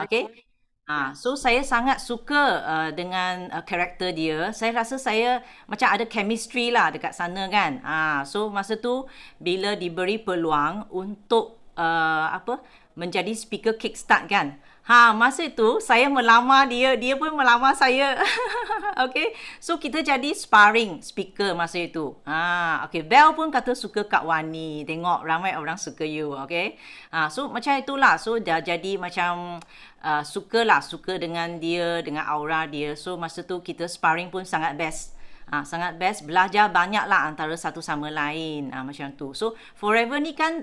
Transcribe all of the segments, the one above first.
Okay. So saya sangat suka dengan karakter dia. Saya rasa saya macam ada chemistry lah dekat sana kan. So masa tu bila diberi peluang untuk menjadi speaker kickstart kan. Masa itu saya melamar dia, dia pun melamar saya. Okay. So kita jadi sparring speaker masa itu. Okay. Bel pun kata suka Kak Wani. Tengok ramai orang suka you. Okay. So macam itulah. So dah jadi macam suka dengan dia, dengan aura dia. So masa tu kita sparring pun sangat best. Sangat best, belajar banyak lah antara satu sama lain, macam tu. So Forever ni kan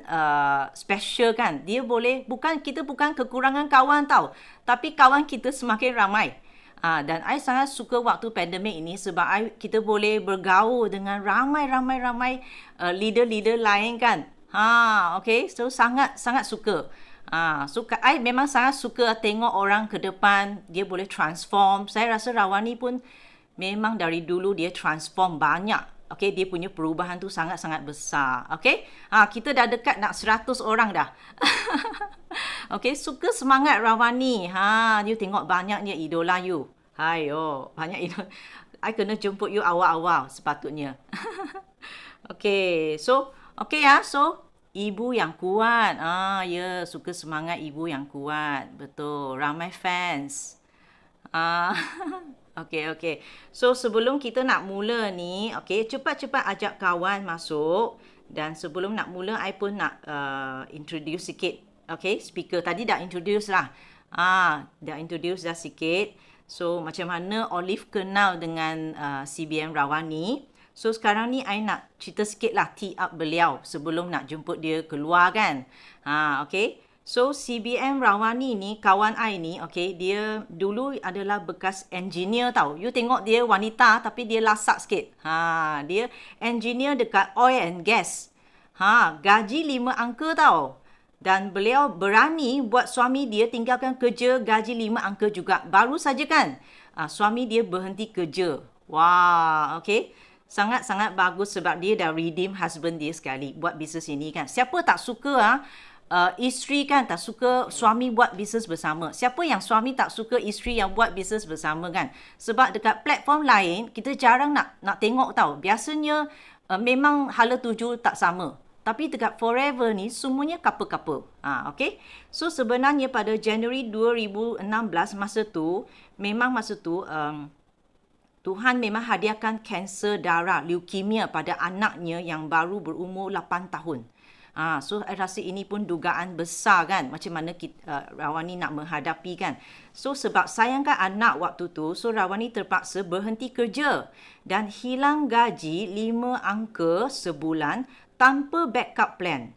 special kan, dia boleh, kita bukan kekurangan kawan tau, tapi kawan kita semakin ramai. Dan I sangat suka waktu pandemik ini sebab kita boleh bergaul dengan ramai leader-leader lain kan. Okay, so sangat suka. So I memang sangat suka tengok orang ke depan, dia boleh transform. Saya rasa Rawani pun memang dari dulu dia transform banyak. Okay, dia punya perubahan tu sangat besar. Okay, kita dah dekat nak 100 orang dah. Okay, suka semangat Rawani. You tengok banyaknya idola you. Banyak idola. I kena jemput you awal-awal sepatutnya. Okay, so so ibu yang kuat. Ya, suka semangat ibu yang kuat. Betul, ramai fans. Ah, okay. So sebelum kita nak mula ni, okay, cepat-cepat ajak kawan masuk. Dan sebelum nak mula, I pun nak introduce sikit. Okay, speaker tadi dah introduce lah. Dah introduce dah sikit. So macam mana Olive kenal dengan CBM Rawani. So sekarang ni I nak cerita sikit lah tee up beliau sebelum nak jemput dia keluar kan. Okay. So CBM Rawani ni, kawan I ni, okay, dia dulu adalah bekas engineer tau. You tengok dia wanita tapi dia lasak sikit. Dia engineer dekat oil and gas. Gaji 5 angka tau. Dan beliau berani buat suami dia tinggalkan kerja gaji 5 angka juga. Baru saja kan, suami dia berhenti kerja. Wah, okay. Sangat bagus sebab dia dah redeem husband dia sekali buat bisnes ini kan. Siapa tak suka isteri kan tak suka suami buat bisnes bersama. Siapa yang suami tak suka isteri yang buat bisnes bersama kan? Sebab dekat platform lain kita jarang nak tengok tau. Biasanya memang hala tuju tak sama. Tapi dekat Forever ni semuanya couple-couple. Okay. So sebenarnya pada Januari 2016 masa tu Tuhan memang hadiahkan kanser darah, leukemia pada anaknya yang baru berumur 8 tahun. So saya rasa ini pun dugaan besar kan, macam mana Rawani nak menghadapi kan. So sebab sayangkan anak waktu tu, so Rawani terpaksa berhenti kerja dan hilang gaji 5 angka sebulan tanpa backup plan.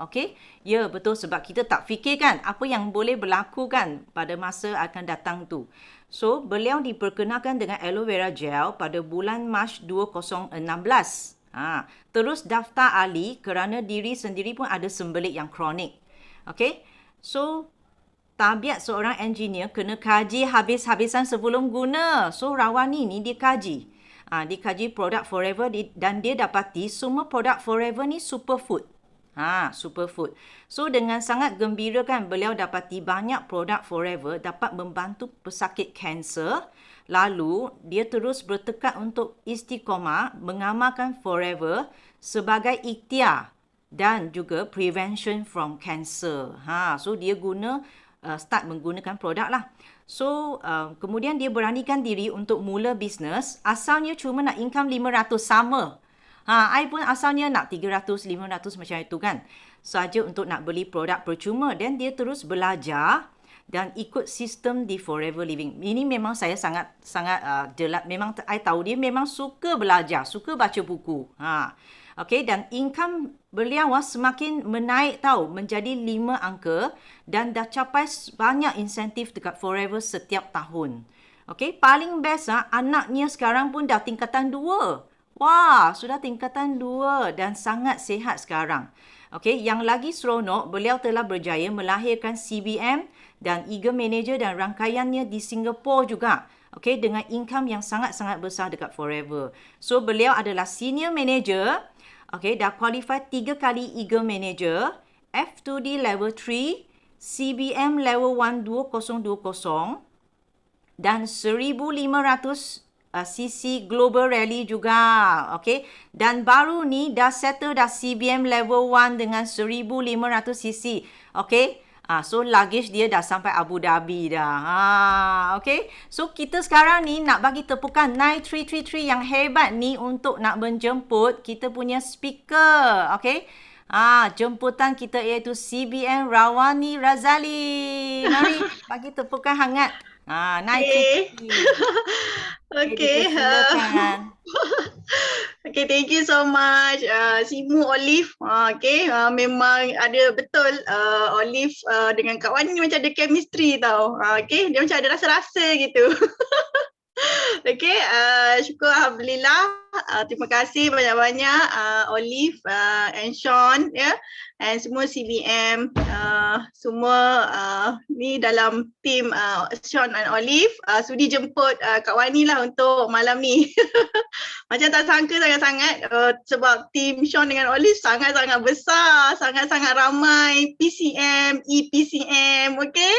Okay. Ya, betul, sebab kita tak fikir kan apa yang boleh berlaku kan pada masa akan datang tu. So beliau diperkenalkan dengan aloe vera gel pada bulan Mac 2016. Terus daftar ahli kerana diri sendiri pun ada sembelit yang kronik. Okay. So tabiat seorang engineer kena kaji habis-habisan sebelum guna. So Rawani ni dia kaji. Dia kaji produk Forever dan dia dapati semua produk Forever ni superfood. Superfood. So dengan sangat gembira kan beliau dapati banyak produk Forever dapat membantu pesakit kanser. Lalu dia terus bertekad untuk istiqamah mengamalkan Forever sebagai ikhtiar dan juga prevention from cancer. So dia start menggunakan produk lah. So kemudian dia beranikan diri untuk mula bisnes. Asalnya cuma nak income 500 sama. I pun asalnya nak 300, 500 macam itu kan. Saja untuk nak beli produk percuma. Dan dia terus belajar dan ikut sistem di Forever Living. Ini memang saya sangat jelas. Memang I tahu dia memang suka belajar, suka baca buku. Okay, dan income beliau semakin menaik tahu menjadi 5 angka dan dah capai banyak insentif dekat Forever setiap tahun. Okay, paling best anaknya sekarang pun dah tingkatan 2. Wah, sudah tingkatan 2 dan sangat sihat sekarang. Okay, yang lagi seronok, beliau telah berjaya melahirkan CBM dan Eager Manager dan rangkaiannya di Singapura juga. Okay, dengan income yang sangat besar dekat Forever. So, beliau adalah Senior Manager. Okay, dah qualify 3 kali Eager Manager, F2D Level 3, CBM level 1 2020 dan 1500 cc Global Rally juga. Okay. Dan baru ni dah settle dah CBM level 1 dengan 1500 cc. Okay. So luggage dia dah sampai Abu Dhabi dah. Okay. So kita sekarang ni nak bagi tepukan 9333 yang hebat ni untuk nak menjemput kita punya speaker. Okay. Jemputan kita iaitu CBM Rawani Razali. Mari bagi tepukan hangat. Naik kereta. Okay. Silakan. Okay, thank you so much. Simu Olive. Okay, memang ada betul Olive dengan Kak Wani macam ada chemistry tau. Okay, dia macam ada rasa-rasa gitu. Okay, syukur Alhamdulillah. Terima kasih banyak-banyak Olive and Sean ya, and semua CBM semua ni dalam team Sean and Olive sudi jemput Kak Wani lah untuk malam ni. Macam tak sangka sangat-sangat sebab team Sean dengan Olive sangat-sangat besar, sangat-sangat ramai PCM, EPCM, okay?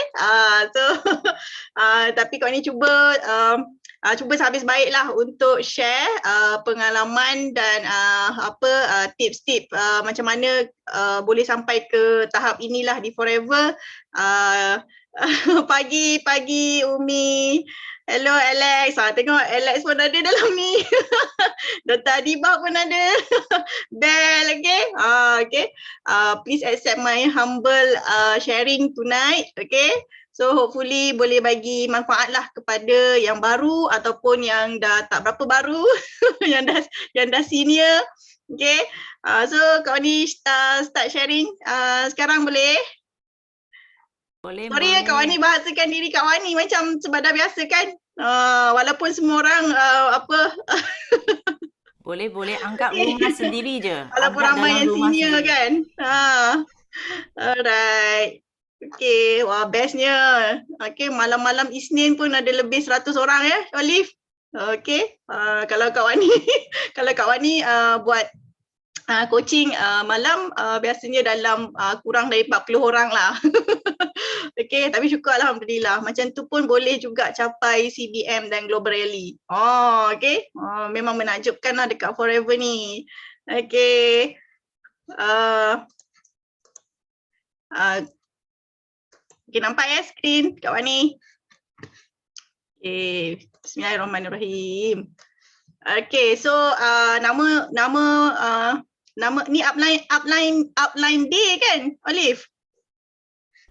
So tapi Kak Wani cuba sehabis baiklah untuk share pengalaman dan tips-tips macam mana boleh sampai ke tahap inilah di Forever. Pagi Umi. Hello Alex. Tengok Alex pun ada dalam ni. Dr. Adibah pun ada. Bell, okay? Okay. Please accept my humble sharing tonight, okay? So hopefully boleh bagi manfaat lah kepada yang baru ataupun yang dah tak berapa baru, yang dah senior. Okay. So Kak Wani start sharing sekarang boleh? Boleh. Sorry ya Kak Wani bahasakan diri Kak Wani macam sebadan biasa kan. Walaupun semua orang Boleh anggap rumah sendiri je. Walaupun ramai yang senior kan. Alright. Okay, wah bestnya. Okay, malam-malam Isnin pun ada lebih 100 orang ya, Olive. Okay, kalau Kak Wani buat coaching malam biasanya dalam kurang dari 40 orang lah. Okay, tapi syukur Alhamdulillah. Macam tu pun boleh juga capai CBM dan Global Rally. Okay. Memang menakjubkan lah dekat Forever ni. Okay. Okay, nampak ya skrin Kak Wani? Okay, bismillahirrahmanirrahim. Okay, so nama ni upline day kan, Olive?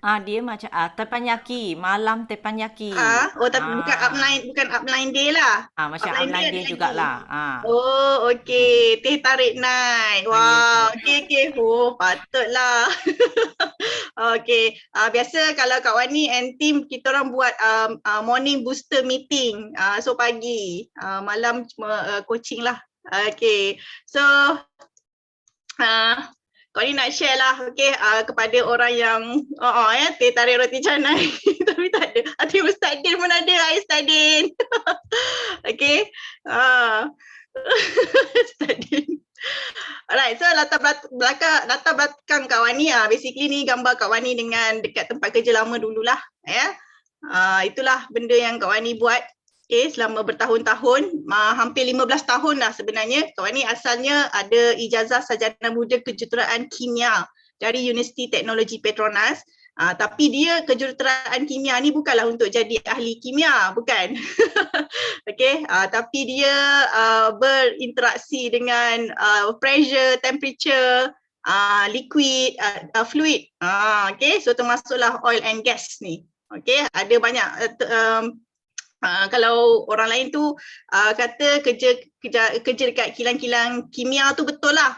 Dia macam Teppanyaki, malam Teppanyaki. Tapi bukan upline day lah. Macam upline day jugalah. Oh, okey. Teh tarik night. Wow, okey. Oh, patutlah. Okey. Biasa kalau Kak Wani and team kita orang buat morning booster meeting. So pagi, malam cuma coaching lah. Okey. So Kak Wani nak share lah kepada orang yang teh tarik roti canai tapi tak ada. Hati Ustaz Din pun ada, Ustaz Din. Okay. Ustaz Din. Alright, so latar belakang Kak Wani basically ni gambar Kak Wani dengan dekat tempat kerja lama dululah ya. Itulah benda yang Kak Wani buat selama bertahun-tahun, hampir 15 tahun dah sebenarnya. Kak Wani asalnya ada ijazah sarjana muda kejuruteraan kimia dari Universiti Teknologi Petronas. Tapi dia kejuruteraan kimia ni bukanlah untuk jadi ahli kimia, bukan. Okay, tapi dia berinteraksi dengan pressure, temperature, liquid, fluid. Okay, so termasuklah oil and gas ni. Okay, ada banyak kalau orang lain tu kata kerja dekat kilang-kilang kimia tu betul lah.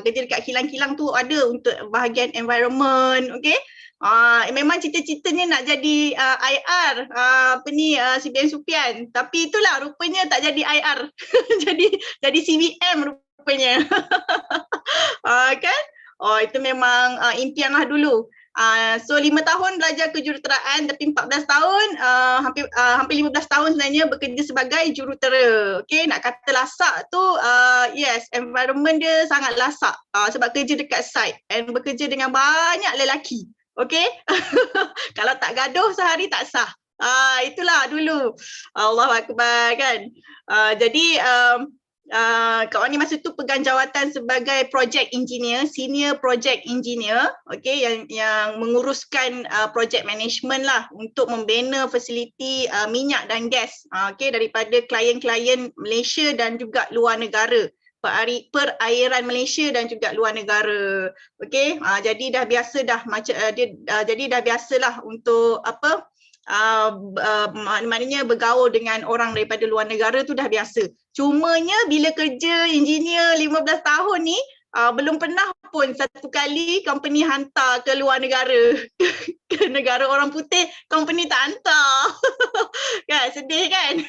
Kerja dekat kilang-kilang tu ada untuk bahagian environment, okay. Memang cita-citanya nak jadi IR, CBM Supian. Tapi itulah rupanya tak jadi IR. jadi CBM rupanya. Kan? Itu memang impian lah dulu. So 5 tahun belajar kejuruteraan tapi 14 tahun hampir 15 tahun sebenarnya bekerja sebagai jurutera. Okay, nak kata lasak tu yes, environment dia sangat lasak sebab kerja dekat site and bekerja dengan banyak lelaki. Okey? Kalau tak gaduh sehari tak sah. Itulah dulu. Allahu Akbar kan. Jadi Kak Wani masa tu pegang jawatan sebagai project engineer, senior project engineer, okey, yang menguruskan project management lah untuk membina fasiliti minyak dan gas, okey, daripada klien-klien Malaysia dan juga luar negara. Perairan Malaysia dan juga luar negara. Okey, jadi dah biasa dah macam jadi dah biasalah untuk apa maknanya bergaul dengan orang daripada luar negara tu dah biasa. Cumanya bila kerja engineer 15 tahun ni belum pernah pun satu kali company hantar ke luar negara. Ke negara orang putih, company tak hantar. Kan sedih kan?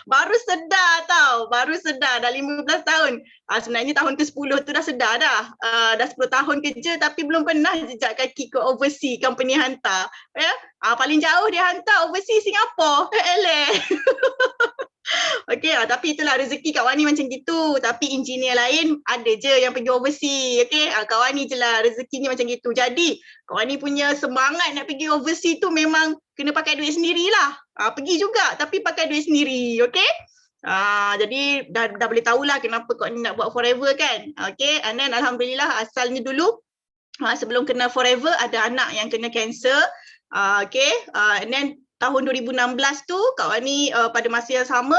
Baru sedar tau, baru sedar dah 15 tahun. Sebenarnya tahun ke-10 tu dah sedar dah. Dah 10 tahun kerja tapi belum pernah jejak kaki ke overseas company hantar. Ya? Paling jauh dia hantar overseas Singapura. Eleh. Okey, tapi itulah rezeki Kak Wani macam gitu. Tapi engineer lain ada je yang pergi overseas. Okey, Kak Wani je lah rezekinya macam gitu. Jadi, Kak Wani punya semangat nak pergi overseas tu memang kena pakai duit sendirilah. Pergi juga tapi pakai duit sendiri. Okey? Jadi dah boleh tahulah kenapa Kak Wani nak buat forever kan. Okey, and then alhamdulillah asalnya dulu sebelum kena forever ada anak yang kena kanser. Okey, and then tahun 2016 tu Kak Wani pada masa yang sama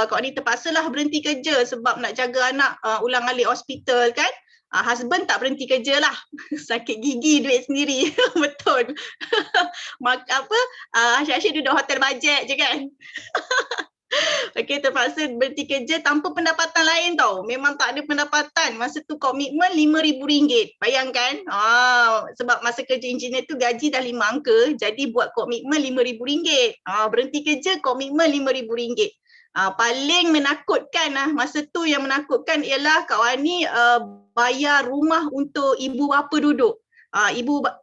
Kak Wani terpaksalah berhenti kerja sebab nak jaga anak ulang-alik hospital kan. Husband tak berhenti kerja lah. Sakit gigi duit sendiri. Betul. Asyik-asyik duduk hotel bajet je kan. Okey, terpaksa berhenti kerja tanpa pendapatan lain tau. Memang tak ada pendapatan. Masa tu komitmen RM5,000. Bayangkan. Sebab masa kerja engineer tu gaji dah 5 angka. Jadi buat komitmen RM5,000. Berhenti kerja komitmen RM5,000. Paling menakutkan masa tu yang menakutkan ialah Kak Wani bayar rumah untuk ibu bapa duduk.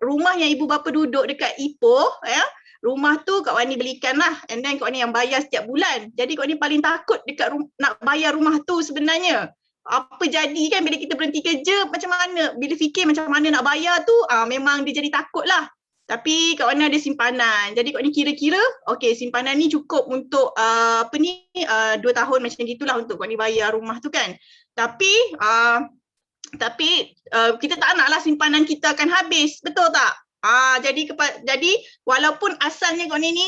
Rumah yang ibu bapa duduk dekat Ipoh, ya. Rumah tu Kak Wani belikan lah, and then Kak Wani yang bayar setiap bulan. Jadi Kak Wani paling takut dekat nak bayar rumah tu sebenarnya. Apa jadi kan bila kita berhenti kerja, macam mana? Bila fikir macam mana nak bayar tu, memang dia jadi takut lah. Tapi Kak Wani ada simpanan. Jadi Kak Wani kira-kira, okay, simpanan ni cukup untuk 2 tahun macam gitulah untuk Kak Wani bayar rumah tu kan. Tapi kita tak naklah simpanan kita akan habis, betul tak? Jadi walaupun asalnya Kak Wani ni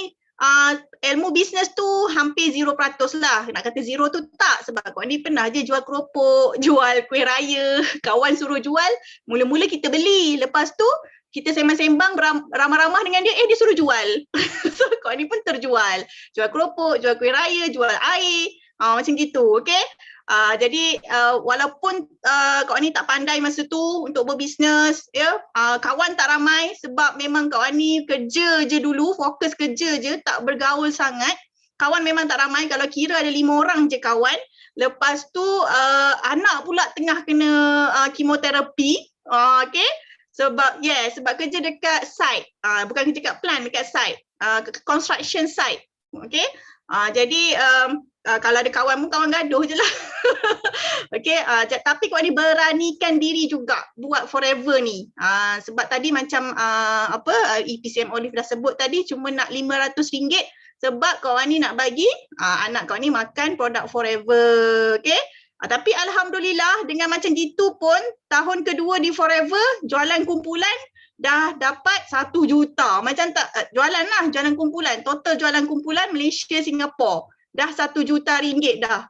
ilmu bisnes tu hampir 0% lah. Nak kata zero tu tak, sebab Kak Wani pernah je jual keropok, jual kuih raya, kawan suruh jual, mula-mula kita beli, lepas tu kita sembang-sembang ramah-ramah dengan dia, dia suruh jual. So Kak Wani pun terjual, jual keropok, jual kuih raya, jual air, macam gitu, okay? Jadi walaupun Kak Wani tak pandai masa tu untuk berbisnes, ya, kawan tak ramai sebab memang Kak Wani kerja je dulu, fokus kerja je, tak bergaul sangat. Kawan memang tak ramai, kalau kira ada 5 orang je kawan. Lepas tu anak pula tengah kena kemoterapi, okay? Sebab kerja dekat site, bukan kerja kat plant, dekat site, construction site, okay? Jadi kalau ada kawan pun kawan gaduh je lah. Okay, tapi Kak Wani beranikan diri juga buat forever ni. Sebab tadi macam EPCM Olive dah sebut tadi, cuma nak RM500 sebab Kak Wani nak bagi anak Kak Wani makan produk forever. Okay, tapi alhamdulillah dengan macam gitu pun tahun kedua di forever jualan kumpulan dah dapat 1 juta. Macam tak jualan kumpulan, total jualan kumpulan Malaysia Singapura dah 1 juta ringgit dah.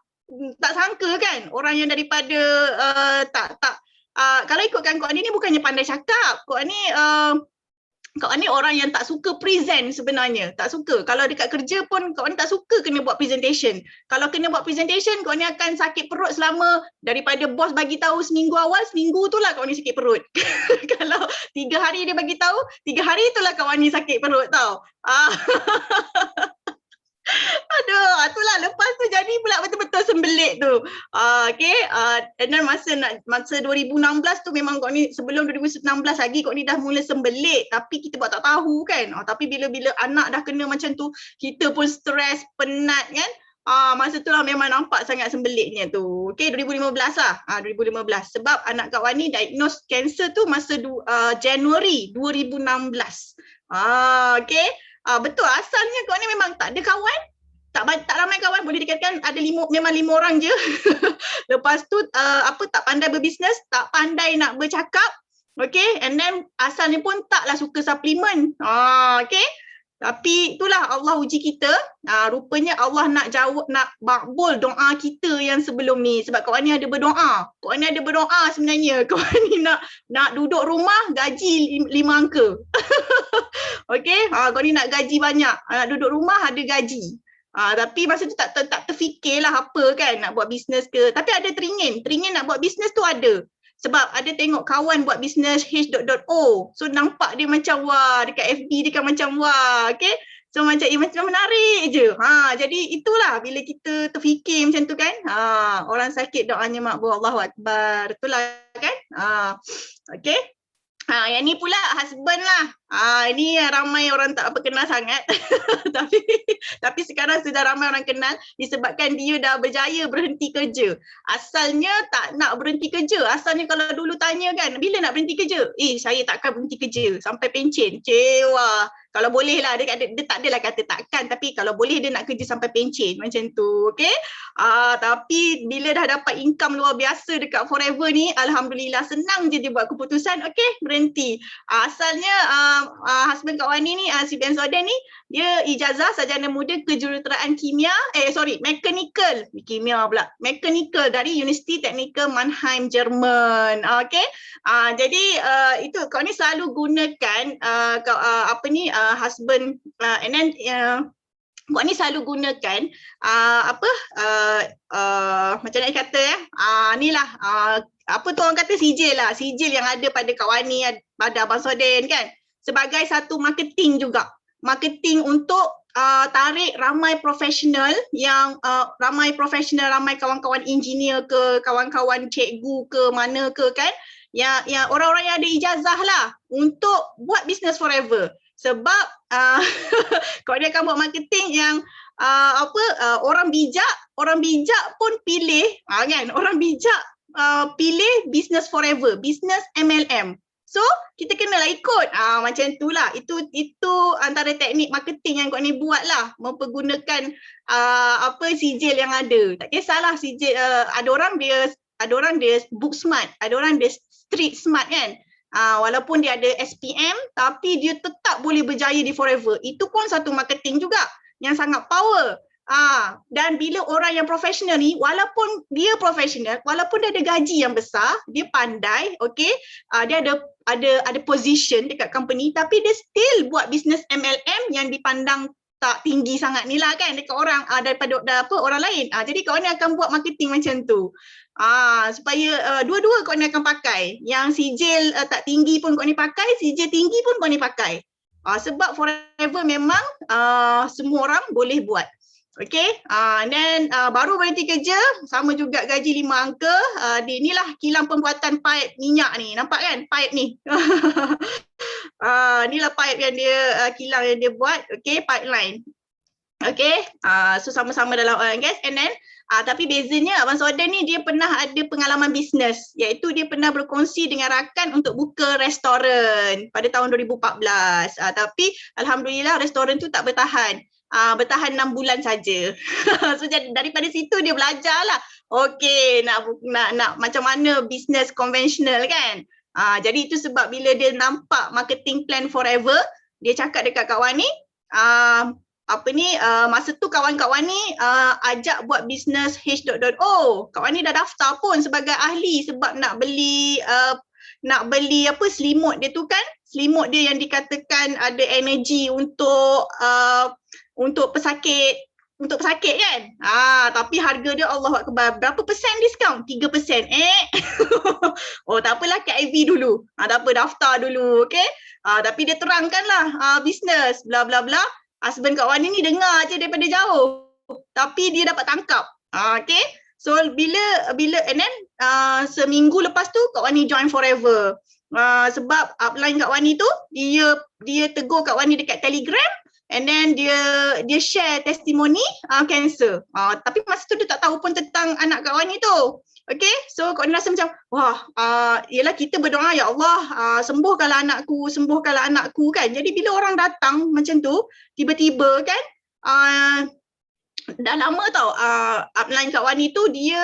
Tak sangka kan orang yang daripada kalau ikutkan Kak Wani ni bukannya pandai cakap. Kak Wani orang yang tak suka present sebenarnya. Tak suka. Kalau dekat kerja pun Kak Wani tak suka kena buat presentation. Kalau kena buat presentation, Kak Wani akan sakit perut selama daripada bos bagi tahu seminggu awal, seminggu tu lah Kak Wani sakit perut. Kalau 3 hari dia bagi tahu, 3 hari itulah Kak Wani sakit perut tau. Aduh, itulah lepas tu jadi pula betul-betul sembelit tu. Okay, and then masa 2016 tu memang Kak Wani, sebelum 2016 lagi Kak Wani dah mula sembelit, tapi kita buat tak tahu kan. Tapi bila anak dah kena macam tu, kita pun stres, penat kan. Masa tu lah memang nampak sangat sembelitnya tu. Okay, 2015 lah. 2015. Sebab anak Kak Wan ni diagnose cancer tu masa Januari 2016. Okay. Betul, asalnya Kak Wan ni memang tak ada kawan. Tak ramai kawan, boleh dikatakan ada memang 5 orang je. Lepas tu tak pandai berbisnes, tak pandai nak bercakap. Okay, and then asalnya pun taklah suka suplemen. Okay. Tapi itulah Allah uji kita. Rupanya Allah nak jawab, nak makbul doa kita yang sebelum ni. Sebab Kak Wan ni ada berdoa. Kak Wan ni ada berdoa sebenarnya. Kak Wan ni nak duduk rumah gaji 5 angka. Okay, Kak Wan ni nak gaji banyak. Nak duduk rumah ada gaji. Tapi masa tu tak terfikirlah apa kan nak buat bisnes ke. Tapi ada teringin nak buat bisnes tu ada. Sebab ada tengok kawan buat bisnes H.O. So nampak dia macam wah, dekat FB dia kan macam wah, okay. So macam macam menarik je. Jadi itulah bila kita terfikir macam tu kan. Orang sakit doanya makbul, Allahu Akbar. Itulah kan. Okay. Yang ni pula husband lah. Ini ramai orang tak apa kenal sangat. tapi sekarang sudah ramai orang kenal disebabkan dia dah berjaya berhenti kerja. Asalnya tak nak berhenti kerja. Asalnya kalau dulu tanya kan, bila nak berhenti kerja? Saya takkan berhenti kerja sampai pencen. Cewa. Kalau boleh lah, dia tak adalah kata takkan, tapi kalau boleh dia nak kerja sampai pencen macam tu. Okay. Tapi bila dah dapat income luar biasa dekat Forever ni, Alhamdulillah senang je dia buat keputusan, okay, berhenti. Asalnya husband Kak Wani ni, si Ben Soden ni, dia ijazah sarjana muda kejuruteraan mechanical dari University Technical Mannheim, Jerman. Okay. Jadi itu Kak Wani selalu gunakan husband and then Kak ni selalu gunakan macam nak kata ni lah apa tu orang kata sijil yang ada pada Kak Wani, pada Abang Soden kan, sebagai satu marketing juga. Marketing untuk tarik ramai profesional ramai kawan-kawan engineer ke, kawan-kawan cikgu ke, mana ke kan, yang orang-orang yang ada ijazah lah untuk buat business Forever. Sebab kalau dia akan buat marketing yang orang bijak pun pilih kan, orang bijak pilih business Forever, business MLM. So kita kenalah ikut macam itulah. Itu antara teknik marketing yang kau ni buat lah, mempergunakan sijil yang ada. Tak kisahlah sijil, ada orang dia book smart, ada orang dia street smart kan. Walaupun dia ada SPM tapi dia tetap boleh berjaya di Forever. Itu pun satu marketing juga yang sangat power. Dan bila orang yang profesional ni, walaupun dia profesional, walaupun dia ada gaji yang besar, dia pandai, okay, dia ada position dekat company, tapi dia still buat business MLM yang dipandang tak tinggi sangat ni lah kan dekat orang daripada orang lain. Jadi kau ni akan buat marketing macam tu. Supaya dua-dua kau ni akan pakai. Yang sijil tak tinggi pun kau ni pakai, sijil tinggi pun kau ni pakai. Sebab Forever memang semua orang boleh buat. Okay, then baru berhenti kerja, sama juga gaji 5 angka. Inilah kilang pembuatan paip minyak ni, nampak kan paip ni. Inilah paip yang dia, kilang yang dia buat, okay, pipeline. Okay, so sama-sama dalam oil and gas. And then, tapi bezanya Abang Soden ni dia pernah ada pengalaman bisnes, iaitu dia pernah berkongsi dengan rakan untuk buka restoran pada tahun 2014. Tapi Alhamdulillah restoran tu tak bertahan. Bertahan 6 bulan saja. So daripada situ dia belajar lah. Okay, nak macam mana bisnes konvensional kan. Jadi itu sebab bila dia nampak marketing plan Forever, dia cakap dekat Kak Wani, masa tu kawan-Kak Wani ajak buat bisnes H.O. Kak Wani dah daftar pun sebagai ahli sebab nak beli selimut dia tu kan. Selimut dia yang dikatakan ada energi untuk pesakit kan. Tapi harga dia Allahu Akbar. Berapa persen diskaun? 3%. Oh tak apalah, Kak Ivy dulu. Tak apa, daftar dulu, okey. Tapi dia terangkanlah bisnes bla bla bla. Husband Kak Wani ni dengar je daripada jauh. Tapi dia dapat tangkap. Okey. So bila and then seminggu lepas tu Kak Wani join Forever. Sebab upline Kak Wani tu dia tegur Kak Wani dekat Telegram. and then dia share testimoni cancer. Tapi masa tu dia tak tahu pun tentang anak Kak Wani tu. Okay, so Kak Wani rasa macam, wah, yelah kita berdoa, ya Allah, sembuhkanlah anakku kan. Jadi bila orang datang macam tu, tiba-tiba kan, dah lama tau, upline Kak Wani tu dia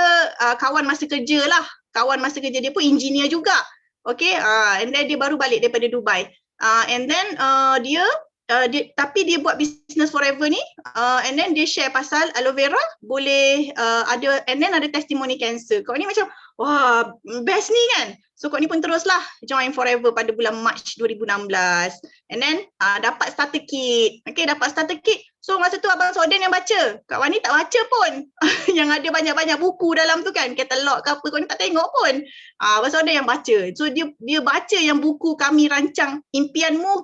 kawan masa kerja lah. Kawan masa kerja dia pun engineer juga. Okay, and then dia baru balik daripada Dubai. And then tapi dia buat business forever ni, and then dia share pasal aloe vera boleh ada, and then ada testimoni cancer. Kau ni macam, wah, best ni kan. So kau ni pun teruslah join forever pada bulan March 2016. And then dapat starter kit. Okay, dapat starter kit. So masa tu Abang Soden yang baca. Kak Wani tak baca pun. Yang ada banyak-banyak buku dalam tu kan, katalog ke apa, kau ni tak tengok pun. Abang Soden yang baca. So dia baca yang buku Kami Rancang Impianmu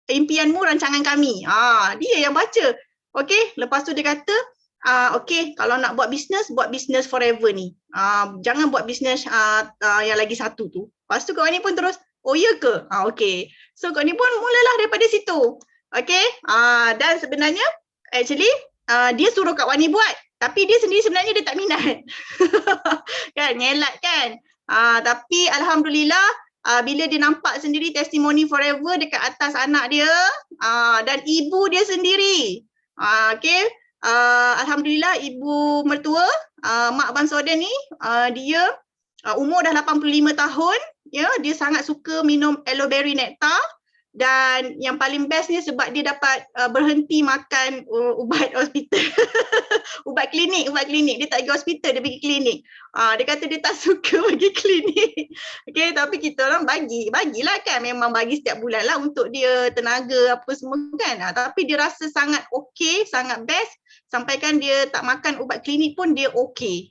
Impianmu Rancangan Kami. Dia yang baca. Okay, lepas tu dia kata, okay, kalau nak buat business forever ni. Jangan buat business yang lagi satu tu. Lepas tu Kak Wani pun terus, oh ya ke? Okay. So Kak Wani pun mulalah daripada situ. Okay, dan sebenarnya actually dia suruh Kak Wani buat. Tapi dia sendiri sebenarnya dia tak minat. Kan, nyelat kan. Tapi Alhamdulillah, bila dia nampak sendiri testimoni forever dekat atas anak dia, dan ibu dia sendiri. Okay, Alhamdulillah ibu mertua, Mak Abang Soden ni, dia umur dah 85 tahun, ya, dia sangat suka minum aloe berry nectar. Dan yang paling best ni sebab dia dapat berhenti makan ubat hospital. ubat klinik. Dia tak pergi hospital, dia pergi klinik. Dia kata dia tak suka pergi klinik. Okay, tapi kita orang bagilah kan. Memang bagi setiap bulan lah untuk dia tenaga apa semua kan. Tapi dia rasa sangat okay, sangat best. Sampaikan dia tak makan ubat klinik pun dia okay.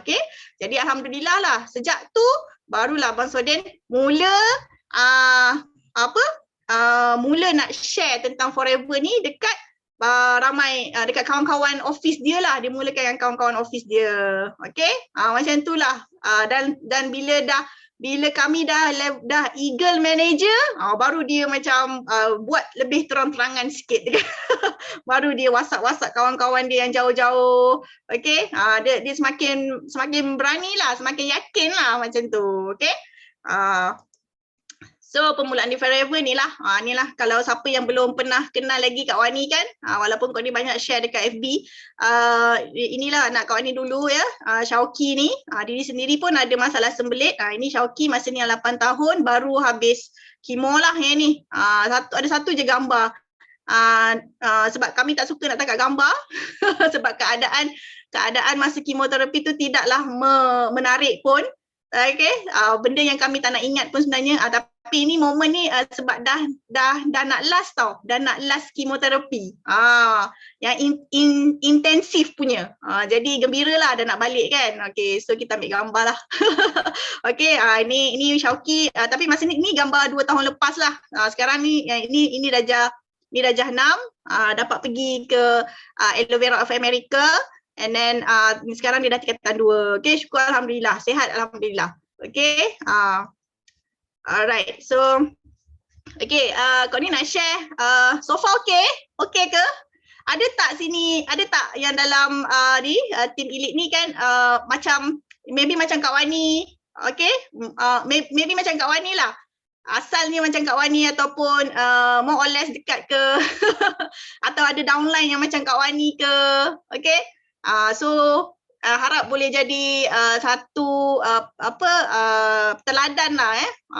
Okay, jadi Alhamdulillah lah. Sejak tu barulah Abang Soden mula mula nak share tentang forever ni dekat ramai, dekat kawan-kawan office dia lah. Dia mulakan dengan kawan-kawan office dia. Okay, macam tu lah. Dan bila kami dah eagle manager, baru dia macam buat lebih terang-terangan sikit. Baru dia WhatsApp kawan-kawan dia yang jauh-jauh. Okay, dia semakin berani lah, semakin yakin lah macam tu. Okay, so permulaan di forever ni lah. Ni lah kalau siapa yang belum pernah kenal lagi Kak Wani kan, walaupun Kak Wani banyak share dekat FB, inilah anak Kak Wani dulu ya, Syauqi ni. Diri sendiri pun ada masalah sembelit. Ini Syauqi masa ni 8 tahun, baru habis kemo lah yang ni. Ada satu je gambar. Sebab kami tak suka nak tangkap gambar sebab keadaan masa kemoterapi tu tidaklah menarik pun. Okay, benda yang kami tak nak ingat pun sebenarnya, tapi ni momen ni sebab dah nak last tau, dah nak last kemoterapi, yang intensif punya, jadi gembira lah dah nak balik kan. Okay, so kita ambil gambar lah. Okay, ini Syauqi, tapi masa ni gambar 2 tahun lepas lah. Sekarang ni ini darjah 6, dapat pergi ke Aloe Vera of America. And then sekarang dia dah tingkatan 2. Okay, syukur Alhamdulillah. Sihat Alhamdulillah. Okay. Alright. So, okay. Kau ni nak share. So far okay? Okay ke? Ada tak yang dalam tim elite ni kan macam, maybe macam Kak Wani. Okay. Maybe macam Kak Wani lah. Asalnya macam Kak Wani ataupun more or less dekat ke. Atau ada downline yang macam Kak Wani ke. Okay. So harap boleh jadi satu teladan lah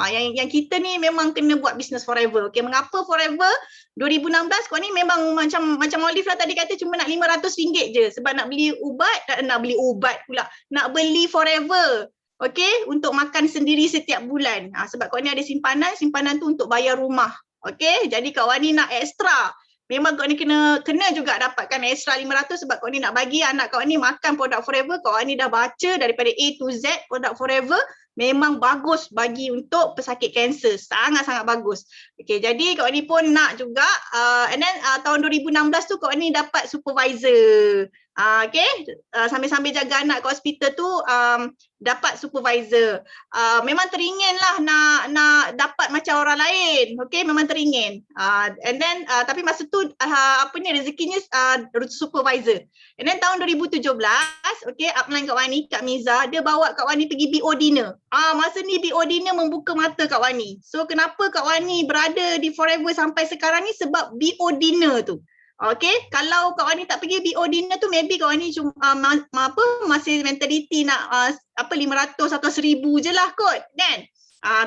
yang kita ni memang kena buat business forever. Okay, mengapa forever? 2016 kau ni memang macam Olive lah tadi kata cuma nak RM500 je sebab nak beli ubat pula, nak beli forever. Okay, untuk makan sendiri setiap bulan. Sebab kau ni ada simpanan tu untuk bayar rumah. Okay, jadi Kak Wani nak ekstra. Memang kau ni kena juga dapatkan extra 500 sebab kau ni nak bagi anak kau ni makan produk forever. Kau ni dah baca daripada A to Z produk forever, memang bagus bagi untuk pesakit kanser, sangat-sangat bagus. Okay, jadi kau ni pun nak juga, and then tahun 2016 tu kau ni dapat supervisor. Sambil-sambil jaga anak kat hospital tu dapat supervisor. Memang teringin lah nak dapat macam orang lain. Okay, memang teringin. And then tapi masa tu rezekinya supervisor. And then tahun 2017, okay, upline Kak Wani, Kak Miza, dia bawa Kak Wani pergi BO dinner. Masa ni BO dinner membuka mata Kak Wani. So kenapa Kak Wani berada di Forever sampai sekarang ni sebab BO dinner tu. Okay, kalau Kak Wani tak pergi BO dinner tu, maybe Kak Wani cuma masih mentality nak 500 atau 1000 je lah kot, kan?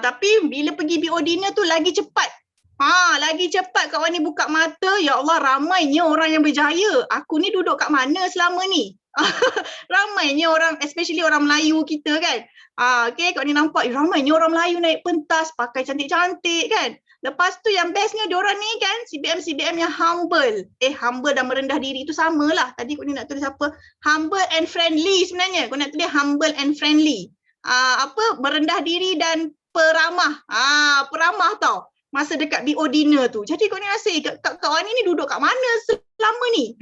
Tapi bila pergi BO dinner tu lagi cepat. Lagi cepat Kak Wani buka mata, ya Allah, ramainya orang yang berjaya. Aku ni duduk kat mana selama ni? Ramainya orang, especially orang Melayu kita kan. Okay, Kak Wani nampak ramainya orang Melayu naik pentas, pakai cantik-cantik kan. Lepas tu yang bestnya diorang ni kan, CBM yang humble. Humble dan merendah diri tu sama lah. Tadi Kak Ni nak tulis apa? Humble and friendly sebenarnya. Kak nak tulis humble and friendly. Merendah diri dan peramah. Peramah tau. Masa dekat BO dinner tu. Jadi Kak Ni rasa, Kak Wani ni duduk kat mana selama ni?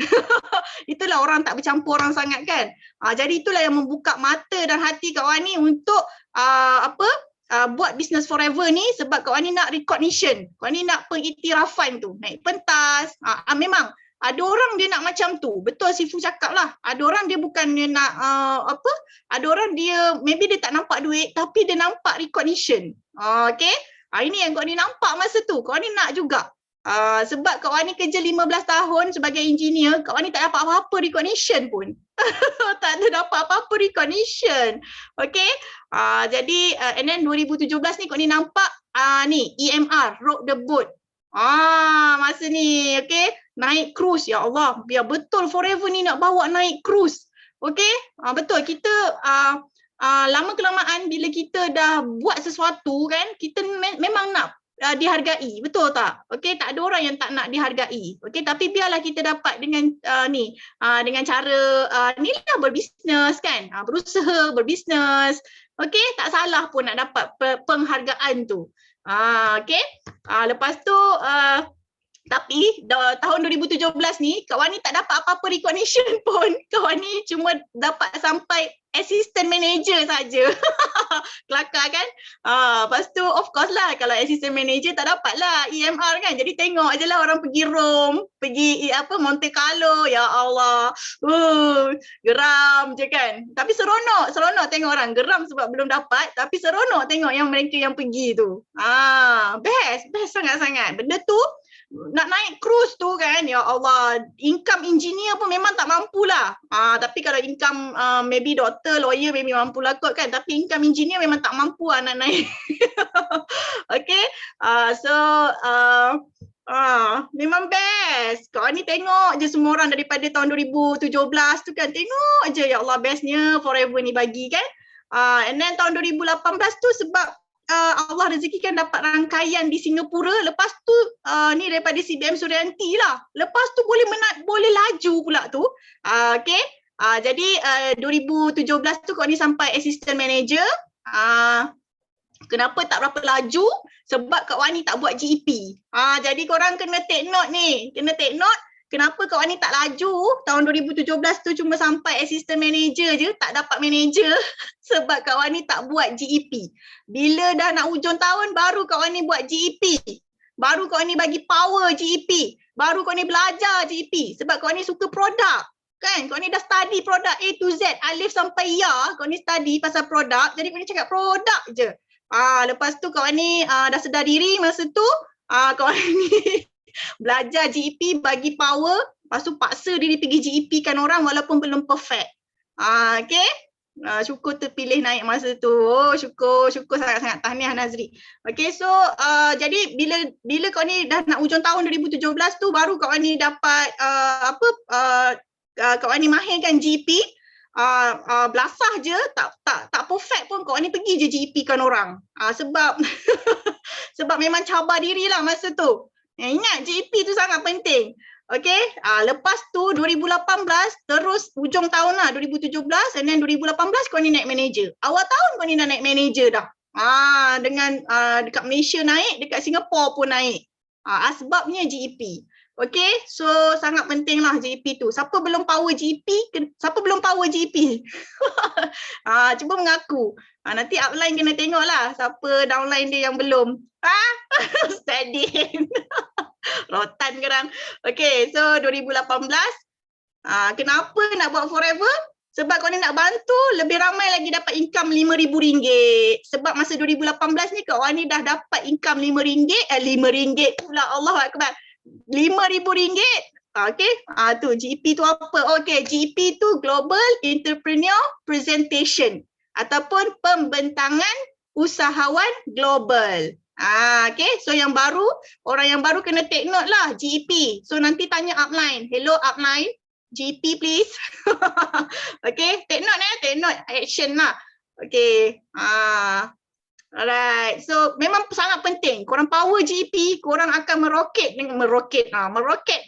Itulah orang tak bercampur orang sangat kan. Jadi itulah yang membuka mata dan hati Kak Wani untuk buat Business Forever ni sebab Kak Wani nak recognition. Kak Wani nak pengiktirafan tu. Naik pentas. Memang ada orang dia nak macam tu. Betul Sifu cakap lah. Ada orang dia bukan dia nak ada orang dia maybe dia tak nampak duit tapi dia nampak recognition. Okay. Ini yang Kak Wani nampak masa tu. Kak Wani nak juga. Sebab Kak Wani kerja 15 tahun sebagai engineer, Kak Wani tak dapat apa-apa recognition pun. Tak ada dapat apa-apa recognition. Okay. Jadi and then 2017 ni Kak Wani nampak ni EMR, Rock the Boat. Masa ni, okay, naik cruise. Ya Allah, biar betul Forever ni nak bawa naik cruise. Okay, betul. Kita lama kelamaan bila kita dah buat sesuatu kan, kita memang nak dihargai, betul tak? Okey, tak ada orang yang tak nak dihargai. Okey, tapi biarlah kita dapat dengan dengan cara ni lah berbisnes kan, berusaha berbisnes. Okey, tak salah pun nak dapat penghargaan tu. Okey. Lepas tu tapi tahun 2017 ni Kak Wani tak dapat apa-apa recognition pun. Kak Wani cuma dapat sampai assistant manager saja. Kelakar kan? Lepas tu of course lah kalau assistant manager tak dapat lah EMR kan. Jadi tengok je lah orang pergi Rome, pergi Monte Carlo, ya Allah. Geram je kan. Tapi seronok tengok orang geram sebab belum dapat, tapi seronok tengok yang mereka yang pergi tu. Best sangat-sangat. Benda tu nak naik cruise tu kan, ya Allah, income engineer pun memang tak mampu lah. Tapi kalau income maybe doktor, lawyer maybe mampu lah kot kan, tapi income engineer memang tak mampu lah nak naik. Okay, memang best. Kau ni tengok je semua orang daripada tahun 2017 tu kan, tengok je, ya Allah, bestnya Forever ni bagi kan. And then tahun 2018 tu sebab Allah rezekikan dapat rangkaian di Singapura. Lepas tu ni daripada CBM Suryanti lah. Lepas tu boleh laju pula tu. Okay. Jadi 2017 tu Kak Ni sampai assistant manager. Kenapa tak berapa laju? Sebab Kak Wani tak buat GEP. Jadi korang kena take note ni. Kena take note. Kenapa Kak Wani tak laju tahun 2017 tu cuma sampai assistant manager je, tak dapat manager sebab Kak Wani tak buat GEP. Bila dah nak hujung tahun baru Kak Wani buat GEP. Baru Kak Wani bagi power GEP. Baru Kak Wani belajar GEP sebab Kak Wani suka produk. Kan? Kak Wani dah study produk A to Z, alif sampai ya. Kak Wani study pasal produk. Jadi Kak Wani cakap produk je. Lepas tu Kak Wani dah sedar diri masa tu. Kak Wani belajar GEP, bagi power, lepas tu paksa diri pergi GEP kan orang walaupun belum perfect. Okay. Syukur terpilih naik masa tu. Syukur sangat-sangat, tahniah Nazri. Okay, so jadi bila Kak Wani dah nak hujung tahun 2017 tu baru Kak Wani dapat Kak Wani mahirkan GEP. Belasah je, tak perfect pun Kak Wani pergi je GEP kan orang. Sebab sebab memang cabar diri lah masa tu. Ingat GEP tu sangat penting. Okay, lepas tu 2018 terus hujung tahun lah 2017 and then 2018 Kak Ni naik manager. Awal tahun Kak Ni dah naik manager dah. Dengan dekat Malaysia naik, dekat Singapura pun naik. Asbabnya GEP. Okay, so sangat penting lah GP tu. Siapa belum power GP? Siapa belum power GP? Cuba mengaku. Nanti upline kena tengok lah siapa downline dia yang belum. Steady. Rotan korang. Okay, so 2018. Kenapa nak buat forever? Sebab kau ni nak bantu lebih ramai lagi dapat income RM5,000. Sebab masa 2018 ni kau ni dah dapat income RM5. RM5 pula, Allahuakbar. RM5,000. Okay, tu GP tu apa? Okay, GP tu Global Entrepreneur Presentation ataupun pembentangan usahawan global. Okay, so yang baru, orang yang baru kena take note lah GP. So nanti tanya upline, hello upline, GP please. Okay, take note, action lah. Okay, alright, so memang sangat penting. Korang power GP, korang akan meroket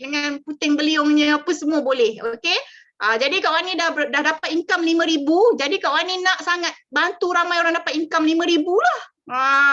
dengan puting beliungnya apa semua boleh. Okay. Jadi kawan ni dah dapat income RM5,000. Jadi kawan ni nak sangat bantu ramai orang dapat income RM5,000 lah.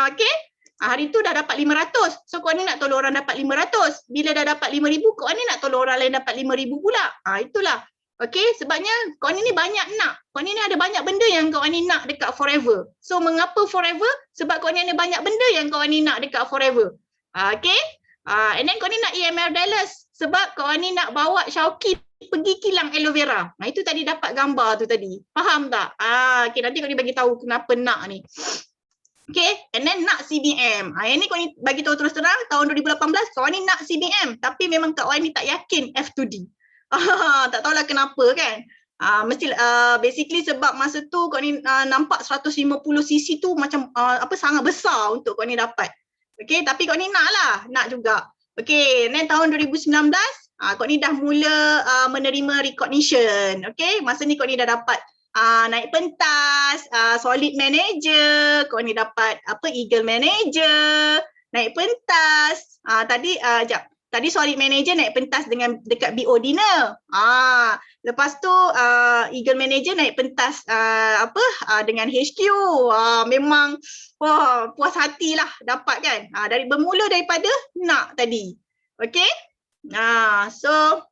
Okay. Hari tu dah dapat 500. So kawan ni nak tolong orang dapat 500. Bila dah dapat 5,000, kawan ni nak tolong orang lain dapat 5,000 pula. Itulah. Okay, sebabnya kawan ni banyak nak. Kawan ni ada banyak benda yang kawan ni nak dekat forever. So mengapa forever? Sebab kawan ni ada banyak benda yang kawan ni nak dekat forever. Okay. And then kawan ni nak EMR Dallas. Sebab kawan ni nak bawa Syauqi pergi kilang aloe vera. Itu tadi dapat gambar tu tadi. Faham tak? Okay, nanti kawan ni bagi tahu kenapa nak ni. Okay, and then nak CBM. Yang ni kawan ni bagi tahu terus terang, tahun 2018 kawan ni nak CBM. Tapi memang kawan ni tak yakin F2D. Tak tahulah kenapa kan. Mesti basically sebab masa tu kau ni nampak 150cc tu macam sangat besar untuk kau ni dapat. Okay, tapi kau ni nak juga. Okay, then tahun 2019 kau ni dah mula menerima recognition. Okay, masa ni kau ni dah dapat naik pentas, solid manager, kau ni dapat eagle manager, naik pentas. Tadi solid manager naik pentas dekat BO dinner. Lepas tu eagle manager naik pentas dengan HQ. Memang puas hatilah dapat kan. Bermula daripada nak tadi. Okay? So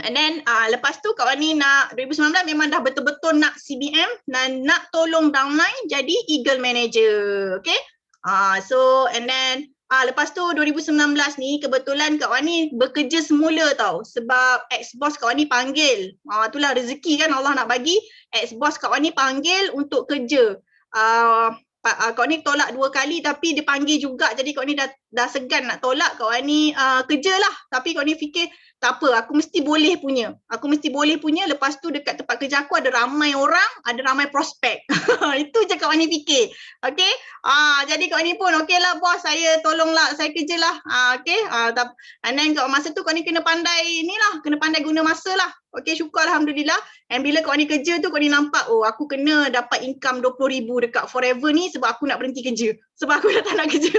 and then lepas tu kawan ni nak 2019 memang dah betul-betul nak CBM dan nak tolong downline jadi eagle manager. Okay? So and then lepas tu 2019 ni kebetulan kawan ni bekerja semula tau. Sebab ex-boss kawan ni panggil. Itulah rezeki kan Allah nak bagi. Ex-boss kawan ni panggil untuk kerja. Kawan ni tolak 2 kali tapi dia panggil juga. Jadi kawan ni dah segan nak tolak. Kawan ni kerja lah. Tapi kawan ni fikir tak apa, aku mesti boleh punya. Lepas tu dekat tempat kerja aku ada ramai orang, ada ramai prospek. Itu je kawan ni fikir. Okay. Jadi kawan ni pun okay lah bos, saya tolonglah, saya kerjalah. Okay. And then masa tu kawan ni kena pandai kena pandai guna masa lah. Okay, syukur Alhamdulillah. And bila kawan ni kerja tu, kawan ni nampak, aku kena dapat income 20,000 dekat forever ni sebab aku nak berhenti kerja. Sebab aku dah tak nak kerja.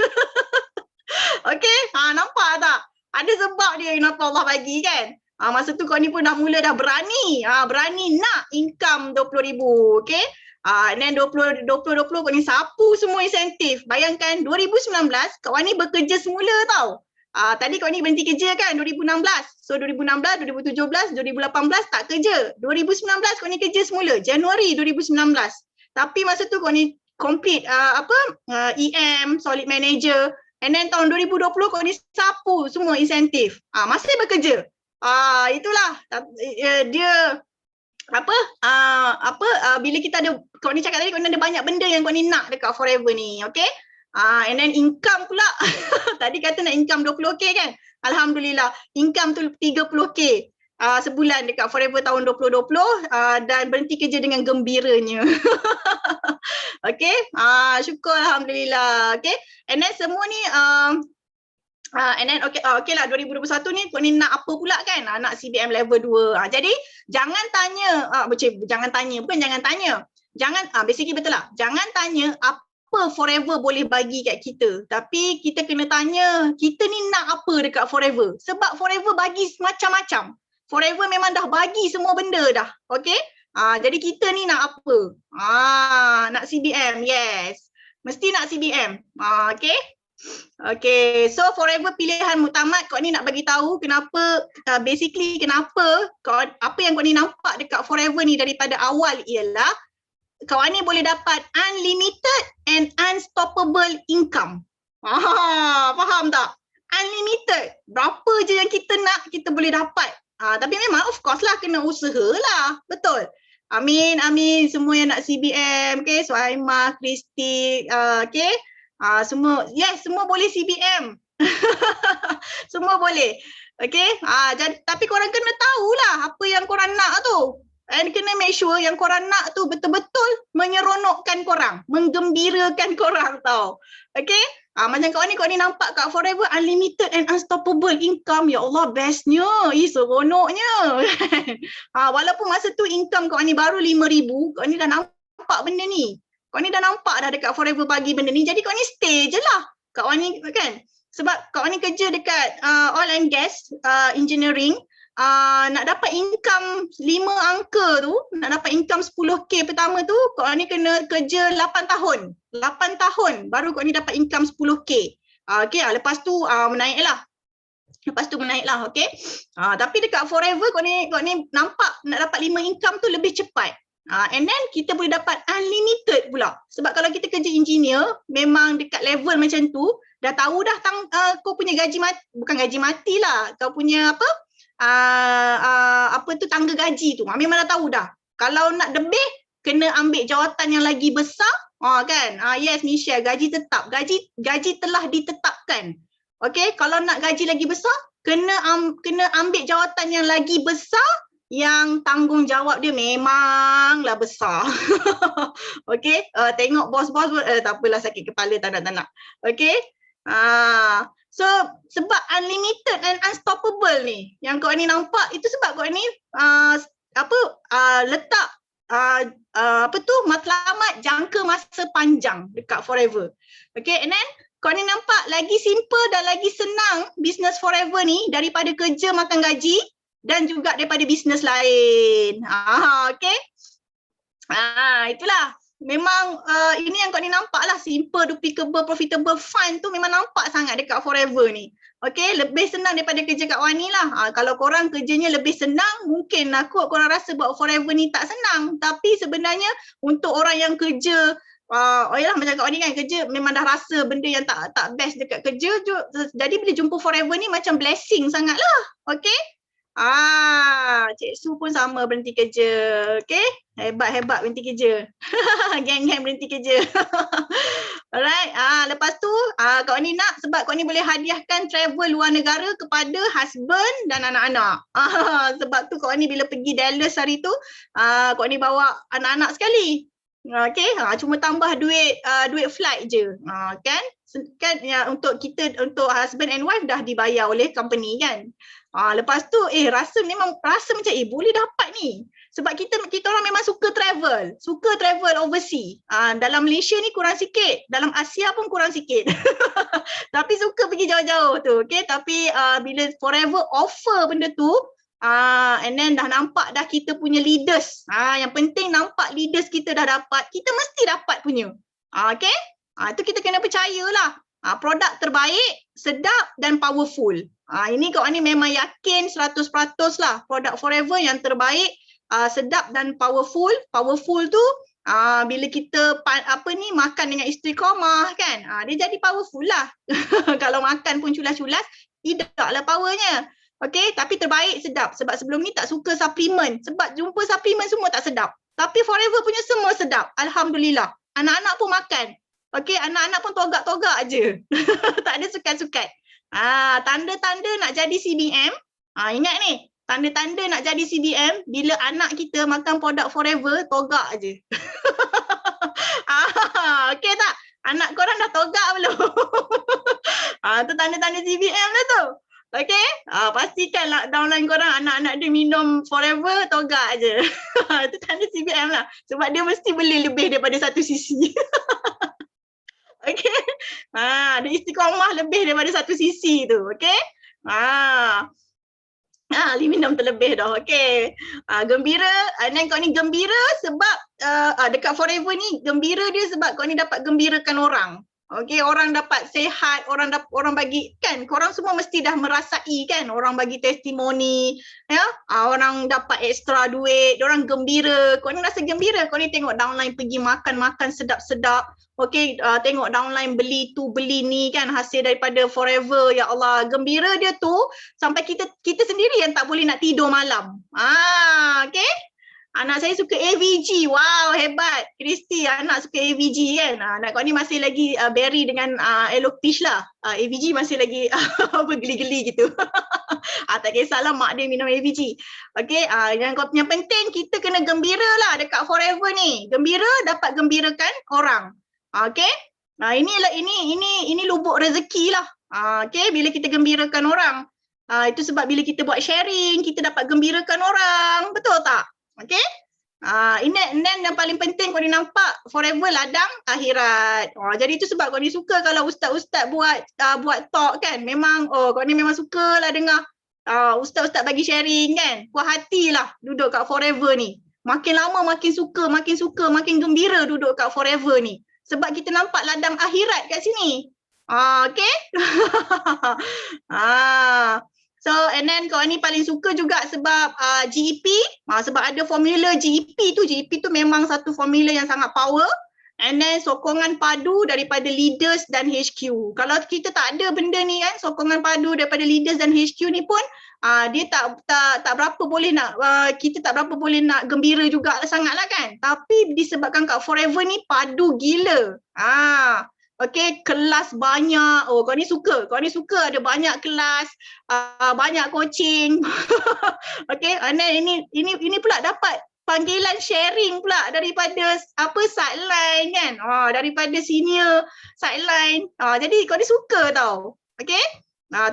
Okay, nampak tak? Ada sebab dia kenapa Allah bagi kan. Masa tu kawan ni pun dah mula dah berani. Berani nak income 20,000. Okay. And then 2020 kawan ni sapu semua insentif. Bayangkan 2019 kawan ni bekerja semula tau. Tadi kawan ni berhenti kerja kan 2016. So 2016, 2017, 2018 tak kerja. 2019 kawan ni kerja semula. Januari 2019. Tapi masa tu kawan ni complete EM, solid manager. And then tahun 2020 kau ni sapu semua insentif. Masih bekerja. Itulah dia bila kita ada, kau ni cakap tadi kau ni ada banyak benda yang kau ni nak dekat forever ni, okay? And then income pula. Tadi kata nak income 20k kan? Alhamdulillah, income tu 30k sebulan dekat forever tahun 2020 dan berhenti kerja dengan gembiranya. Okay, syukur Alhamdulillah. Okay, and then semua ni and then okay lah 2021 ni kau ni nak apa pula kan? Nak CBM level 2. Jadi jangan tanya basically betul lah. Jangan tanya apa forever boleh bagi kat kita. Tapi kita kena tanya kita ni nak apa dekat forever. Sebab forever bagi macam-macam. Forever memang dah bagi semua benda dah. Okay? Jadi kita ni nak apa? Nak CBM, yes. Mesti nak CBM. Okay? Okay, so forever pilihan muktamad, kau ni nak bagi tahu kenapa, basically kenapa apa yang kau ni nampak dekat forever ni daripada awal ialah kau ni boleh dapat unlimited and unstoppable income. Faham tak? Unlimited. Berapa je yang kita nak, kita boleh dapat. Tapi memang of course lah kena usaha lah. Betul. Amin, amin. Semua yang nak CBM, okay. Suhaimah, Kristi, okay. Semua, yes, semua boleh CBM. Semua boleh. Okay. Tapi korang kena tahulah apa yang korang nak tu. And kena make sure yang korang nak tu betul-betul menyeronokkan korang, menggembirakan korang tau. Okay? Macam kau ni nampak kat forever unlimited and unstoppable income. Ya Allah, bestnya. Seronoknya. Walaupun masa tu income kau ni baru 5,000, kau ni dah nampak benda ni. Kau ni dah nampak dah dekat forever bagi benda ni. Jadi kau ni stay je lah. Kau ni kan. Sebab kau ni kerja dekat oil and gas, engineering. Nak dapat income 5 angka tu, nak dapat income 10K pertama tu, kau ni kena kerja 8 tahun. 8 tahun baru kau ni dapat income 10K. Okay, lepas tu menaiklah. Lepas tu menaiklah, okay. Tapi dekat forever kau ni nampak nak dapat 5 income tu lebih cepat. And then kita boleh dapat unlimited pula. Sebab kalau kita kerja engineer, memang dekat level macam tu, dah tahu dah kau punya gaji mati, bukan gaji mati lah, kau punya apa tu tangga gaji tu. Memang dah tahu dah. Kalau nak lebih, kena ambil jawatan yang lagi besar, kan? Yes, Michelle, gaji tetap. Gaji telah ditetapkan. Okay, kalau nak gaji lagi besar, kena ambil jawatan yang lagi besar yang tanggungjawab dia memanglah besar. Okay, tengok bos-bos pun, tak apalah sakit kepala tak nak. Okay, so sebab unlimited and unstoppable ni yang kau ni nampak, itu sebab kau ni letak matlamat jangka masa panjang dekat forever. Okay, and then kau ni nampak lagi simple dan lagi senang business forever ni daripada kerja makan gaji dan juga daripada bisnes lain. Okay. Itulah. Memang ini yang kau ni nampak lah, simple, duplicable, profitable, fun tu memang nampak sangat dekat forever ni. Okay, lebih senang daripada kerja kat Wani lah. Kalau korang kerjanya lebih senang, mungkin lah kot korang rasa buat forever ni tak senang. Tapi sebenarnya untuk orang yang kerja, yalah macam kat Wani kan, kerja memang dah rasa benda yang tak best dekat kerja. Jadi bila jumpa forever ni macam blessing sangat lah. Okay. Cik Su pun sama berhenti kerja. Okay. Hebat-hebat berhenti kerja. Geng-geng berhenti kerja. Alright. Lepas tu kau ni nak, sebab kau ni boleh hadiahkan travel luar negara kepada husband dan anak-anak. Sebab tu kau ni bila pergi Dallas hari tu, kau ni bawa anak-anak sekali. Okay. Cuma tambah duit flight je. Kan ya, untuk husband and wife dah dibayar oleh company kan. Lepas tu rasa macam boleh dapat ni. Sebab kita orang memang suka travel overseas. Dalam Malaysia ni kurang sikit, dalam Asia pun kurang sikit. Tapi suka pergi jauh-jauh tu. Okay, tapi bila forever offer benda tu, and then dah nampak dah kita punya leaders. Yang penting nampak leaders kita dah dapat, kita mesti dapat punya. Okay, itu kita kena percayalah. Produk terbaik, sedap dan powerful. Ini kau ni memang yakin 100% lah. Produk forever yang terbaik, sedap dan powerful. Powerful tu bila kita makan dengan istiqamah kan, dia jadi powerful lah. Kalau makan pun culas-culas, tidaklah powernya. Okay, tapi terbaik, sedap. Sebab sebelum ni tak suka suplemen. Sebab jumpa suplemen semua tak sedap. Tapi forever punya semua sedap. Alhamdulillah. Anak-anak pun makan. Okay, anak-anak pun togak-togak je. Tak ada sukat-sukat. Tanda-tanda nak jadi CBM. Ingat ni, tanda-tanda nak jadi CBM, bila anak kita makan produk forever, togak je. Okay tak? Anak korang dah togak belum? Tu tanda-tanda CBM lah tu. Okay? Pastikan downline korang, anak-anak dia minum forever, togak je. Itu tanda CBM lah. Sebab dia mesti beli lebih daripada satu sisi. Okay. Dia istiqamah lebih daripada satu sisi tu. Okay. Minum terlebih dah. Okay. Gembira. Dan kau ni gembira sebab dekat forever ni, gembira dia sebab kau ni dapat gembirakan orang. Okay, orang dapat sehat, orang bagi kan, korang semua mesti dah merasai kan, orang bagi testimoni, ya, orang dapat ekstra duit, orang gembira, kau ni rasa gembira, kau ni tengok downline pergi makan-makan sedap-sedap, okay, tengok downline beli tu beli ni kan, hasil daripada Forever, ya Allah, gembira dia tu sampai kita sendiri yang tak boleh nak tidur malam. Okay. Anak saya suka AVG. Wow, hebat. Kristi, anak suka AVG kan. Anak kau ni masih lagi berry dengan Elopeach lah. AVG masih lagi geli-geli gitu. Tak kisahlah mak dia minum AVG. Okay, yang penting kita kena gembira lah dekat Forever ni. Gembira dapat gembirakan orang. Okay, ini lubuk rezeki lah. Okay, bila kita gembirakan orang. Itu sebab bila kita buat sharing, kita dapat gembirakan orang. Betul tak? Okay. Ini yang paling penting kau ni nampak Forever ladang akhirat. Jadi itu sebab kau ni suka kalau ustaz-ustaz buat talk kan. Memang kau ni memang suka lah dengar ustaz-ustaz bagi sharing kan. Puas hatilah duduk kat Forever ni. Makin lama makin suka, makin gembira duduk kat Forever ni. Sebab kita nampak ladang akhirat kat sini. Okay. So and then kau ni paling suka juga sebab GEP, sebab ada formula GEP tu memang satu formula yang sangat power, and then sokongan padu daripada leaders dan HQ. Kalau kita tak ada benda ni kan, sokongan padu daripada leaders dan HQ ni pun dia tak berapa boleh nak kita tak berapa boleh nak gembira juga sangatlah kan. Tapi disebabkan kat Forever ni padu gila. Okay, kelas banyak. Kau ni suka ada banyak kelas, banyak coaching. Okay, and then ini pula dapat panggilan sharing pula daripada sideline kan. Daripada senior sideline. Jadi kau ni suka tau. Okay?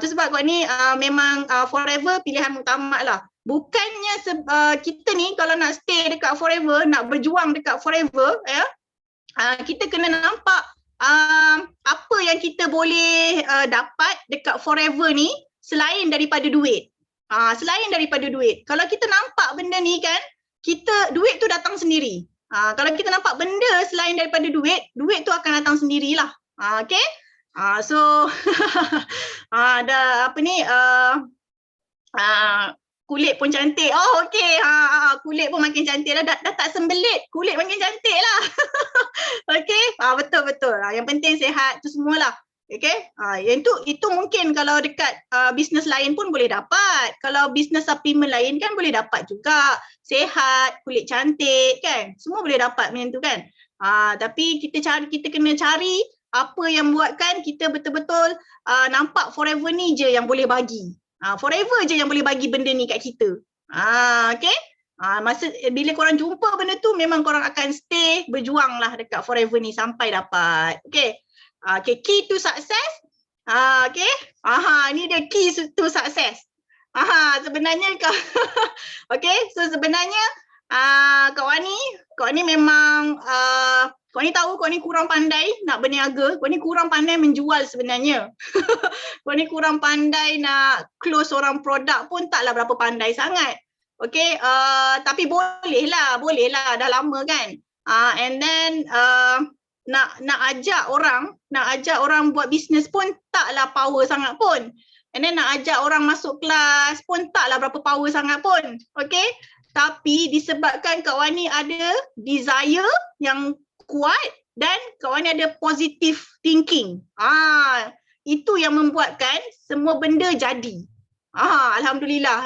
Tu sebab kau ni memang Forever pilihan utama lah. Bukannya kita ni kalau nak stay dekat Forever, nak berjuang dekat Forever, ya, kita kena nampak apa yang kita boleh dapat dekat Forever ni selain daripada duit. Selain daripada duit. Kalau kita nampak benda ni kan, duit tu datang sendiri. Kalau kita nampak benda selain daripada duit tu akan datang sendirilah. Okay? So ada apa ni kulit pun cantik. Okay. Kulit pun makin cantik dah. Dah tak sembelit, kulit makin cantik lah. Okay. Betul-betul. Yang penting sihat tu semualah. Okay. Itu mungkin kalau dekat bisnes lain pun boleh dapat. Kalau bisnes supplement lain kan boleh dapat juga. Sihat, kulit cantik kan. Semua boleh dapat macam tu kan. Tapi kita kena cari apa yang buatkan kita betul-betul nampak Forever ni je yang boleh bagi. Forever je yang boleh bagi benda ni kat kita. Okay. Masa bila korang jumpa benda tu, memang korang akan stay, berjuang lah dekat Forever ni sampai dapat. Okay. Key to success. Okay. Ni dia key to success. Sebenarnya kau okay. So sebenarnya kau ni memang kau ni tahu kau ni kurang pandai nak berniaga, kau ni kurang pandai menjual sebenarnya. Kau ni kurang pandai nak close orang produk pun taklah berapa pandai sangat. Okay, tapi boleh lah, dah lama kan. And then nak ajak orang buat bisnes pun taklah power sangat pun. And then nak ajak orang masuk kelas pun taklah berapa power sangat pun. Okay, tapi disebabkan kawan ni ada desire yang kuat dan kawan ni ada positive thinking. Itu yang membuatkan semua benda jadi. Alhamdulillah.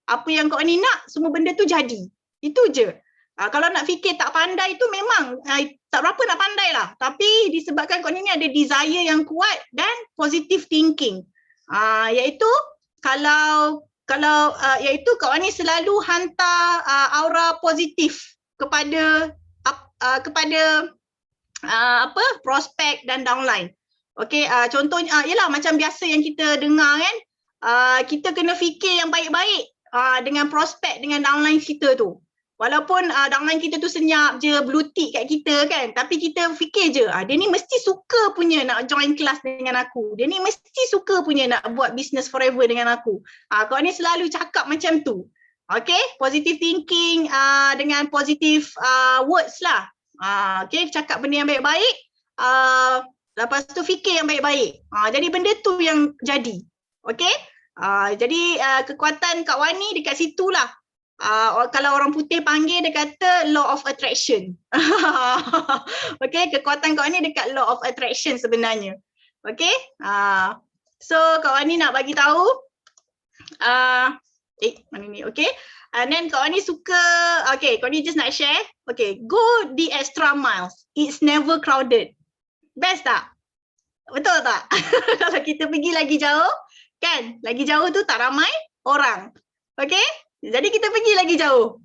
Apa yang kawan ni nak, semua benda tu jadi. Itu je. Kalau nak fikir tak pandai tu memang tak berapa nak pandai lah. Tapi disebabkan kawan ni ada desire yang kuat dan positive thinking. Iaitu iaitu kawan ni selalu hantar aura positif kepada prospek dan downline. Okey, contohnya ialah macam biasa yang kita dengar kan, kita kena fikir yang baik-baik dengan prospek dengan downline kita tu. Walaupun downline kita tu senyap je, blue tick kat kita kan, tapi kita fikir je, dia ni mesti suka punya nak join kelas dengan aku. Dia ni mesti suka punya nak buat business Forever dengan aku. Kau ni selalu cakap macam tu. Okay, positive thinking dengan positive words lah. Okay, cakap benda yang baik-baik. Lepas tu fikir yang baik-baik. Jadi benda tu yang jadi. Okey? Jadi kekuatan Kak Wan ni dekat situlah. Kalau orang putih panggil dia kata law of attraction. Okey, kekuatan Kak Wan ni dekat law of attraction sebenarnya. Okey? So Kak Wan ni nak bagi tahu mana ni? Okey. And then Kak Wan ni suka, okay, Kak Wan ni just nak share. Okay, go the extra miles. It's never crowded. Best tak? Betul tak? Kalau kita pergi lagi jauh, kan? Lagi jauh tu tak ramai orang. Okay? Jadi kita pergi lagi jauh.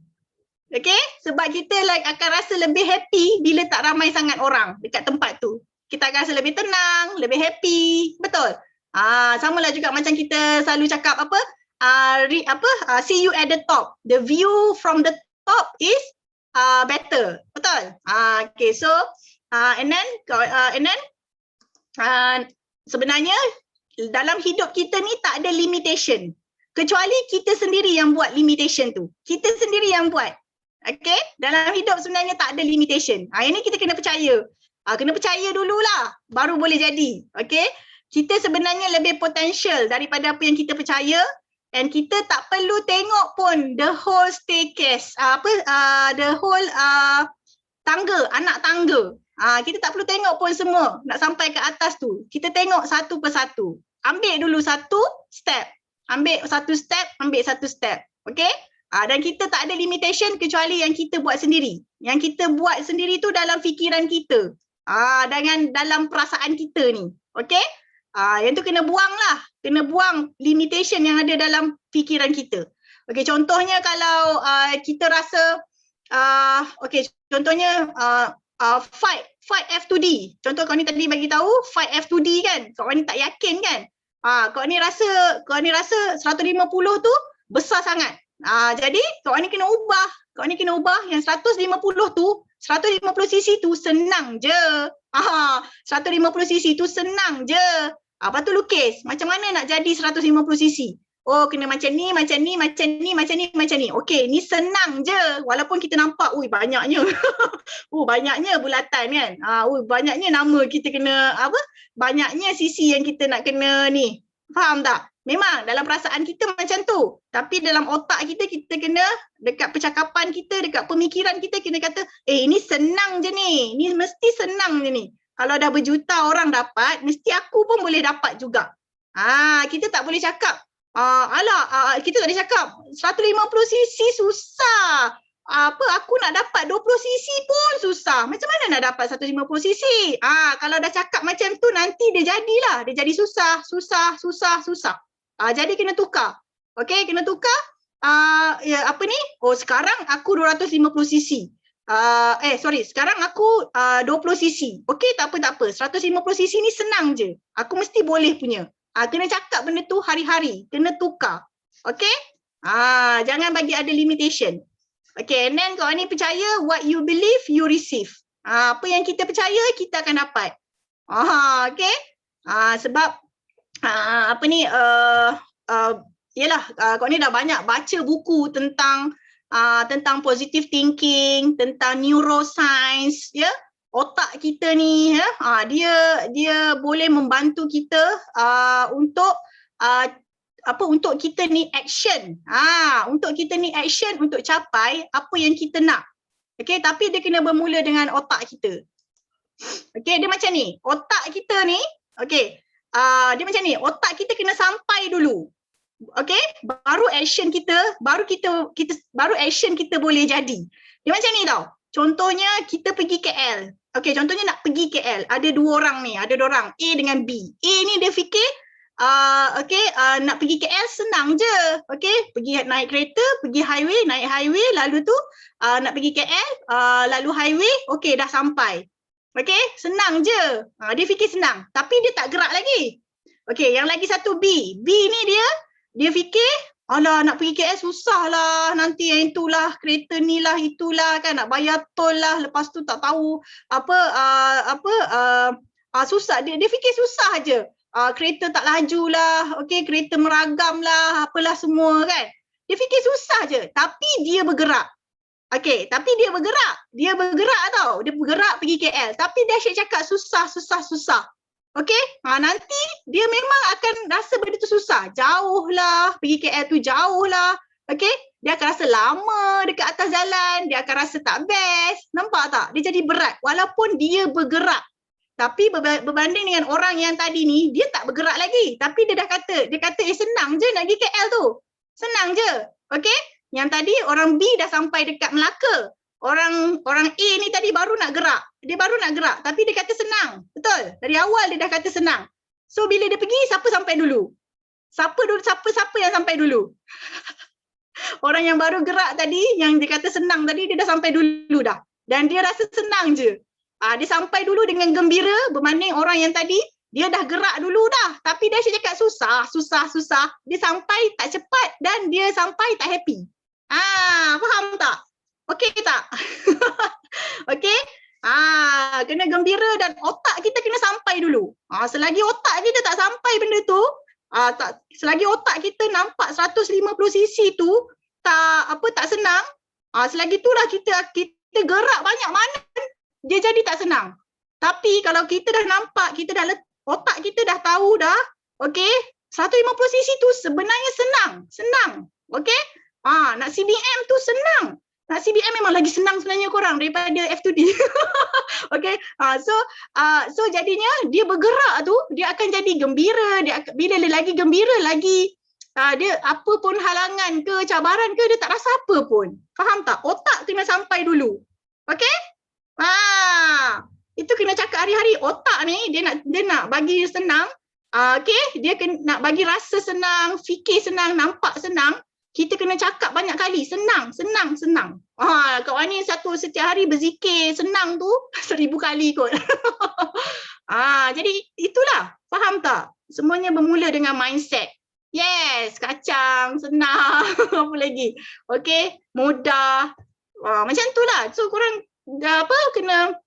Okay? Sebab kita akan rasa lebih happy bila tak ramai sangat orang dekat tempat tu. Kita akan rasa lebih tenang, lebih happy. Betul? Samalah juga macam kita selalu cakap apa? See you at the top. The view from the top is better. Betul? Okay, so and then sebenarnya dalam hidup kita ni tak ada limitation. Kecuali kita sendiri yang buat limitation tu. Kita sendiri yang buat. Okay? Dalam hidup sebenarnya tak ada limitation. Yang ni kita kena percaya. Kena percaya dululah. Baru boleh jadi. Okay? Kita sebenarnya lebih potensial daripada apa yang kita percaya. And kita tak perlu tengok pun the whole staircase. The whole tangga, anak tangga. Kita tak perlu tengok pun semua nak sampai ke atas tu. Kita tengok satu persatu. Ambil dulu satu step. Ambil satu step, ambil satu step. Okay? Dan kita tak ada limitation kecuali yang kita buat sendiri. Yang kita buat sendiri tu dalam fikiran kita. Dengan dalam perasaan kita ni. Okay? Yang tu kena buang lah. Kena buang limitation yang ada dalam fikiran kita. Okay, contohnya kalau kita rasa, contohnya fight F2D. Contoh kau ni tadi bagi tahu fight F2D kan. Kau ni tak yakin kan. Kau ni rasa 150 tu besar sangat. Jadi kau ni kena ubah. Kau ni kena ubah yang 150 tu, 150 cc tu senang je. 150 cc tu senang je. Lepas tu lukis. Macam mana nak jadi 150 cc? Oh, kena macam ni, macam ni, macam ni, macam ni, macam ni. Okey, ni senang je. Walaupun kita nampak, banyaknya. Banyaknya bulatan kan. Banyaknya nama kita kena, banyaknya sisi yang kita nak kena ni. Faham tak? Memang dalam perasaan kita macam tu. Tapi dalam otak kita, kita kena, dekat percakapan kita, dekat pemikiran kita, kena kata, ini senang je ni. Ni mesti senang je ni. Kalau dah berjuta orang dapat, mesti aku pun boleh dapat juga. Kita tak boleh cakap, kita tak boleh cakap 150 cc susah. Aku nak dapat 20 cc pun susah. Macam mana nak dapat 150 cc? Kalau dah cakap macam tu nanti dia jadilah. Dia jadi susah. Jadi kena tukar. Okey, kena tukar. Sekarang aku 250 cc. Sekarang aku 20 cc. Okey, tak apa. 150 cc ni senang je. Aku mesti boleh punya. Kena cakap benda tu hari-hari. Kena tukar. Okay? Jangan bagi ada limitation. Okay, and then kau ni percaya what you believe, you receive. Apa yang kita percaya, kita akan dapat. Okay? Sebab, kau ni dah banyak baca buku tentang positive thinking, tentang neuroscience, ya? Otak kita ni dia boleh membantu kita untuk kita ni action. Untuk kita ni action untuk capai apa yang kita nak. Okey, tapi dia kena bermula dengan otak kita. Okey, dia macam ni. Otak kita ni, okey. Dia macam ni. Otak kita kena sampai dulu. Okey, baru action kita boleh jadi. Dia macam ni tau. Contohnya kita pergi KL. Okey, contohnya nak pergi KL. Ada dua orang ni, A dengan B. A ni dia fikir nak pergi KL senang je. Okey, pergi naik kereta, pergi highway, naik highway, lalu tu nak pergi KL, lalu highway, okey dah sampai. Okey, senang je. Dia fikir senang, tapi dia tak gerak lagi. Okey, yang lagi satu B. B ni dia fikir, alah nak pergi KL susah lah, nanti yang itulah, kereta ni lah, itulah kan, nak bayar tol lah, lepas tu tak tahu susah, dia fikir susah je. Kereta tak laju lah, okey, kereta meragam lah, apalah semua kan. Dia fikir susah je, tapi dia bergerak. Okey, tapi dia bergerak tau, dia bergerak pergi KL, tapi dia asyik cakap susah. Okey, nanti dia memang akan rasa benda tu susah. Jauh lah, pergi KL tu jauh lah. Okey, dia akan rasa lama dekat atas jalan, dia akan rasa tak best. Nampak tak? Dia jadi berat walaupun dia bergerak. Tapi berbanding dengan orang yang tadi ni, dia tak bergerak lagi. Tapi dia kata senang je nak pergi KL tu. Senang je. Okey? Yang tadi orang B dah sampai dekat Melaka. Orang A ni tadi baru nak gerak. Dia baru nak gerak tapi dia kata senang. Betul? Dari awal dia dah kata senang. So bila dia pergi, siapa sampai dulu? Siapa yang sampai dulu? Orang yang baru gerak tadi, yang dia kata senang tadi, dia dah sampai dulu dah. Dan dia rasa senang je. Dia sampai dulu dengan gembira berbanding orang yang tadi, dia dah gerak dulu dah. Tapi dia cakap susah. Dia sampai tak cepat dan dia sampai tak happy. Faham tak? Okey tak? Okey? Kena gembira dan otak kita kena sampai dulu. Selagi otak kita tak sampai benda tu, selagi otak kita nampak 150cc tu tak senang, selagi itulah kita gerak banyak mana dia jadi tak senang. Tapi kalau kita dah nampak, otak kita dah tahu dah, okey, 150cc tu sebenarnya senang. Okey? Nak CBM tu senang. Nak CBM memang lagi senang sebenarnya korang daripada F2D. Okey. So jadinya dia bergerak tu, dia akan jadi gembira. Bila dia lagi gembira lagi, dia apa pun halangan ke cabaran ke, dia tak rasa apa pun. Faham tak? Otak kena sampai dulu. Okey? Itu kena cakap hari-hari. Otak ni dia nak bagi senang. Okey, dia nak bagi rasa senang, fikir senang, nampak senang. Kita kena cakap banyak kali, senang. Kak Wani setiap hari berzikir senang tu 1000 kali kot. Jadi itulah, faham tak? Semuanya bermula dengan mindset. Yes, kacang, senang, apa lagi? Okey, mudah. Macam tu lah. So korang kena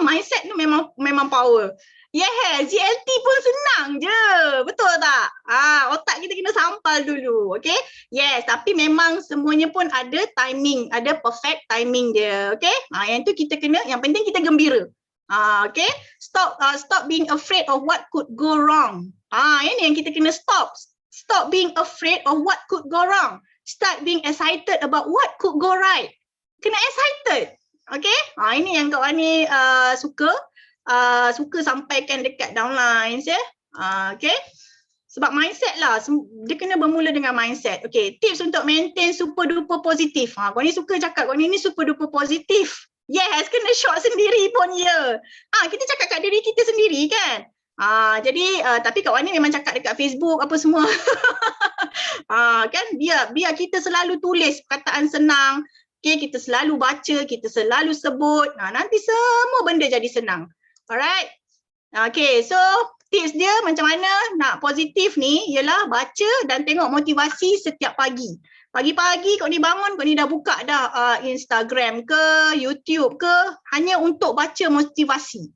mindset tu memang power. Yes, GLT pun senang je. Betul tak? Otak kita kena sampal dulu. Okay? Yes, tapi memang semuanya pun ada timing. Ada perfect timing dia. Okay? Yang tu yang penting kita gembira. Okay? Stop being afraid of what could go wrong. Ini yang kita kena stop. Stop being afraid of what could go wrong. Start being excited about what could go right. Kena excited. Okay? Ini yang Kak Wani suka sampaikan dekat downlines ya. Okay? Sebab mindset lah, dia kena bermula dengan mindset. Okay, tips untuk maintain super duper positif. Kau ni suka cakap, kau ni super duper positif. Yes, kena shot sendiri pun ya. Kita cakap kat diri kita sendiri kan. Jadi tapi Kak Wani memang cakap dekat Facebook apa semua. Kan biar kita selalu tulis perkataan senang. Okay, kita selalu baca, kita selalu sebut. Nanti semua benda jadi senang. Alright. Okay, so tips dia macam mana nak positif ni ialah baca dan tengok motivasi setiap pagi. Pagi-pagi kau ni bangun, kau ni dah buka dah Instagram ke, YouTube ke, hanya untuk baca motivasi.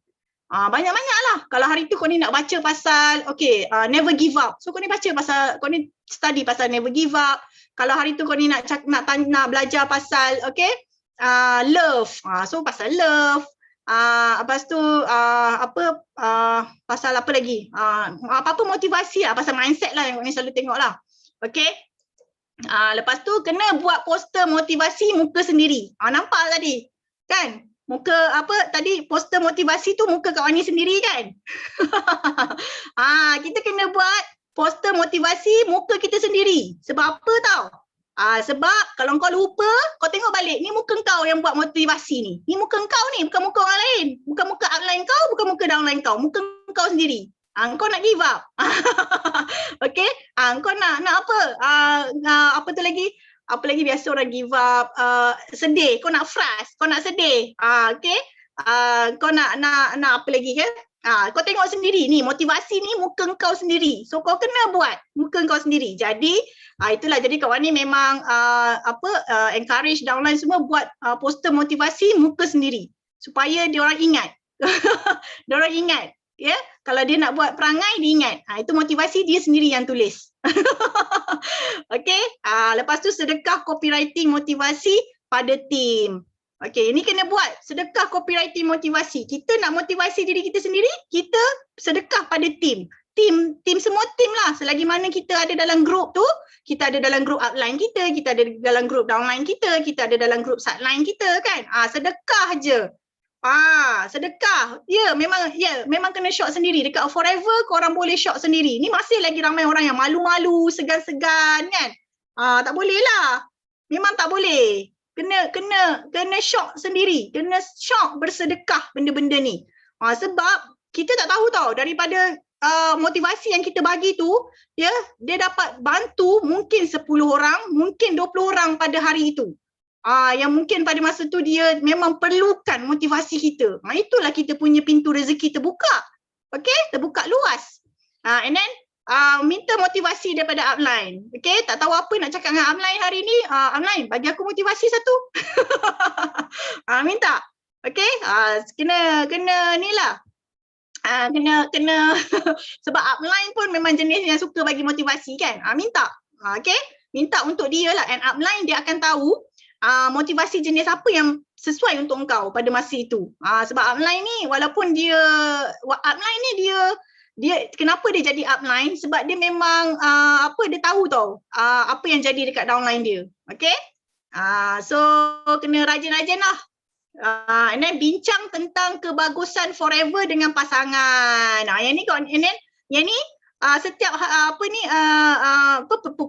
Banyak-banyak lah. Kalau hari tu kau ni nak baca pasal, never give up. So kau ni baca pasal, kau ni study pasal never give up. Kalau hari tu kau ni nak belajar pasal, love. So pasal love. Lepas tu pasal apa lagi? Apa-apa motivasi lah, pasal mindset lah yang kau ni selalu tengok lah. Okay. Lepas tu kena buat poster motivasi muka sendiri. Nampak tadi? Kan? Muka tadi poster motivasi tu muka Kak Wani sendiri kan? Kita kena buat poster motivasi muka kita sendiri. Sebab apa tau? Sebab kalau kau lupa, kau tengok balik, ni muka kau yang buat motivasi ni. Ni muka kau ni, bukan muka orang lain. Bukan muka upline kau, bukan muka downline kau. Muka kau sendiri. Kau nak give up. Okay? Kau nak apa? Apa tu lagi? Apa lagi biasa orang give up? Sedih. Kau nak frust. Kau nak sedih. Okay? Kau nak apa lagi kan? Kau tengok sendiri ni, motivasi ni muka kau sendiri. So kau kena buat muka kau sendiri. Jadi itulah, jadi Kak Wani memang encourage downline semua buat poster motivasi muka sendiri supaya dia orang ingat. Dia orang ingat, ya. Kalau dia nak buat perangai dia ingat. Itu motivasi dia sendiri yang tulis. Okay. Lepas tu sedekah copywriting motivasi pada team. Okey, ini kena buat sedekah copywriting motivasi. Kita nak motivasi diri kita sendiri, kita sedekah pada tim. Tim semua tim lah. Selagi mana kita ada dalam grup tu, kita ada dalam grup upline kita ada dalam grup downline kita ada dalam grup sideline kita kan. Sedekah je. Sedekah. Memang kena shot sendiri. Dekat Forever korang boleh shot sendiri. Ni masih lagi ramai orang yang malu-malu, segan-segan kan. Tak boleh lah. Memang tak boleh. Kena shot sendiri. Kena shot bersedekah benda-benda ni. Sebab kita tak tahu tau daripada motivasi yang kita bagi tu, dia dapat bantu mungkin 10 orang, mungkin 20 orang pada hari itu. Yang mungkin pada masa tu dia memang perlukan motivasi kita. Itulah kita punya pintu rezeki terbuka. Okay, terbuka luas. And then minta motivasi daripada upline. Okay, tak tahu apa nak cakap dengan upline hari ni. Upline, bagi aku motivasi satu. Minta. Okay, kena ni lah. Kena sebab upline pun memang jenis yang suka bagi motivasi kan. Minta. Okay, minta untuk dia lah. And upline dia akan tahu motivasi jenis apa yang sesuai untuk engkau pada masa itu. Sebab upline ni walaupun upline ni dia kenapa dia jadi upline, sebab dia memang dia tahu tau apa yang jadi dekat downline dia. Okay, so kena rajin-rajin lah. And then bincang tentang kebagusan Forever dengan pasangan. Yang ni setiap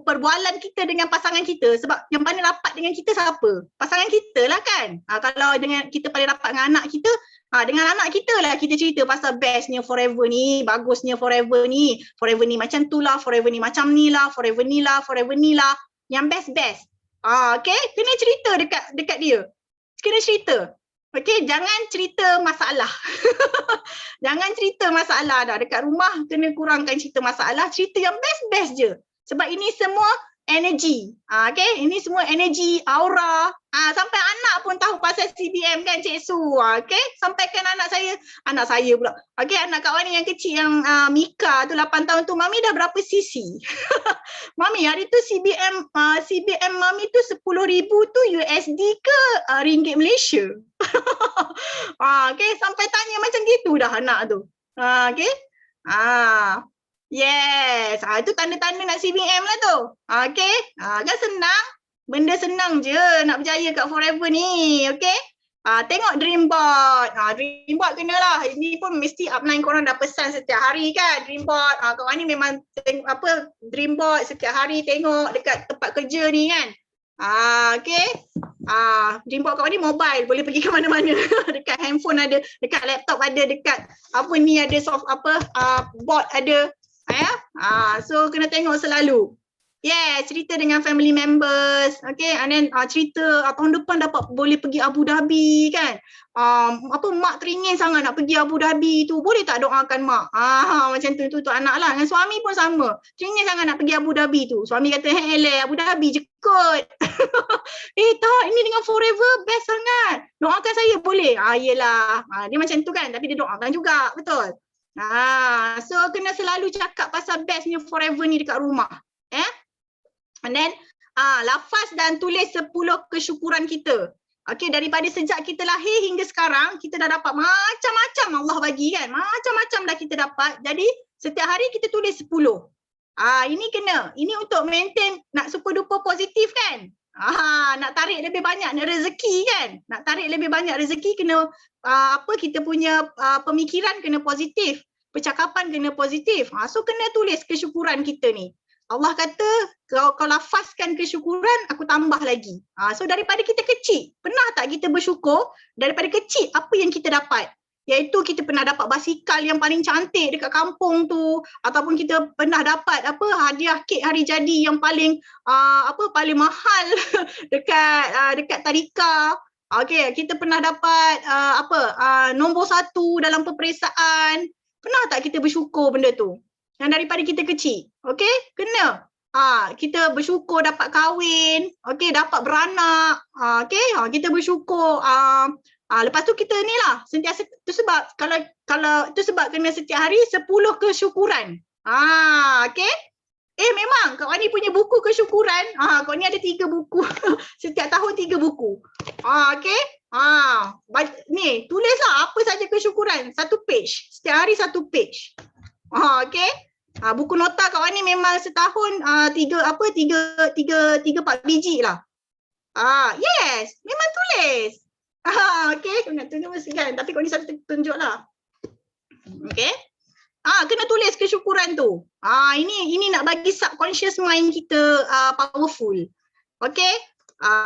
perbualan kita dengan pasangan kita, sebab yang paling rapat dengan kita siapa? Pasangan kita lah kan. Kalau dengan kita paling rapat dengan anak kita, dengan anak kita lah kita cerita pasal bestnya Forever ni, bagusnya Forever ni macam tu lah, Forever ni macam ni lah, Forever ni lah, yang best. Okay, kena cerita dekat dia. Kena cerita. Okay, jangan cerita masalah. Jangan cerita masalah dah. Dekat rumah kena kurangkan cerita masalah. Cerita yang best-best je. Sebab ini semua energy. Okay, ini semua energy, aura. Sampai anak pun tahu pasal CBM kan Cik Su. Okay, sampaikan anak saya pula. Okay, anak Kak Wani yang kecil yang Mika tu 8 tahun tu, Mami dah berapa cc? Mami, hari tu CBM Mami tu 10,000 tu USD ke ringgit Malaysia? Okay, sampai tanya macam gitu dah anak tu. Okay. Yes. Itu tanda-tanda nak CBM lah tu. Okay. Kan senang. Benda senang je nak berjaya kat Forever ni. Okay. Tengok Dreamboard. Dreamboard kenalah. Ini pun mesti upline korang dah pesan setiap hari kan. Dreamboard. Kawan ni memang Dreamboard setiap hari tengok dekat tempat kerja ni kan. Okay. Dreamboard kawan ni mobile, boleh pergi ke mana-mana. Dekat handphone ada, dekat laptop ada, dekat ada board ada. So kena tengok selalu. Cerita dengan family members. Okay, and then cerita tahun depan boleh pergi Abu Dhabi kan. Mak teringin sangat nak pergi Abu Dhabi tu. Boleh tak doakan mak? Macam tu anak lah. Dengan suami pun sama. Teringin sangat nak pergi Abu Dhabi tu. Suami kata, Abu Dhabi je kot. Tak, ini dengan Forever best sangat. Doakan saya boleh? Yelah. Dia macam tu kan. Tapi dia doakan juga. Betul? So kena selalu cakap pasal bestnya Forever ni dekat rumah. And then lafaz dan tulis 10 kesyukuran kita. Okay, daripada sejak kita lahir hingga sekarang, kita dah dapat macam-macam Allah bagi kan. Macam-macam dah kita dapat. Jadi setiap hari kita tulis 10. Ini kena. Ini untuk maintain nak super duper positif kan. Nak tarik lebih banyak rezeki kan. Nak tarik lebih banyak rezeki kena kita punya pemikiran kena positif. Percakapan kena positif. So kena tulis kesyukuran kita ni. Allah kata, kau lafazkan kesyukuran, aku tambah lagi. So daripada kita kecil, pernah tak kita bersyukur daripada kecil apa yang kita dapat? Iaitu kita pernah dapat basikal yang paling cantik dekat kampung tu, ataupun kita pernah dapat hadiah kek hari jadi yang paling paling mahal dekat tadika. Okay, kita pernah dapat nombor 1 dalam peperiksaan. Pernah tak kita bersyukur benda tu? Yang daripada kita kecil. Okay, kena. Kita bersyukur dapat kahwin. Okay, dapat beranak. Okay, kita bersyukur. Lepas tu kita ni lah. Sentiasa, tu sebab kalau tu sebab kena setiap hari 10 kesyukuran. Okay. Memang Kak Wani punya buku kesyukuran. Kak Wani ada 3 buku. Setiap tahun 3 buku. Okay. Ni tulislah apa saja kesyukuran, satu page, setiap hari satu page. Okey. Buku nota kawan ni memang setahun tiga empat biji lah. Yes, memang tulis. Okey, kau nak tunjuk mesti kan, tapi kau ni satu tunjuk lah. Okey. Kena tulis kesyukuran tu. Ini nak bagi subconscious mind kita powerful. Okey.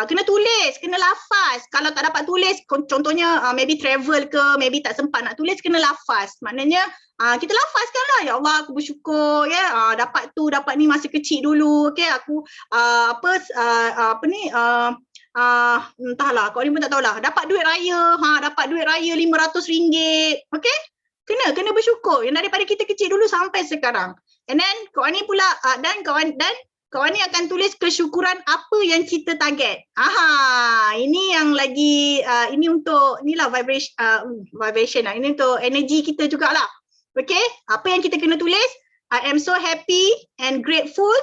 Kena tulis, kena lafaz. Kalau tak dapat tulis, contohnya maybe travel ke, maybe tak sempat nak tulis, kena lafaz. Maknanya kita lafazkan lah, ya Allah aku bersyukur ya, dapat tu, dapat ni masa kecil dulu. Okey, aku entahlah, kau ni pun tak tahulah. Dapat duit raya, dapat duit raya RM500. Okey? Kena bersyukur yang daripada kita kecil dulu sampai sekarang. And then kawan ni pula kawan ni akan tulis kesyukuran apa yang kita target. Ini yang lagi ini untuk inilah vibration lah. Ini untuk energi kita jugalah. Okay, apa yang kita kena tulis? I am so happy and grateful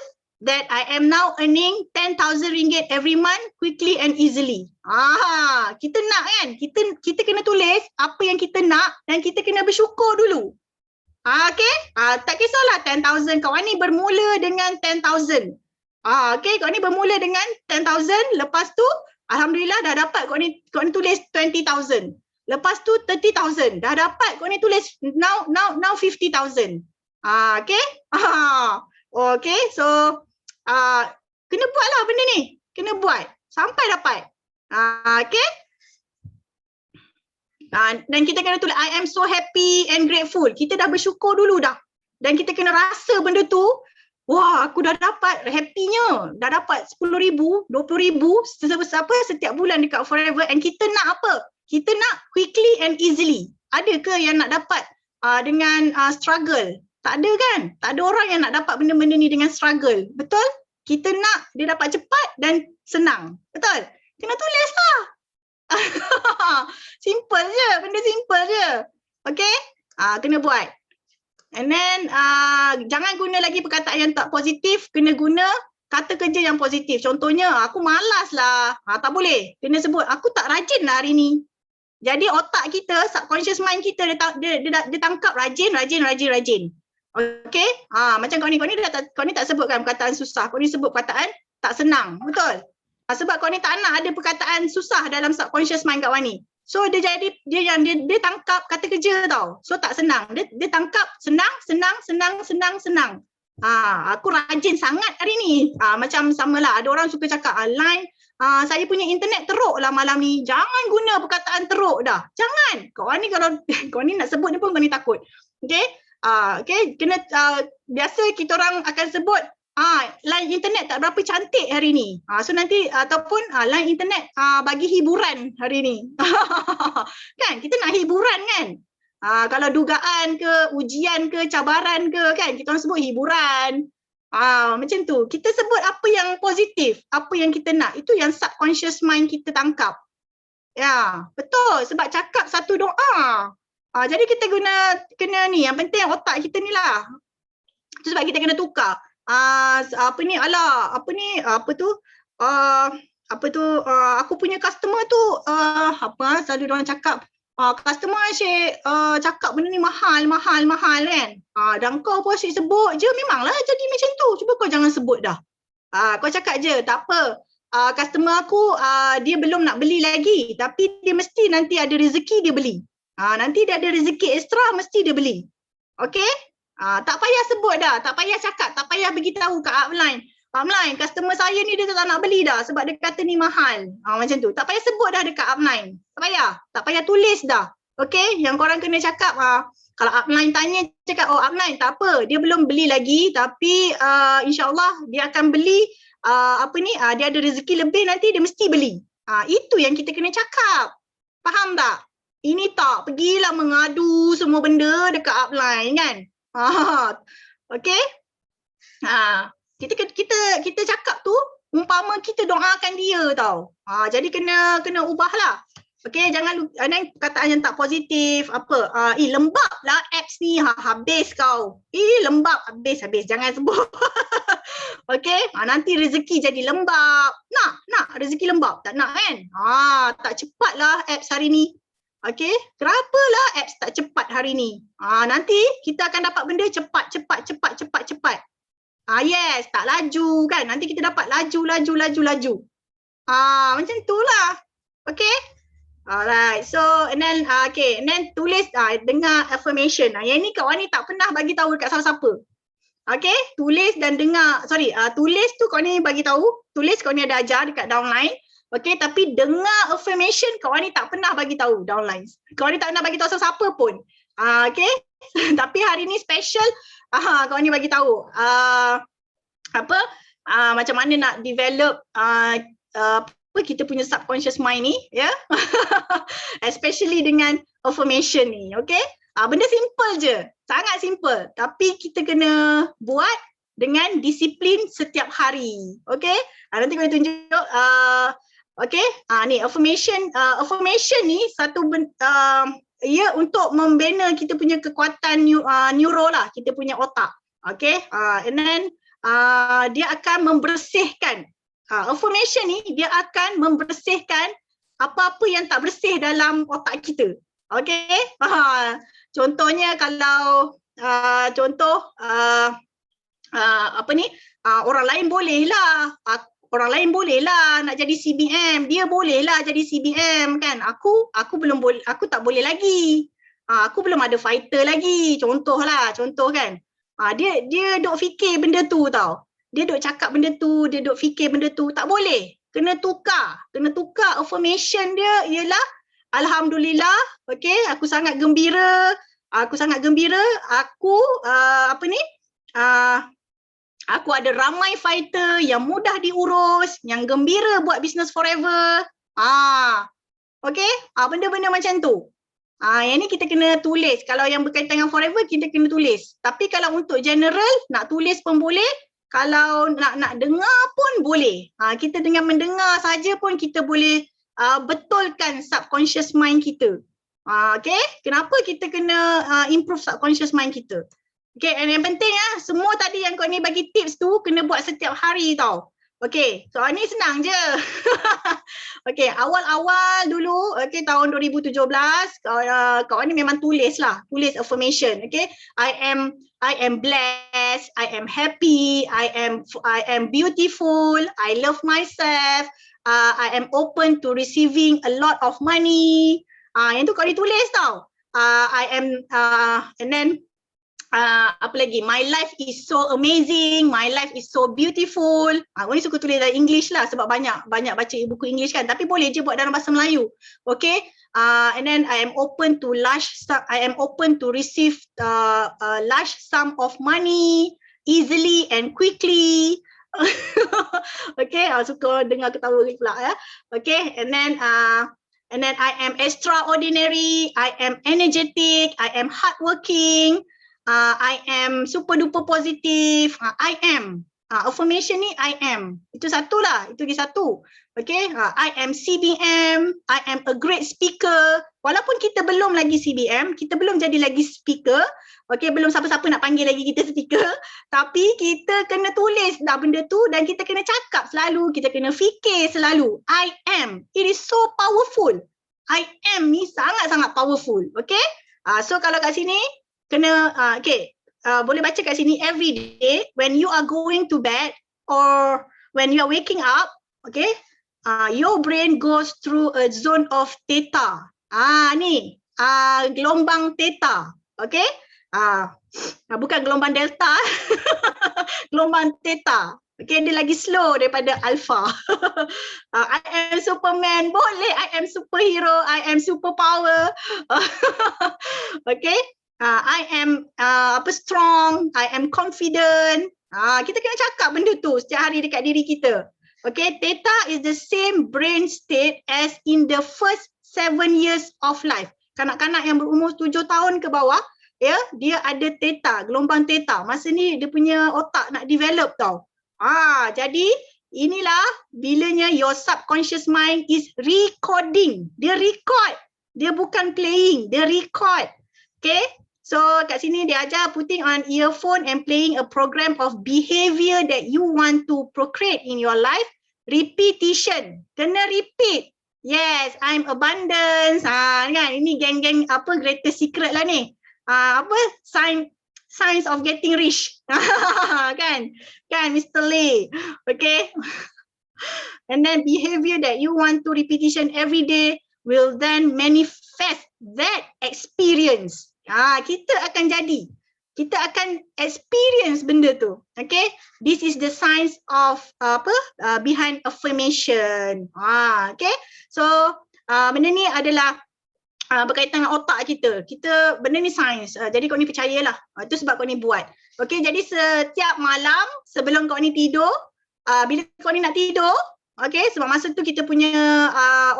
that I am now earning RM10,000 every month quickly and easily. Kita nak kan? Kita kena tulis apa yang kita nak dan kita kena bersyukur dulu. Okay? Tak kisahlah 10,000. Kawan ni bermula dengan 10,000. Okay, kawan ni bermula dengan 10,000. Lepas tu, alhamdulillah dah dapat kawan ni tulis 20,000. Lepas tu 30,000. Dah dapat kawan ni tulis now 50,000. Okay? Okay, so kena buatlah benda ni. Kena buat sampai dapat. Okay? Dan kita kena tulis I am so happy and grateful. Kita dah bersyukur dulu dah. Dan kita kena rasa benda tu. Wah, aku dah dapat happy-nya. Dah dapat 10,000, 20,000 setiap bulan dekat Forever. And kita nak apa? Kita nak quickly and easily. Ada ke yang nak dapat dengan struggle? Tak ada kan? Tak ada orang yang nak dapat benda-benda ni dengan struggle. Betul? Kita nak dia dapat cepat dan senang. Betul? Kena tulis lah. Simple je. Benda simple je. Okay? Kena buat. And then jangan guna lagi perkataan yang tak positif. Kena guna kata kerja yang positif. Contohnya, aku malas lah. Tak boleh. Kena sebut, aku tak rajin lah hari ni. Jadi otak kita, subconscious mind kita, dia tangkap rajin. Okay? Macam kau ni tak sebutkan perkataan susah. Kau ni sebut perkataan tak senang. Betul? Sebab kau ni tak nak ada perkataan susah dalam subconscious mind kat Wani. So dia tangkap kata kerja tau. So tak senang. Dia tangkap senang. Aku rajin sangat hari ni. Macam samalah, ada orang suka cakap line, saya punya internet teruk lah malam ni. Jangan guna perkataan teruk dah. Jangan. Kau ni kalau kau ni nak sebut ni pun kau ni takut. Okay? Okay, kena biasa kita orang akan sebut line internet tak berapa cantik hari ni. So nanti ataupun line internet bagi hiburan hari ni. Kan kita nak hiburan kan. Kalau dugaan ke, ujian ke, cabaran ke kan, kita orang sebut hiburan. Macam tu. Kita sebut apa yang positif, apa yang kita nak. Itu yang subconscious mind kita tangkap. Ya, betul. Sebab cakap satu doa. Jadi kita kena ni, yang penting otak kita ni lah. Itu sebab kita kena tukar. Aku punya customer tu, selalu orang cakap, customer asyik cakap benda ni mahal kan. Dan kau pun asyik sebut je, memanglah jadi macam tu. Cuba kau jangan sebut dah. Kau cakap je, tak apa. Customer aku, dia belum nak beli lagi. Tapi dia mesti nanti ada rezeki dia beli. Nanti dia ada rezeki ekstra, mesti dia beli. Okay? Tak payah sebut dah, tak payah cakap, tak payah beritahu kat upline. Upline, customer saya ni dia tak nak beli dah sebab dia kata ni mahal. Macam tu. Tak payah sebut dah dekat upline. Tak payah tulis dah. Okay? Yang korang kena cakap, kalau upline tanya, cakap, upline tak apa, dia belum beli lagi tapi insyaAllah dia akan beli, dia ada rezeki lebih nanti dia mesti beli. Itu yang kita kena cakap. Faham tak? Ini tak, pergilah mengadu semua benda dekat upline kan. Okay? Kita cakap tu umpama kita doakan dia tau. Jadi kena ubahlah. Okay, jangan perkataan yang tak positif. Lembab lah apps ni, habis kau. Lembab, habis. Jangan sebut. Okay, nanti rezeki jadi lembab. Nak rezeki lembab. Tak nak kan? Tak cepatlah apps hari ni. Okay, kenapalah apps tak cepat hari ni? Nanti kita akan dapat benda cepat. Yes, tak laju kan? Nanti kita dapat laju. Macam itulah. Okay. Alright, so and then tulis dengar affirmation. Yang ni kawan ni tak pernah bagi tahu dekat siapa-siapa. Okay, tulis dan dengar. Tulis tu kawan ni bagi tahu. Tulis kawan ni ada ajar dekat downline. Okay, tapi dengar affirmation kawan ni tak pernah bagi tahu downline. Kawan ni tak pernah bagi tahu siapa pun. Okay, tapi hari ni special. Kawan ni bagi tahu. Macam mana nak develop kita punya subconscious mind ni, ya. Especially dengan affirmation ni, okay? Benda simple je, sangat simple. Tapi kita kena buat dengan disiplin setiap hari, okay? Nanti kau tunjuk, okay? Ni affirmation ni satu ia untuk membina kita punya kekuatan neuro lah, kita punya otak, okay? And then dia akan membersihkan. Affirmation ni dia akan membersihkan apa-apa yang tak bersih dalam otak kita. Okay? Contohnya kalau orang lain boleh lah nak jadi CBM, dia boleh lah jadi CBM kan. Aku belum boleh, aku tak boleh lagi. Aku belum ada fighter lagi. Contoh kan. Dia duk fikir benda tu tau. Dia duk cakap benda tu, dia duk fikir benda tu, tak boleh. Kena tukar affirmation dia ialah alhamdulillah, okey, aku sangat gembira. Aku aku ada ramai fighter yang mudah diurus, yang gembira buat business forever. Okey, benda-benda macam tu. Yang ni kita kena tulis. Kalau yang berkaitan dengan forever kita kena tulis. Tapi kalau untuk general nak tulis pun boleh. Kalau nak dengar pun boleh. Kita dengan mendengar saja pun kita boleh betulkan subconscious mind kita. Okay, kenapa kita kena improve subconscious mind kita? Okay, and yang penting semua tadi yang kau ni bagi tips tu kena buat setiap hari tau. Okay, soal ni senang je. Okay, awal-awal dulu, okay, tahun 2017, kau ni memang tulis affirmation. Okay, I am blessed, I am happy, I am beautiful, I love myself, I am open to receiving a lot of money. Yang tu kau ditulis tau. And then apa lagi? My life is so amazing, my life is so beautiful. Kau ni suka tulis dalam English lah sebab banyak baca buku English kan. Tapi boleh je buat dalam bahasa Melayu. Okay. And then I am open to receive large sum of money easily and quickly. Okay, suka dengar ketawa pula ya. Okay, and then I am extraordinary, I am energetic, I am hardworking, I am super duper positive, I am. Affirmation ni I am. Itu satulah, itu di satu. Okay, I am CBM, I am a great speaker. Walaupun kita belum lagi CBM, kita belum jadi lagi speaker. Okay, belum siapa-siapa nak panggil lagi kita speaker. Tapi kita kena tulis dah benda tu dan kita kena cakap selalu, kita kena fikir selalu. I am. It is so powerful. I am ni sangat-sangat powerful. Okay, so kalau kat sini, kena, boleh baca kat sini every day when you are going to bed or when you are waking up, okay, your brain goes through a zone of theta. Ni, gelombang theta, okay. Bukan gelombang delta, gelombang theta. Okay, dia lagi slow daripada alpha. I am Superman, boleh. I am superhero, I am superpower. Okay. I am strong, I am confident. Kita kena cakap benda tu setiap hari dekat diri kita. Okay, theta is the same brain state as in the first 7 years of life. Kanak-kanak yang berumur 7 tahun ke bawah, ya, dia ada theta, gelombang theta. Masa ni dia punya otak nak develop tau. Jadi inilah bilanya your subconscious mind is recording. Dia record. Dia bukan playing, dia record. Okay? So kat sini dia ajar putting on earphone and playing a program of behavior that you want to procreate in your life. repetition. Kena repeat. Yes, I'm abundance. Kan ini geng-geng apa greatest secret lah ni. Apa signs of getting rich. Kan? Kan Mr. Lee. Okay. And then behavior that you want to repetition every day will then manifest that experience. Kita akan jadi. Kita akan experience benda tu. Okay. This is the science of behind affirmation. Okay. So benda ni adalah berkaitan dengan otak kita. Benda ni sains. Jadi kau ni percayalah. Itu sebab kau ni buat. Okay. Jadi setiap malam sebelum kau ni tidur, bila kau ni nak tidur, okay, sebab masa tu kita punya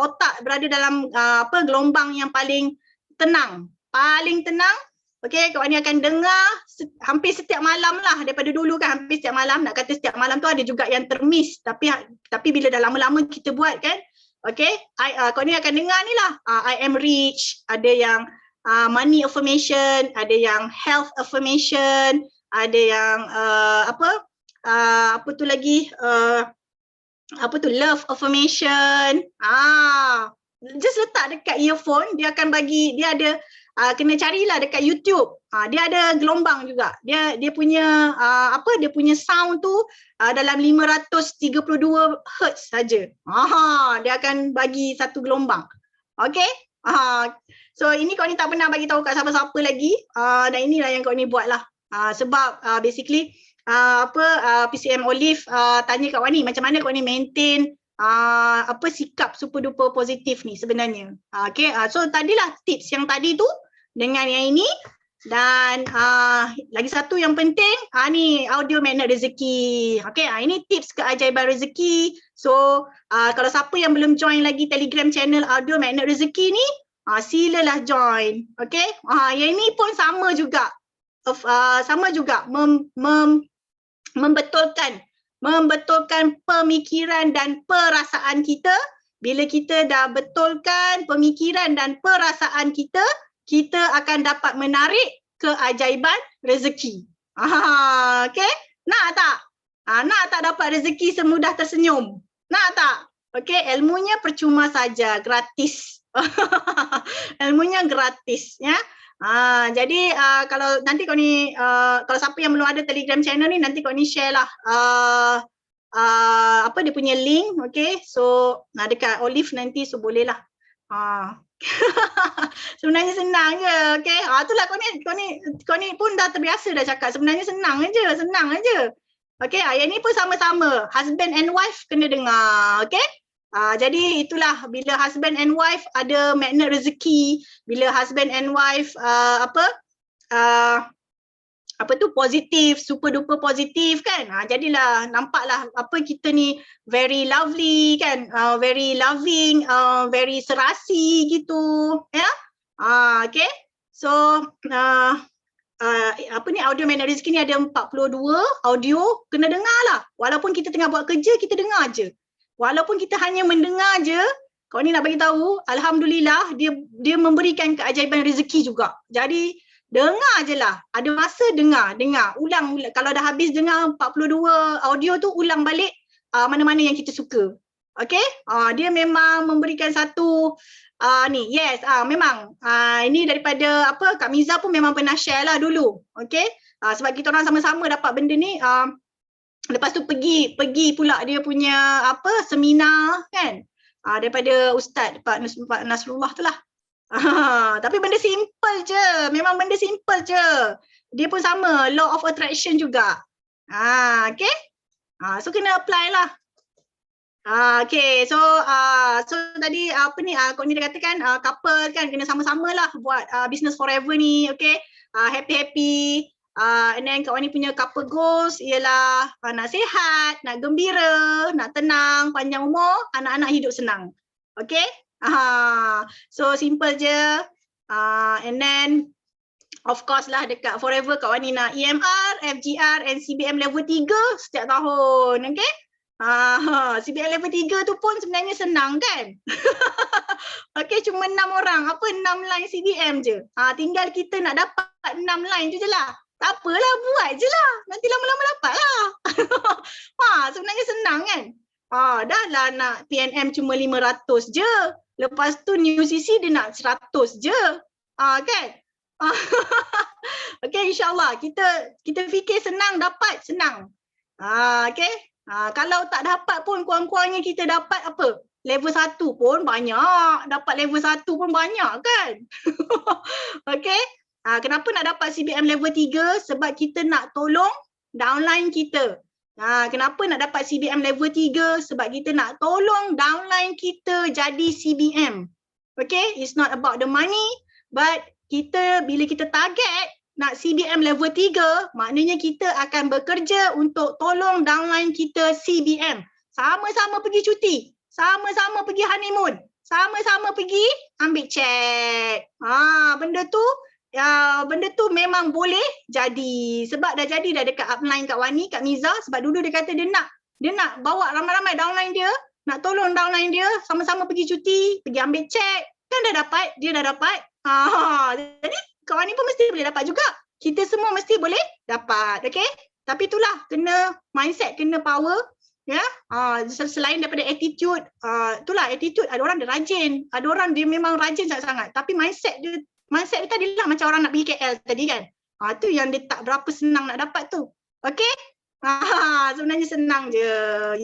otak berada dalam gelombang yang paling tenang. Paling tenang. Okay, kau ni akan dengar hampir setiap malam lah. Daripada dulu kan hampir setiap malam. Nak kata setiap malam tu ada juga yang termiss. Tapi bila dah lama-lama kita buat kan. Okay, kau ni akan dengar ni lah. I am rich. Ada yang money affirmation. Ada yang health affirmation. Ada yang apa tu lagi. Love affirmation. Just letak dekat earphone. Dia akan bagi, dia ada kena carilah dekat YouTube. Dia ada gelombang juga. Dia punya dia punya sound tu dalam 532 Hz saja. Dia akan bagi satu gelombang. Okay? So ini kau ni tak pernah bagi tahu kat siapa-siapa lagi. Dan inilah yang kau ni buatlah. Sebab basically PCM Olive tanya kat Wani macam mana kau ni maintain sikap super duper positif ni sebenarnya. Okay, so tadilah tips yang tadi tu dengan yang ini. Dan lagi satu yang penting, ni audio magnet rezeki. Okay, ini tips keajaiban rezeki. So kalau siapa yang belum join lagi Telegram channel audio magnet rezeki ni, silalah join. Okay, yang ini pun sama juga. Membetulkan pemikiran dan perasaan kita. Bila kita dah betulkan pemikiran dan perasaan kita, kita akan dapat menarik keajaiban rezeki. Okay? Nak tak? Nak tak dapat rezeki semudah tersenyum? Nak tak? Okay, ilmunya percuma saja, gratis. Ilmunya gratis, ya. Jadi kalau nanti kau ni kalau siapa yang belum ada Telegram channel ni, nanti kau ni share lah dia punya link. Okay, so dekat Olive nanti, so boleh lah. Sebenarnya senang je. Okay, itulah kau ni pun dah terbiasa dah cakap. Sebenarnya senang aja. Okay, yang ni pun sama-sama. Husband and wife kena dengar. Okay. Jadi itulah bila husband and wife ada magnet rezeki, bila husband and wife positif, super duper positif kan. Jadilah nampaklah kita ni very lovely kan, very loving, very serasi gitu, ya. Okay. So audio magnet rezeki ni ada 42 audio, kena dengar lah. Walaupun kita tengah buat kerja, kita dengar je. Walaupun kita hanya mendengar je, kau ni nak bagi tahu, alhamdulillah dia memberikan keajaiban rezeki juga. Jadi dengar je lah. Ada masa dengar, ulang. Kalau dah habis dengar 42 audio tu, ulang balik mana-mana yang kita suka. Okay? Dia memang memberikan satu ni. Yes, memang ini daripada Kak Miza pun memang pernah share lah dulu. Okay? Sebab kita orang sama-sama dapat benda ni. Lepas tu pergi pula dia punya seminar kan, daripada Ustaz Pak Nasrullah tu lah. Tapi benda simple je, memang benda simple je. Dia pun sama, law of attraction juga. Okay. So kena apply lah. Okay, so tadi kau ni dia katakan couple kan kena sama-sama lah buat business forever ni. Okay, happy. And then kawan ni punya couple goals ialah nak sihat, nak gembira, nak tenang, panjang umur, anak-anak hidup senang. Okay? So simple je. And then of course lah dekat forever kawan ni nak EMR, FGR and CBM level 3 setiap tahun. Okay? CBM level 3 tu pun sebenarnya senang kan? Okay, cuma 6 orang. 6 line CBM je. Tinggal kita nak dapat 6 line tu je lah. Tak apalah, buat je lah. Nanti lama-lama dapat lah. Sebenarnya senang kan? Dah lah nak PNM cuma 500 je. Lepas tu New CC dia nak 100 je. Kan? Okay, insyaAllah. Kita fikir senang dapat, senang. Okay? Kalau tak dapat pun kurang-kurangnya kita dapat apa? Level 1 pun banyak. Dapat level 1 pun banyak kan? Okay? Kenapa nak dapat CBM level 3? Sebab kita nak tolong downline kita. Kenapa nak dapat CBM level 3? Sebab kita nak tolong downline kita jadi CBM. Okay? It's not about the money, but bila kita target nak CBM level 3, maknanya kita akan bekerja untuk tolong downline kita CBM. Sama-sama pergi cuti, sama-sama pergi honeymoon, sama-sama pergi ambil check. Benda tu memang boleh jadi. Sebab dah jadi dah dekat upline Kak Wani, Kak Miza. Sebab dulu dia kata dia nak bawa ramai-ramai downline dia, nak tolong downline dia, sama-sama pergi cuti, pergi ambil check. Kan dia dah dapat. Jadi Kak Wani pun mesti boleh dapat juga. Kita semua mesti boleh dapat. Okay? Tapi itulah, kena mindset, kena power. Ya, selain daripada attitude, itulah attitude. Ada orang dia rajin, ada orang dia memang rajin sangat-sangat. Tapi mindset dia tadi lah macam orang nak pergi KL tadi kan. Tu yang dia tak berapa senang nak dapat tu. Okay? Sebenarnya senang je.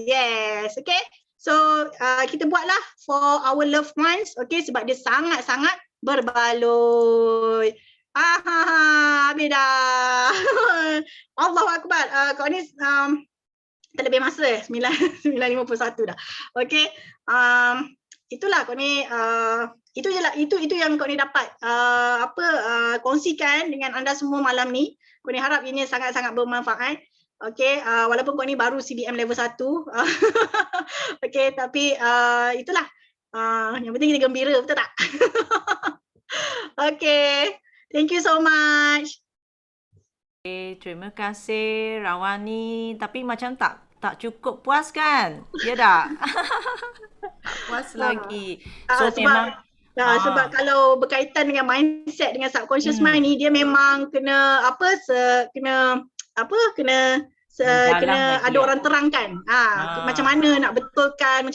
Yes. Okay? So, kita buatlah for our loved ones. Okay? Sebab dia sangat-sangat berbaloi. Habis dah. Allahu Akbar. Kau ni terlebih masa 9.51 dah. Okay? Itulah kau ni, itu je lah, itu yang kau ni dapat kongsikan dengan anda semua malam ni. Kau ni harap ini sangat-sangat bermanfaat. Okay, walaupun kau ni baru CBM level 1. Okay, tapi itulah. Yang penting kita gembira, betul tak? Okay, thank you so much. Okay, terima kasih Rawani. Tapi macam tak cukup puas kan? Ya tak? Tak puas lagi. So sebab kalau berkaitan dengan mindset, dengan subconscious mind ni, dia memang kena ada orang terangkan. Macam mana nak betulkan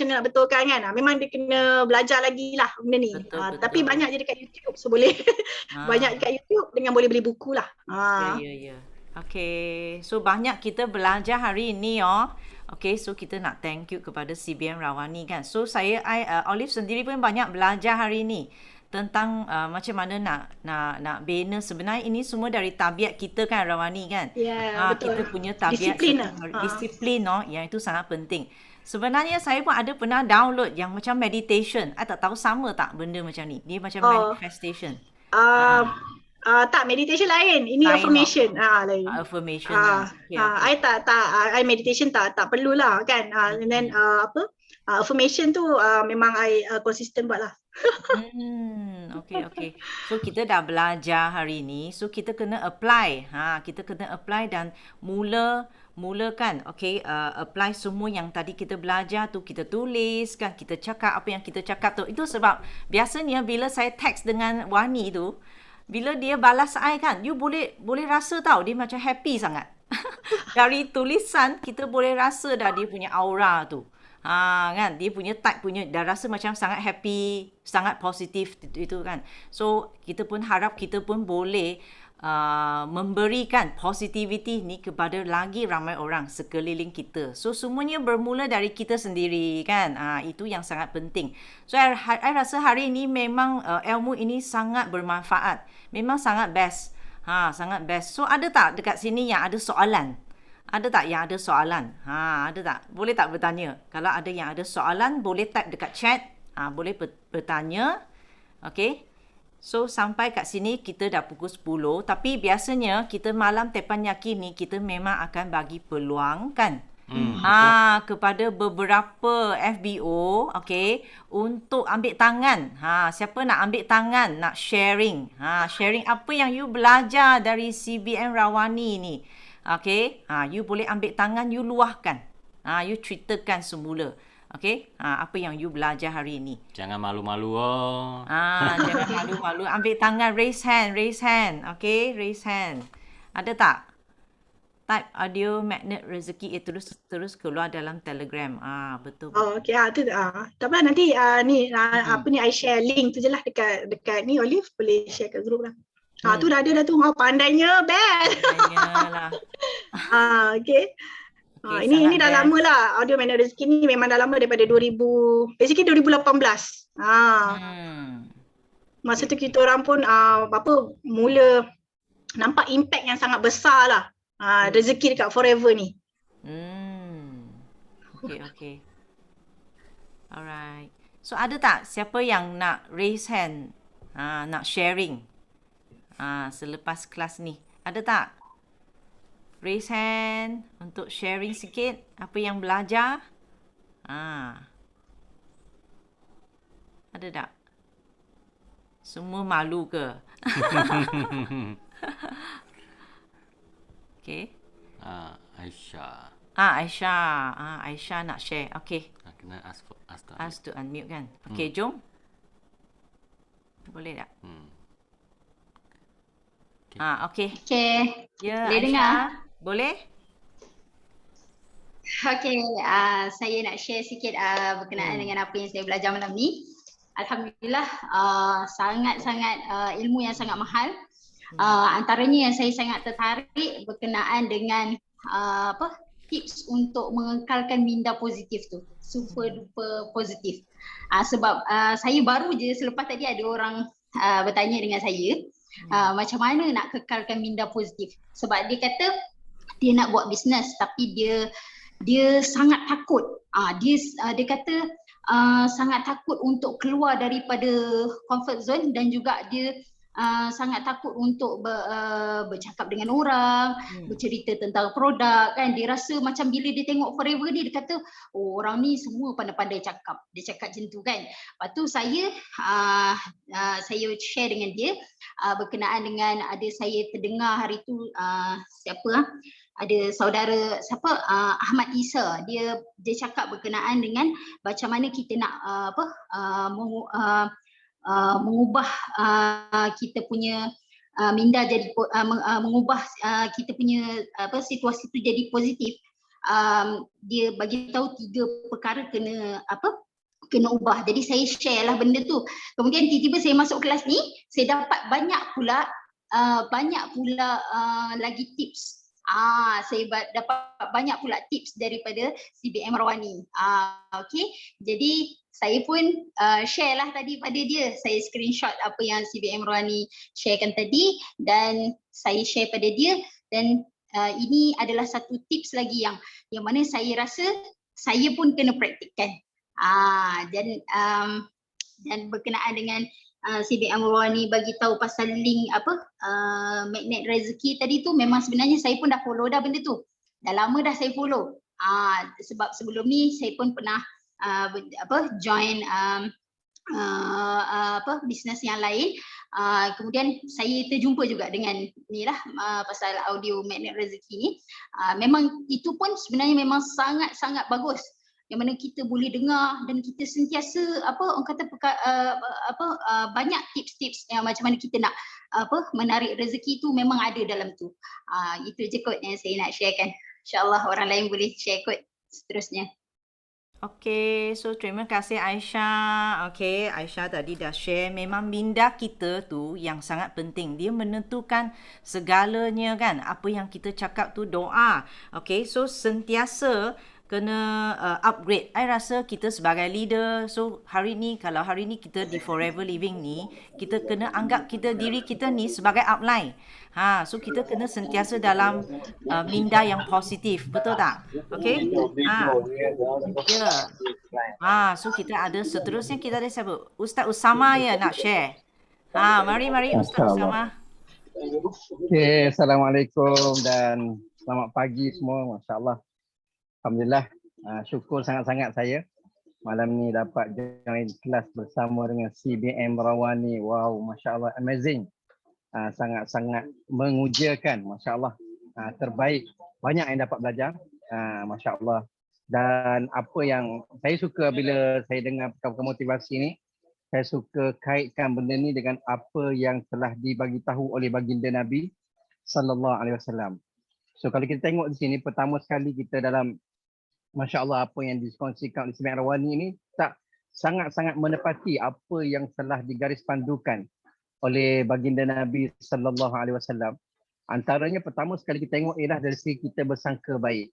kan. Memang dia kena belajar lagi lah benda ni. Betul. Tapi banyak je dekat YouTube, so boleh banyak dekat YouTube dengan boleh beli buku lah. Ya. Okay, so banyak kita belajar hari ini Okay, so kita nak thank you kepada CBM Rawani kan. So Olive sendiri pun banyak belajar hari ini tentang macam mana nak bina. Sebenarnya ini semua dari tabiat kita kan Rawani kan. Betul. Kita punya tabiat disiplin yang itu sangat penting. Sebenarnya saya pun ada pernah download yang macam meditation. I tak tahu sama tak benda macam ni. Dia macam manifestation. Tak, meditation lain. Ini lain affirmation. Lain. Affirmation. I meditation tak perlulah kan. And then affirmation tu memang I konsisten buat lah. Okay. So kita dah belajar hari ni. So kita kena apply. Kita kena apply dan mula kan. Okay, apply semua yang tadi kita belajar tu, kita tulis kan, kita cakap apa yang kita cakap tu. Itu sebab biasanya bila saya teks dengan Wani tu, bila dia balas I kan, you boleh rasa tau dia macam happy sangat. Dari tulisan kita boleh rasa dah dia punya aura tu. Kan, dia punya type punya dah rasa macam sangat happy, sangat positif itu kan. So kita pun harap kita pun boleh memberikan positivity ni kepada lagi ramai orang sekeliling kita. So semuanya bermula dari kita sendiri kan. Itu yang sangat penting. So I rasa hari ini memang ilmu ini sangat bermanfaat. Memang sangat best. Sangat best. So ada tak dekat sini yang ada soalan? Ada tak yang ada soalan? Ada tak? Boleh tak bertanya? Kalau ada yang ada soalan, boleh type dekat chat. Boleh bertanya. Okay. So sampai kat sini kita dah pukul 10. Tapi biasanya kita malam Teppanyaki ni kita memang akan bagi peluang kan. Kepada beberapa FBO, okay, untuk ambil tangan. Siapa nak ambil tangan, nak sharing. Sharing apa yang you belajar dari CBM Rawani ni. Okay, you boleh ambil tangan, you luahkan. You ceritakan semula. Okay, apa yang you belajar hari ini. Jangan malu-malu Jangan malu-malu. Ambil tangan, raise hand. Okay, raise hand. Ada tak? type audio magnet rezeki terus keluar dalam Telegram. Betul Oh, betul. okey. Tu tak apa nanti ni Hmm. apa ni I share link tu je lah dekat ni Olive, boleh share kat group lah. Tu Hmm. dah ada dah tu. Pandainya best. Pandainya lah. Okey. Okey, Ini sangat dah lama best. lah audio magnet rezeki ni, memang dah lama daripada 2018. Hmm. Masa Okey tu okey. kita orang pun mula nampak impact yang sangat besar lah. Rezeki dekat Forever ni. Okey okey. Alright. So ada tak siapa yang nak raise hand? Nak sharing? Selepas kelas ni. Ada tak? Raise hand untuk sharing sikit apa yang belajar. Ada tak? Semua malu ke? Okay. Aisyah. Aisyah. Aisyah nak share. Okay. Kena ask Ask to unmute kan. Okay, jom. Boleh tak? Okay. Okay, Ya, boleh Aisyah. dengar? Boleh? Okay, saya nak share sikit berkenaan dengan apa yang saya belajar malam ni. Alhamdulillah, sangat-sangat ilmu yang sangat mahal. Antaranya yang saya sangat tertarik berkenaan dengan tips untuk mengekalkan minda positif tu. Super duper positif. Sebab saya baru je selepas tadi ada orang bertanya dengan saya macam mana nak kekalkan minda positif. Sebab dia kata dia nak buat bisnes tapi dia sangat takut. Dia kata sangat takut untuk keluar daripada comfort zone dan juga dia sangat takut untuk bercakap dengan orang, bercerita tentang produk kan. Dia rasa macam bila dia tengok Forever ni, dia kata orang ni semua pandai-pandai cakap. Dia cakap macam tu kan. Lepas tu saya share dengan dia berkenaan dengan ada saya terdengar hari tu ada saudara Ahmad Isa, dia cakap berkenaan dengan macam mana kita nak mengubah kita punya minda jadi mengubah kita punya situasi tu jadi positif. Dia bagi tahu 3 perkara kena ubah. Jadi saya share lah benda tu. Kemudian tiba-tiba saya masuk kelas ni, saya dapat banyak pula lagi tips. Saya dapat banyak pula tips daripada CBM Rawani. Okay. Jadi saya pun share lah tadi pada dia. Saya screenshot apa yang CBM Rawani sharekan tadi dan saya share pada dia, dan ini adalah satu tips lagi yang mana saya rasa saya pun kena praktikkan. Dan berkenaan dengan CBM Rawani bagi tahu pasal link magnet rezeki tadi tu, memang sebenarnya saya pun dah follow dah benda tu. Dah lama dah saya follow. Sebab sebelum ni saya pun pernah join bisnes yang lain. Kemudian saya terjumpa juga dengan ni lah pasal audio magnet rezeki ni. Memang itu pun sebenarnya memang sangat-sangat bagus, yang mana kita boleh dengar dan kita sentiasa orang kata banyak tips-tips yang macam mana kita nak menarik rezeki tu memang ada dalam tu. Itu je kot yang saya nak sharekan. InsyaAllah orang lain boleh share kot seterusnya. Okay, so terima kasih Aisyah. Okay, Aisyah tadi dah share, memang minda kita tu yang sangat penting. Dia menentukan segalanya kan. Apa yang kita cakap tu doa. Okay, so sentiasa kena upgrade. I rasa kita sebagai leader, so kalau hari ni kita di Forever Living ni, kita kena anggap diri kita ni sebagai upline. So kita kena sentiasa dalam minda yang positif, betul tak? Okay? So kita ada seterusnya, kita ada siapa? Ustaz Usama ya nak share. Mari Ustaz Usama. Okay, Assalamualaikum dan selamat pagi semua. Masya Allah. Alhamdulillah, syukur sangat-sangat saya malam ni dapat join kelas bersama dengan CBM Rawani. Wow, Masya Allah, amazing. Sangat-sangat mengujakan, Masya Allah. Terbaik, banyak yang dapat belajar, Masya Allah. Dan apa yang saya suka bila saya dengar perkara motivasi ni, saya suka kaitkan benda ni dengan apa yang telah dibagi tahu oleh baginda Nabi Sallallahu Alaihi Wasallam. So kalau kita tengok di sini pertama sekali kita dalam Masya Allah apa yang dikongsikan oleh Siti Rawani ini tak sangat-sangat menepati apa yang telah digaris pandukan oleh baginda Nabi sallallahu alaihi wasallam. Antaranya pertama sekali kita tengok ialah dari segi kita bersangka baik.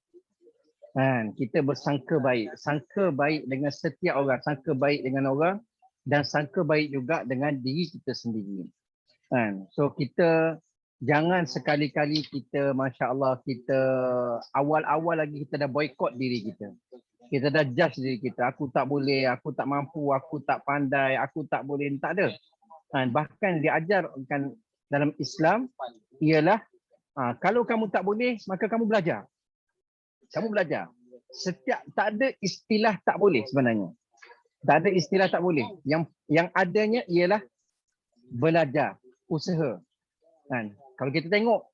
Kan, kita bersangka baik, sangka baik dengan setiap orang, sangka baik dengan orang dan sangka baik juga dengan diri kita sendiri. Kan, so kita jangan sekali-kali kita Masya Allah kita awal-awal lagi kita dah boykot diri kita. Kita dah judge diri kita, aku tak boleh, aku tak mampu, aku tak pandai, aku tak boleh, tak ada. Bahkan diajarkan dalam Islam ialah kalau kamu tak boleh maka kamu belajar. Kamu belajar. Tak ada istilah tak boleh sebenarnya. Tak ada istilah tak boleh. Yang adanya ialah belajar, usaha. Kalau kita tengok,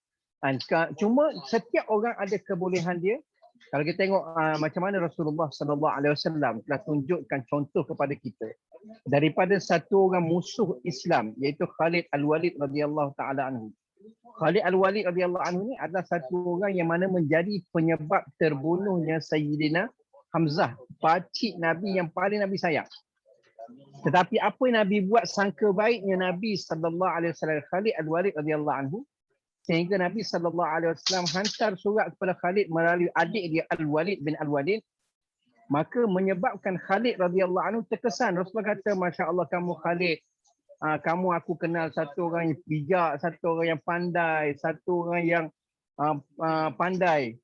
cuma setiap orang ada kebolehan dia. Kalau kita tengok macam mana Rasulullah sallallahu alaihi wasallam telah tunjukkan contoh kepada kita daripada satu orang musuh Islam iaitu Khalid Al-Walid radhiyallahu taala anhu. Khalid Al-Walid radhiyallahu anhu ni adalah satu orang yang mana menjadi penyebab terbunuhnya Sayyidina Hamzah, pakcik Nabi yang paling Nabi sayang. Tetapi apa yang Nabi buat, sangka baiknya Nabi sallallahu alaihi wasallam Khalid Al-Walid radhiyallahu anhu sehingga Nabi sallallahu alaihi wasallam hantar surat kepada Khalid melalui adik dia Al-Walid bin Al-Walid, maka menyebabkan Khalid radhiyallahu anhu terkesan. Rasulullah kata, masya-Allah kamu Khalid, kamu aku kenal satu orang yang bijak, satu orang yang pandai, satu orang yang pandai.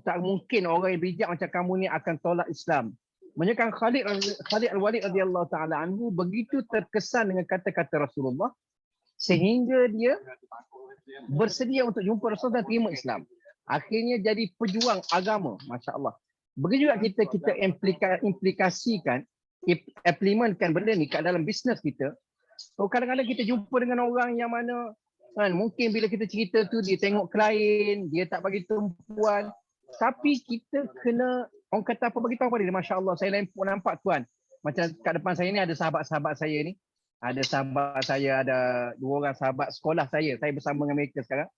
Tak mungkin orang yang bijak macam kamu ni akan tolak Islam. Menyebabkan Khalid Al-Walid radhiyallahu taala anhu begitu terkesan dengan kata-kata Rasulullah sehingga dia bersedia untuk jumpa Rasulullah dan terima Islam. Akhirnya jadi pejuang agama, masya-Allah. Begitu juga kita implikasikan, implementkan benda ni kat dalam bisnes kita. So, kadang-kadang kita jumpa dengan orang yang mana mungkin bila kita cerita tu dia tengok klien, dia tak bagi tumpuan. Tapi kita kena, orang kata apa, bagi tahu pada dia, masya-Allah saya nampak tuan. Macam kat depan saya ni ada sahabat-sahabat saya ni. Ada sahabat saya, ada 2 orang sahabat sekolah saya bersama dengan mereka sekarang.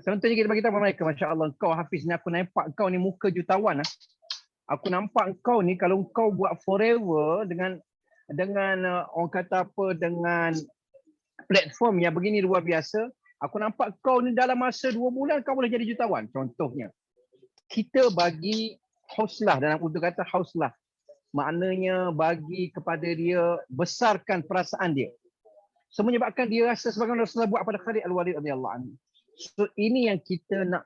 Contohnya kita bagi tahu kepada mereka, masya-Allah kau Hafiz ni, aku nampak kau ni muka jutawan. Aku nampak kau ni kalau kau buat forever dengan orang kata apa, dengan platform yang begini luar biasa, aku nampak kau ni dalam masa 2 bulan kau boleh jadi jutawan. Contohnya, kita bagi hauslah, dalam Urdu kata hauslah. Maknanya bagi kepada dia, besarkan perasaan dia. So menyebabkan dia rasa sebagaimana Rasulullah buat pada Khalid Al-Walid radhiyallahu anhu. So ini yang kita nak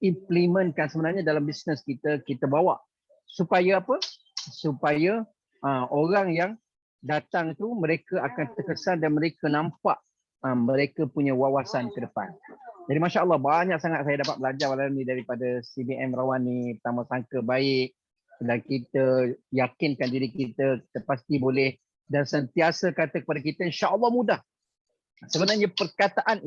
implementkan sebenarnya dalam bisnes kita, kita bawa. Supaya apa? Supaya orang yang datang tu mereka akan terkesan dan mereka nampak mereka punya wawasan ke depan. Jadi masya-Allah banyak sangat saya dapat belajar malam ni daripada CBM Rawani. Pertama, sangka baik dan kita yakinkan diri kita pasti boleh, dan sentiasa kata kepada kita insya-Allah mudah. Sebenarnya perkataan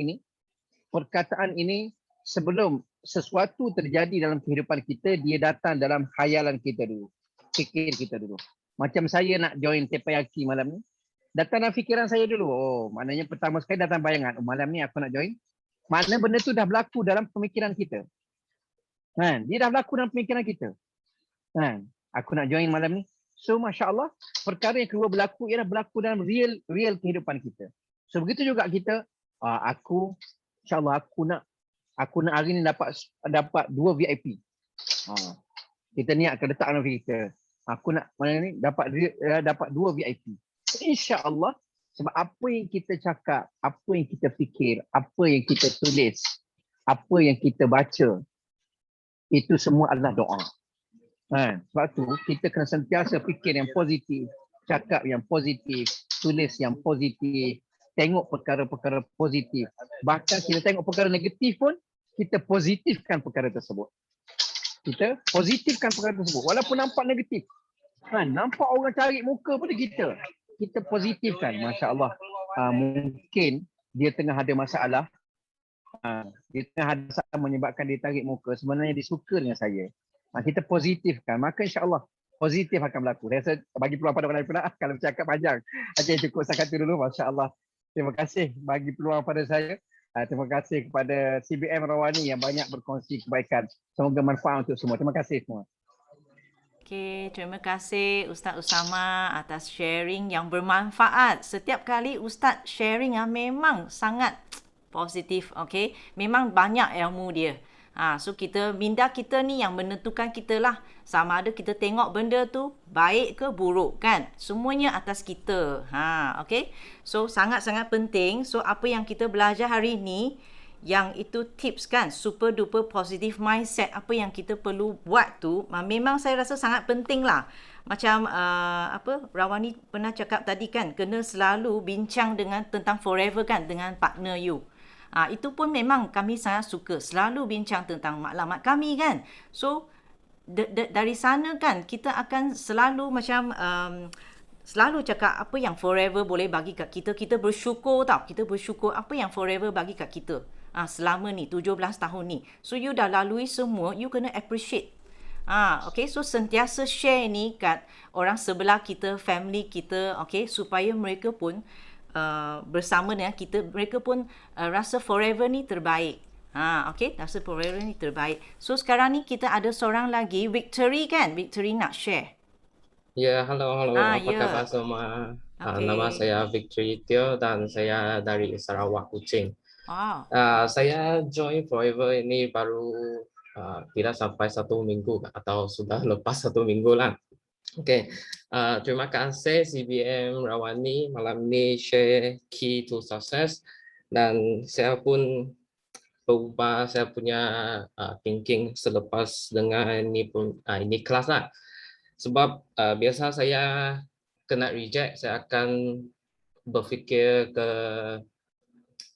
ini sebelum sesuatu terjadi dalam kehidupan kita, dia datang dalam khayalan kita dulu, fikir kita dulu. Macam saya nak join Teppanyaki malam ni, datang dalam fikiran saya dulu. Oh, maknanya pertama sekali datang bayangan, oh, malam ni aku nak join. Maknanya benda tu dah berlaku dalam pemikiran kita. Dia dah berlaku dalam pemikiran kita. Aku nak join malam ni. So masya-Allah, perkara yang kedua berlaku ialah berlaku dalam real kehidupan kita. So begitu juga kita, aku insya-Allah aku nak hari ni dapat 2 VIP. Kita niatkan letak dalam fikir kita. Aku nak malam ni dapat 2 VIP. Insya-Allah, sebab apa yang kita cakap, apa yang kita fikir, apa yang kita tulis, apa yang kita baca, itu semua adalah doa. Sebab tu kita kena sentiasa fikir yang positif, cakap yang positif, tulis yang positif, tengok perkara-perkara positif. Bahkan kita tengok perkara negatif pun, kita positifkan perkara tersebut. Kita positifkan perkara tersebut walaupun nampak negatif. Nampak orang cari muka pada kita, kita positifkan. Masya-Allah, mungkin dia tengah ada masalah, dia tengah ada masalah menyebabkan dia tarik muka, sebenarnya dia suka dengan saya. Kita positifkan, maka insya-Allah positif akan berlaku. Saya rasa bagi peluang pada orang lain kalau bercakap panjang. Okey, cukup setakat itu dulu. Masya-Allah. Terima kasih bagi peluang pada saya. Terima kasih kepada CBM Rawani yang banyak berkongsi kebaikan. Semoga manfaat untuk semua. Terima kasih semua. Okey, terima kasih Ustaz Usama atas sharing yang bermanfaat. Setiap kali Ustaz sharing memang sangat positif, okey. Memang banyak ilmu dia. So minda kita ni yang menentukan kita lah. Sama ada kita tengok benda tu baik ke buruk kan. Semuanya atas kita. Okey. So sangat-sangat penting. So apa yang kita belajar hari ni, yang itu tips kan, super duper positive mindset, apa yang kita perlu buat tu memang saya rasa sangat penting lah. Macam Rawani pernah cakap tadi kan, kena selalu bincang tentang forever kan dengan partner you. Itu pun memang kami sangat suka selalu bincang tentang maklumat kami kan. So dari sana kan kita akan selalu macam selalu cakap apa yang forever boleh bagi kat kita. Kita bersyukur tau. Kita bersyukur apa yang forever bagi kat kita. Selama ni 17 tahun ni. So you dah lalui semua, you kena appreciate. Okay, so sentiasa share ni kat orang sebelah kita, family kita, okay, supaya mereka pun bersama dengan kita, mereka pun rasa forever ni terbaik. Okay, rasa forever ni terbaik. So sekarang ni kita ada seorang lagi, Victory kan? Victory nak share. Ya, halo. Apa khabar semua? Nama saya Victory Teo dan saya dari Sarawak, Kuching. Saya join Forever ini baru tidak sampai 1 minggu atau sudah lepas 1 minggu lah. Oke, terima kasih CBM Rawani malam ini share key to success, dan saya pun berubah saya punya thinking selepas dengan ini kelas lah. Sebab biasa saya kena reject, saya akan berfikir ke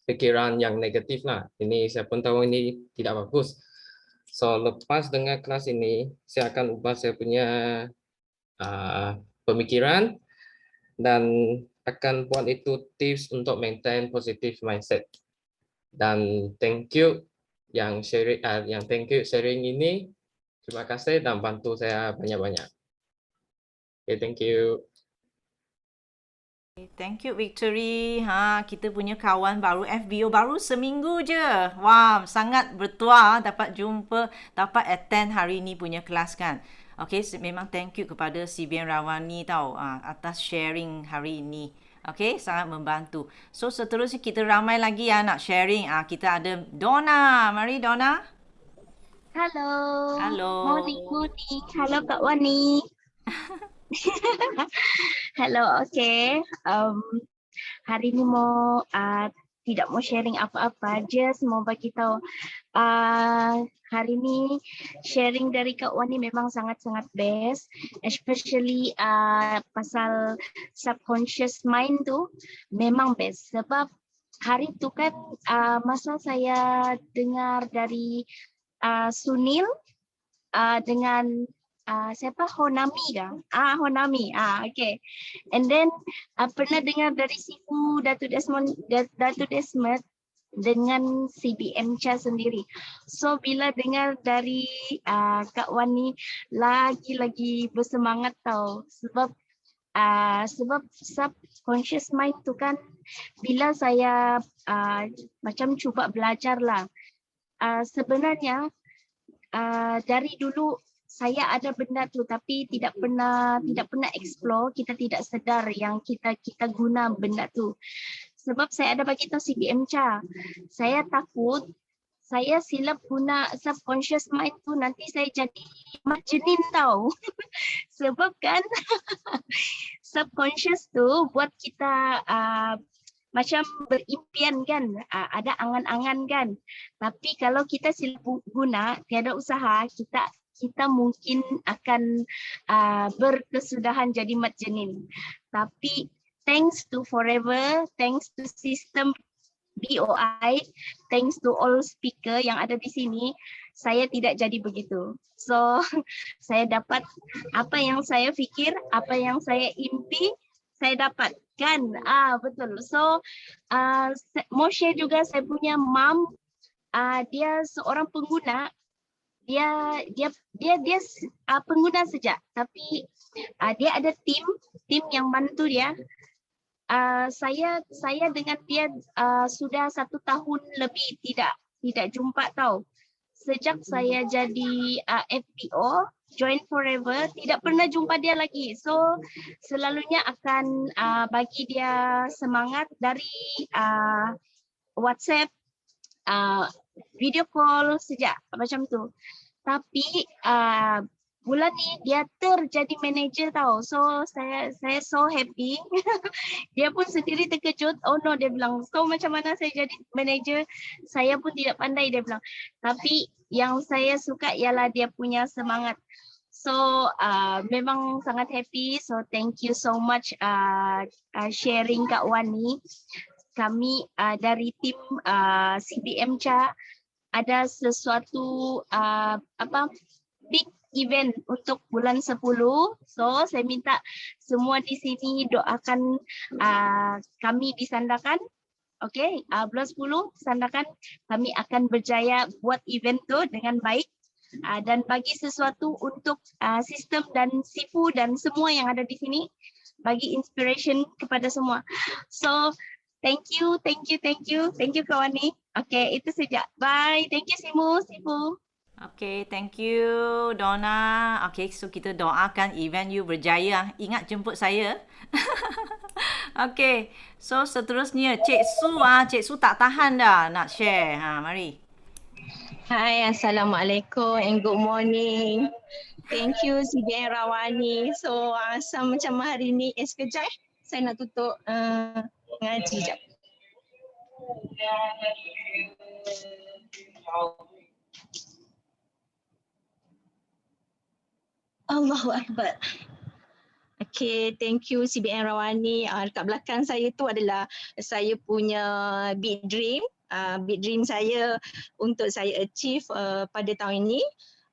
pikiran yang negatif lah. Ini saya pun tahu ini tidak bagus. So lepas dengan kelas ini, saya akan ubah saya punya pemikiran dan akan buat itu tips untuk maintain positive mindset. Dan thank you yang sharing ini. Terima kasih dan bantu saya banyak-banyak. Okay, thank you. Thank you Victory. Kita punya kawan baru FBO baru seminggu je. Wah, sangat bertuah dapat jumpa, dapat attend hari ni punya kelas kan. Okay, memang thank you kepada CBM Rawani tau atas sharing hari ini. Okay, sangat membantu. So seterusnya kita ramai lagi nak sharing. Kita ada Donna. Mari Donna. Hello. Hello. Morning. Hello Kak Wani. Hello, okay. Hari ni tidak mau sharing apa-apa, just mau bagi tahu. Hari ni sharing dari Kak Wani memang sangat-sangat best, especially pasal subconscious mind tu memang best. Sebab hari tu kan masa saya dengar dari Sunil dengan siapa Honami kan? Honami. Okay. And then pernah dengar dari Sifu Datuk Desmond dengan CBM Cha sendiri. So bila dengar dari Kak Wani lagi bersemangat tau. Sebab subconscious mind tu kan bila saya macam cuba belajar lah. Sebenarnya dari dulu saya ada benda tu tapi tidak pernah explore, kita tidak sedar yang kita guna benda tu. Sebab saya ada bagi tahu CBM Cha. Saya takut saya silap guna subconscious mind tu nanti saya jadi majenin tau. Sebab kan subconscious tu buat kita macam berimpian kan, ada angan-angan kan. Tapi kalau kita silap guna, tiada usaha, kita mungkin akan berkesudahan jadi mat janin. Tapi thanks to Forever, thanks to sistem BOI, thanks to all speaker yang ada di sini, saya tidak jadi begitu. So saya dapat apa yang saya fikir, apa yang saya impi, saya dapat kan. Betul. So mau share juga saya punya mom, dia seorang pengguna. Dia pengguna saja, tapi dia ada tim yang bantu dia. saya dengan dia sudah 1 tahun lebih tidak jumpa tau. Sejak saya jadi FPO, Join Forever, tidak pernah jumpa dia lagi. So selalunya akan bagi dia semangat dari WhatsApp, video call sejak macam tu. Tapi bulan ni dia terjadi manager tau. So saya so happy. Dia pun sendiri terkejut. Oh no, dia bilang, so macam mana saya jadi manager? Saya pun tidak pandai, dia bilang. Tapi yang saya suka ialah dia punya semangat. So memang sangat happy. So thank you so much sharing Kak Wan ni. Kami dari tim CBM CA ada sesuatu big event untuk bulan 10. So saya minta semua di sini doakan kami di Sandakan. Okay, bulan 10 Sandakan kami akan berjaya buat event tu dengan baik dan bagi sesuatu untuk sistem dan Sifu dan semua yang ada di sini, bagi inspiration kepada semua. So thank you kawan ni. Okay, itu saja. Bye. Thank you Sifu. Okay, thank you Donna. Okay, so kita doakan event you berjaya. Ingat jemput saya. Okay, so seterusnya Cik Su. Cik Su tak tahan dah nak share. Mari. Hai, Assalamualaikum and good morning. Thank you CBN Rawani. So asal macam hari ni, sekejap saya nak tutup ngaji sekejap. Allahu Akbar. Okay, thank you CBN Rawani. Dekat belakang saya tu adalah saya punya big dream. Big dream saya untuk saya achieve pada tahun ini.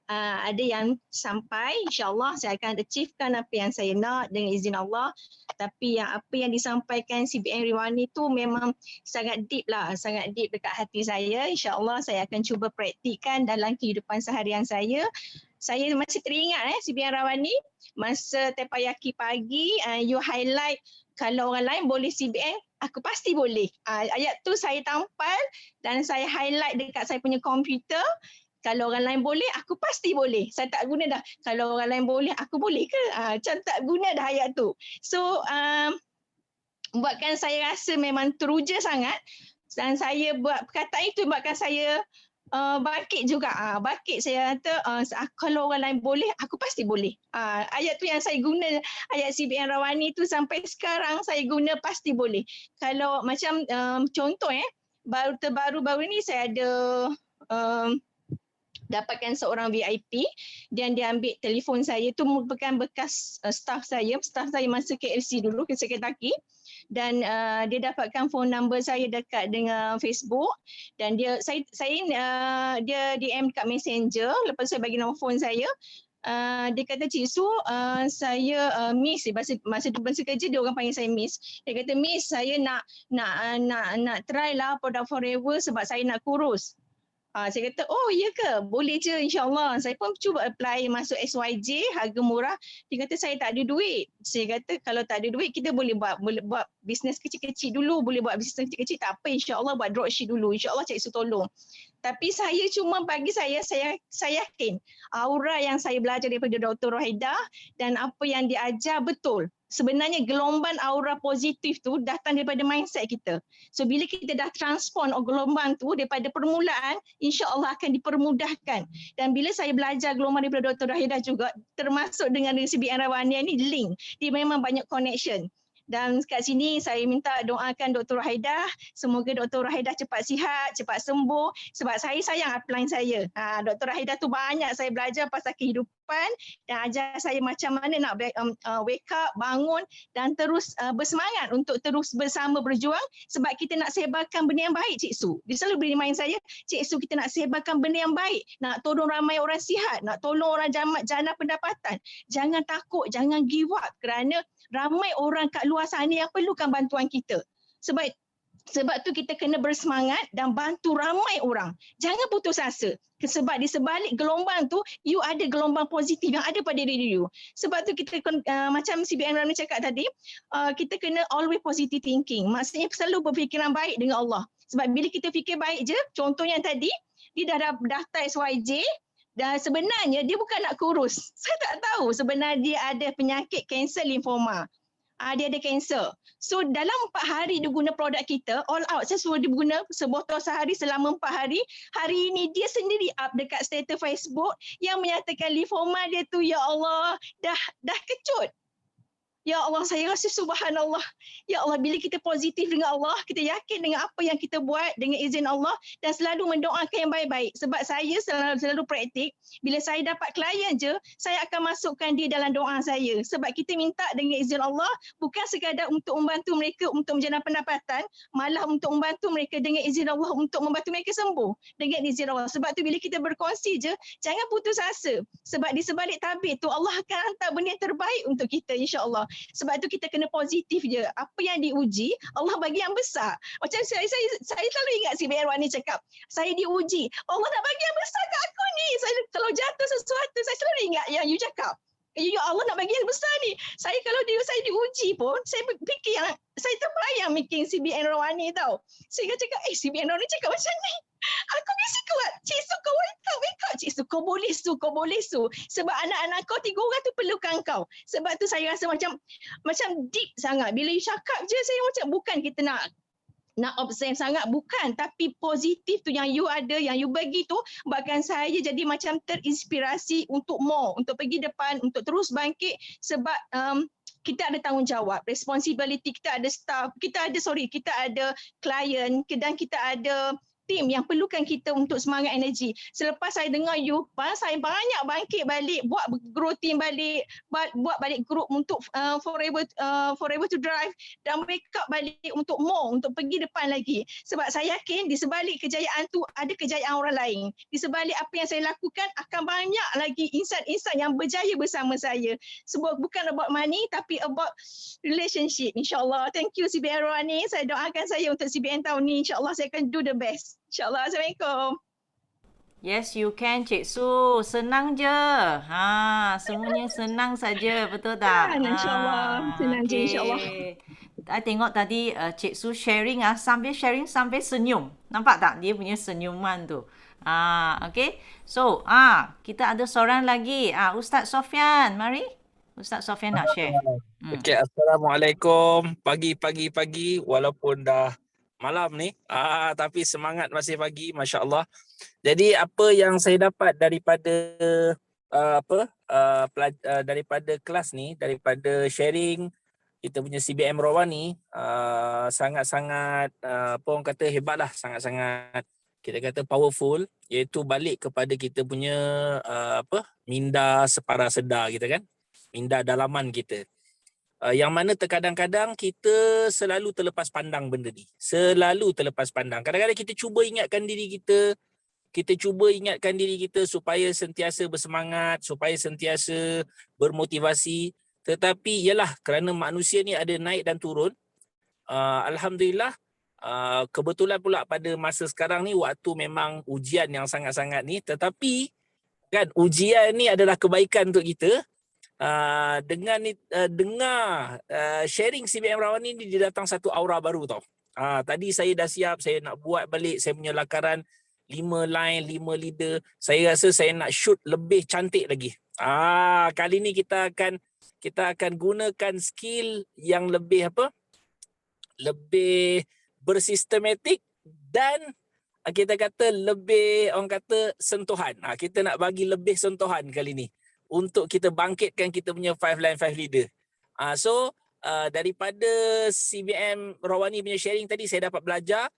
Ada yang sampai, insyaAllah saya akan achievekan apa yang saya nak dengan izin Allah. Tapi apa yang disampaikan CBN Rawani tu memang sangat deep lah, sangat deep dekat hati saya. InsyaAllah saya akan cuba praktikkan dalam kehidupan seharian saya. Saya masih teringat CBN Rawani, masa Tepayaki pagi, you highlight kalau orang lain boleh CBN, aku pasti boleh. Ayat tu saya tampal dan saya highlight dekat saya punya komputer. Kalau orang lain boleh, aku pasti boleh. Saya tak guna dah. Kalau orang lain boleh, aku boleh ke? Macam tak guna dah ayat tu. So, buatkan saya rasa memang teruja sangat. Dan saya buat perkataan itu buatkan saya bangkit juga. Bangkit saya kata, kalau orang lain boleh, aku pasti boleh. Ayat tu yang saya guna, ayat CBN Rawani tu sampai sekarang saya guna pasti boleh. Kalau macam contoh baru-baru ni saya ada dapatkan seorang VIP dan dia ambil telefon saya, tu merupakan bekas staff saya masa KLC dulu, ke Sekretari, dan dia dapatkan phone number saya dekat dengan Facebook dan dia DM kat Messenger, lepas saya bagi nombor phone saya. Dia kata, Cik Su, saya miss, masa kerja dia orang panggil saya miss. Dia kata, miss, saya nak try lah produk Forever sebab saya nak kurus. Saya kata, oh iya ke? Boleh je insyaAllah. Saya pun cuba apply masuk SYJ, harga murah. Dia kata, saya tak ada duit. Saya kata, kalau tak ada duit, kita boleh buat bisnes kecil-kecil dulu. Boleh buat bisnes kecil-kecil, tak apa, insyaAllah buat dropship dulu. InsyaAllah Cik Su tolong. Tapi saya cuma bagi saya yakin aura yang saya belajar daripada Dr. Rohaidah dan apa yang dia ajar betul. Sebenarnya gelombang aura positif tu datang daripada mindset kita. So bila kita dah transform gelombang tu daripada permulaan, insya-Allah akan dipermudahkan. Dan bila saya belajar gelombang daripada Dr. Rohaidah juga, termasuk dengan CBN Rawani ni link, dia memang banyak connection. Dan kat sini saya minta doakan Dr. Rohaidah, semoga Dr. Rohaidah cepat sihat, cepat sembuh sebab saya sayang upline saya. Dr. Rohaidah tu banyak saya belajar pasal kehidupan dan ajar saya macam mana nak wake up, bangun dan terus bersemangat untuk terus bersama berjuang sebab kita nak sebarkan benda yang baik, Cik Su. Dia selalu beri remind saya, Cik Su, kita nak sebarkan benda yang baik, nak tolong ramai orang sihat, nak tolong orang jana pendapatan. Jangan takut, jangan give up kerana ramai orang kat luar sana yang perlukan bantuan kita. Sebab Sebab tu kita kena bersemangat dan bantu ramai orang. Jangan putus asa. Sebab di sebalik gelombang tu, you ada gelombang positif yang ada pada diri you. Sebab tu kita macam CBN Rani cakap tadi, kita kena always positive thinking. Maksudnya selalu berfikiran baik dengan Allah. Sebab bila kita fikir baik je, contohnya tadi, dia dah daftar SYJ, dan sebenarnya dia bukan nak kurus. Saya tak tahu sebenarnya dia ada penyakit kanser limfoma. Dia ada kanser. So dalam 4 hari dia guna produk kita, all out, saya suruh dia guna sebotol sehari selama 4 hari. Hari ini dia sendiri up dekat status Facebook yang menyatakan limfoma dia tu, ya Allah, dah kecut. Ya Allah, saya rasa subhanallah. Ya Allah, bila kita positif dengan Allah, kita yakin dengan apa yang kita buat dengan izin Allah dan selalu mendoakan yang baik-baik. Sebab saya selalu praktik, bila saya dapat klien je, saya akan masukkan dia dalam doa saya. Sebab kita minta dengan izin Allah, bukan sekadar untuk membantu mereka untuk menjana pendapatan, malah untuk membantu mereka dengan izin Allah untuk membantu mereka sembuh dengan izin Allah. Sebab tu bila kita berkongsi je, jangan putus asa. Sebab di sebalik tabir tu, Allah akan hantar benda yang terbaik untuk kita, insya-Allah. Sebab tu kita kena positif je. Apa yang diuji, Allah bagi yang besar. Macam saya selalu ingat si BR Wani cakap, saya diuji, Allah nak bagi yang besar kat aku ni. Saya kalau jatuh sesuatu, saya selalu ingat yang you cakap. Ya Allah nak bagi yang besar ni. Saya kalau saya diuji pun, saya fikir yang, saya terbayang mikir si BN Rawani tau. Saya cakap, si BN Rawani cakap macam ni. Aku mesti kuat. Cik Su, kau wake up. Cik Su, kau boleh Su. Sebab anak-anak kau 3 orang tu perlukan kau. Sebab tu saya rasa macam deep sangat. Bila you cakap je, saya macam bukan kita nak obsess sangat, bukan, tapi positif tu yang you ada, yang you bagi tu buatkan saya jadi macam terinspirasi untuk more, untuk pergi depan, untuk terus bangkit. Sebab kita ada tanggungjawab, responsibility, kita ada staff, kita ada klien dan kita ada tim yang perlukan kita untuk semangat energi. Selepas saya dengar you, saya banyak bangkit balik, buat grow team balik, buat balik group untuk forever to drive dan wake up balik untuk more, untuk pergi depan lagi. Sebab saya yakin di sebalik kejayaan tu ada kejayaan orang lain. Di sebalik apa yang saya lakukan akan banyak lagi insan-insan yang berjaya bersama saya. Sebab bukan about money tapi about relationship, insyaAllah. Thank you CBN Rawani. Saya doakan saya untuk CBN tahun ni. InsyaAllah saya akan do the best. InsyaAllah. Assalamualaikum. Yes, you can, Cik Su. Senang je. Semuanya senang saja, betul tak? InsyaAllah. Senang je, insyaAllah. I tengok tadi Cik Su sharing sambil sharing sambil senyum. Nampak tak dia punya senyuman tu? Okay. So, kita ada seorang lagi. Ustaz Sofian, mari. Ustaz Sofian nak share. Okay, Assalamualaikum. Pagi walaupun dah malam ni, tapi semangat masih pagi, masya-Allah. Jadi apa yang saya dapat daripada daripada kelas ni, daripada sharing kita punya CBM Rawani, sangat-sangat apa orang kata hebatlah, sangat-sangat kita kata powerful, iaitu balik kepada kita punya minda separa sedar kita kan, minda dalaman kita. Yang mana terkadang-kadang kita selalu terlepas pandang benda ni. Selalu terlepas pandang. Kadang-kadang kita cuba ingatkan diri kita, supaya sentiasa bersemangat, supaya sentiasa bermotivasi. Tetapi ialah kerana manusia ni ada naik dan turun. Alhamdulillah, kebetulan pula pada masa sekarang ni waktu memang ujian yang sangat-sangat ni. Tetapi kan ujian ni adalah kebaikan untuk kita. Dengan dengar sharing CBM Rawani ni, dia datang satu aura baru tau. Tadi saya dah siap, saya nak buat balik saya punya lakaran 5 line, 5 leader. Saya rasa saya nak shoot lebih cantik lagi. Kali ni kita akan gunakan skill yang lebih lebih bersistematik dan kita kata lebih orang kata sentuhan. Kita nak bagi lebih sentuhan kali ni untuk kita bangkitkan kita punya 5 line 5 leader. Daripada CBM Rawani punya sharing tadi, saya dapat belajar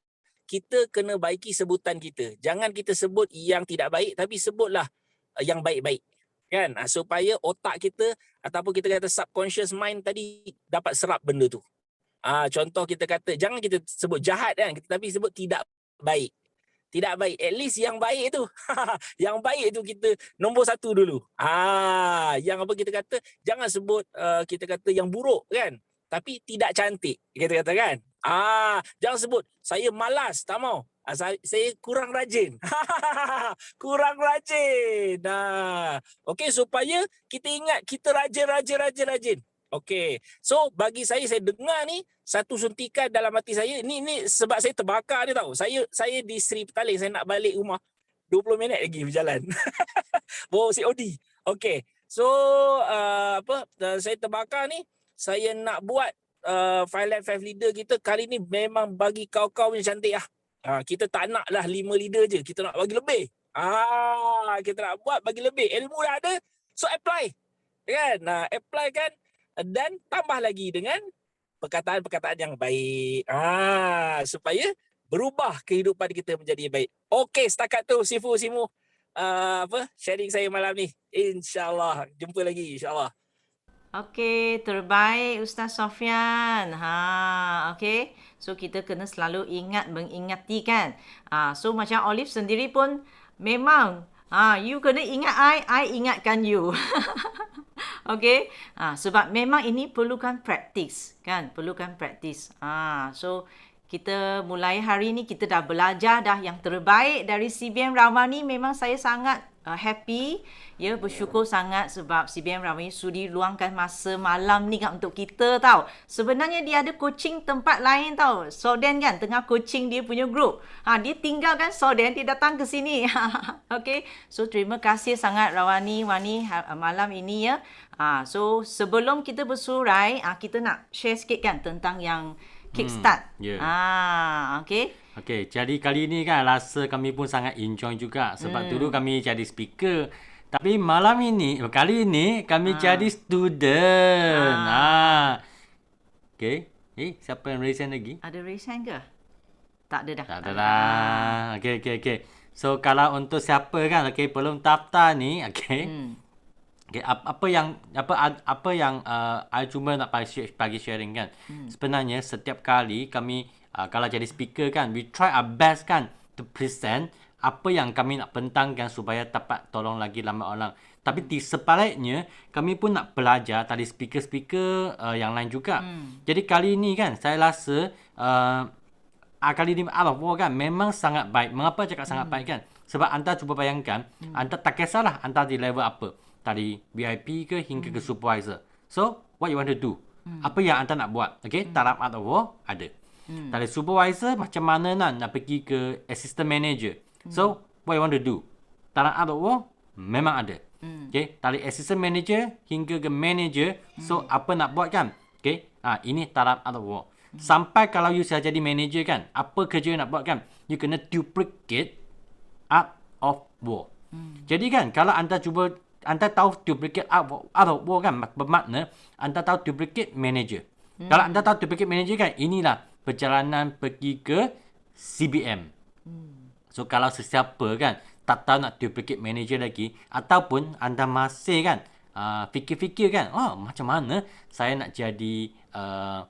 kita kena baiki sebutan kita. Jangan kita sebut yang tidak baik, tapi sebutlah yang baik-baik. Kan? Supaya otak kita ataupun kita kata subconscious mind tadi dapat serap benda tu. Contoh kita kata, jangan kita sebut jahat kan, tapi sebut tidak baik. Tidak baik. At least yang baik tu. Yang baik tu kita nombor 1 dulu. Yang apa kita kata, jangan sebut kita kata yang buruk kan. Tapi tidak cantik. Kita kata kan. Jangan sebut saya malas, tak mau. Saya kurang rajin. Kurang rajin. Okey, supaya kita ingat kita rajin. Okey. So bagi saya dengar ni satu suntikan dalam hati saya. Ni sebab saya terbakar ni tahu. Saya di Seri Petaling, saya nak balik rumah 20 minit lagi berjalan. Bawa COD. Okey. So saya terbakar ni, saya nak buat Firelight 5 leader kita kali ni memang bagi kau-kau yang cantik lah. Kita tak nak lah 5 leader je. Kita nak bagi lebih. Kita nak buat bagi lebih. Ilmu dah ada. So apply. Kan? Apply kan. Dan tambah lagi dengan perkataan-perkataan yang baik. Supaya berubah kehidupan kita menjadi baik. Okey, setakat tu Sifu sharing saya malam ni. InsyaAllah. Jumpa lagi insyaAllah. Okey, terbaik Ustaz Sophian. Okey. So kita kena selalu mengingati kan. So macam Olive sendiri pun memang you kena ingat I ingatkan you. Okey. Sebab memang ini perlukan praktis kan, perlukan praktis. So kita mulai hari ni kita dah belajar dah yang terbaik dari CBM Rawani. Memang saya sangat happy, bersyukur sangat sebab CBM Rawani sudi luangkan masa malam ni kan untuk kita tahu. Sebenarnya dia ada coaching tempat lain tahu. Soden kan tengah coaching dia punya group. Dia tinggalkan Soden, dia datang ke sini. Okey. So terima kasih sangat Rawani malam ini ya. So sebelum kita bersurai, kita nak share sikit kan tentang yang kickstart. Okey. Okey, jadi kali ni kan rasa kami pun sangat enjoy juga sebab dulu kami jadi speaker. Tapi kali ini kami jadi student. Okey. Siapa yang raise hand lagi? Ada raise hand ke? Tak ada dah. Tak ada dah. Okey. So kalau untuk siapa kan belum daftar ni, okey. Okay, apa yang I cuma nak bagi sharing kan. Sebenarnya setiap kali kami kalau jadi speaker kan, we try our best kan to present apa yang kami nak bentangkan supaya dapat tolong lagi ramai orang. Tapi di sebaliknya kami pun nak belajar dari speaker-speaker yang lain juga. Jadi kali ni kan saya rasa kali ni out of war kan memang sangat baik. Mengapa cakap sangat baik kan? Sebab anda cuba bayangkan, anda tak kisahlah anda di level apa. Dari VIP ke hingga ke supervisor. So, what you want to do? Apa yang anda nak buat? Okay, dalam out of war ada. Dari supervisor macam mana nak pergi ke assistant manager. So, what you want to do? Dalam out of war memang ada. Okay, dari assistant manager hingga ke manager. So, apa nak buat kan? Okay, ini dalam out of war. Sampai kalau you sudah jadi manager kan, apa kerja you nak buat kan? You kena duplicate out of war. Jadi kan, kalau anda tahu duplicate out of war kan, bermakna anda tahu duplicate manager. Kalau anda tahu duplicate manager kan, inilah perjalanan pergi ke CBM. So kalau sesiapa kan tak tahu nak duplicate manager lagi, ataupun anda masih kan fikir-fikir kan, macam mana saya nak jadi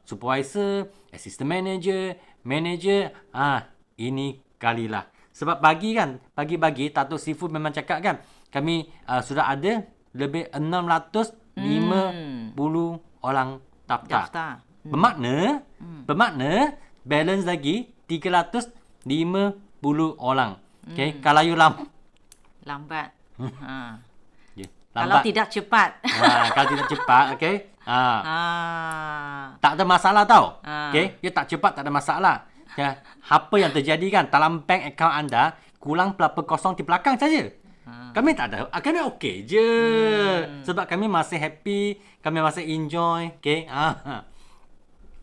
supervisor, assistant manager, ini kalilah. Sebab bagi Tato Sifu memang cakap kan, kami sudah ada lebih 650 orang daftar. Bermakna balance lagi 350 orang. Okay, kalau you lambat. Kalau tidak cepat. Kalau tidak cepat, okay. Tak ada masalah tau. Okay, you tak cepat tak ada masalah. Ya, apa yang terjadi kan dalam bank account anda kurang berapa kosong di belakang saja. Kami tak ada. Kami okey je. Sebab kami masih happy, kami masih enjoy, okey.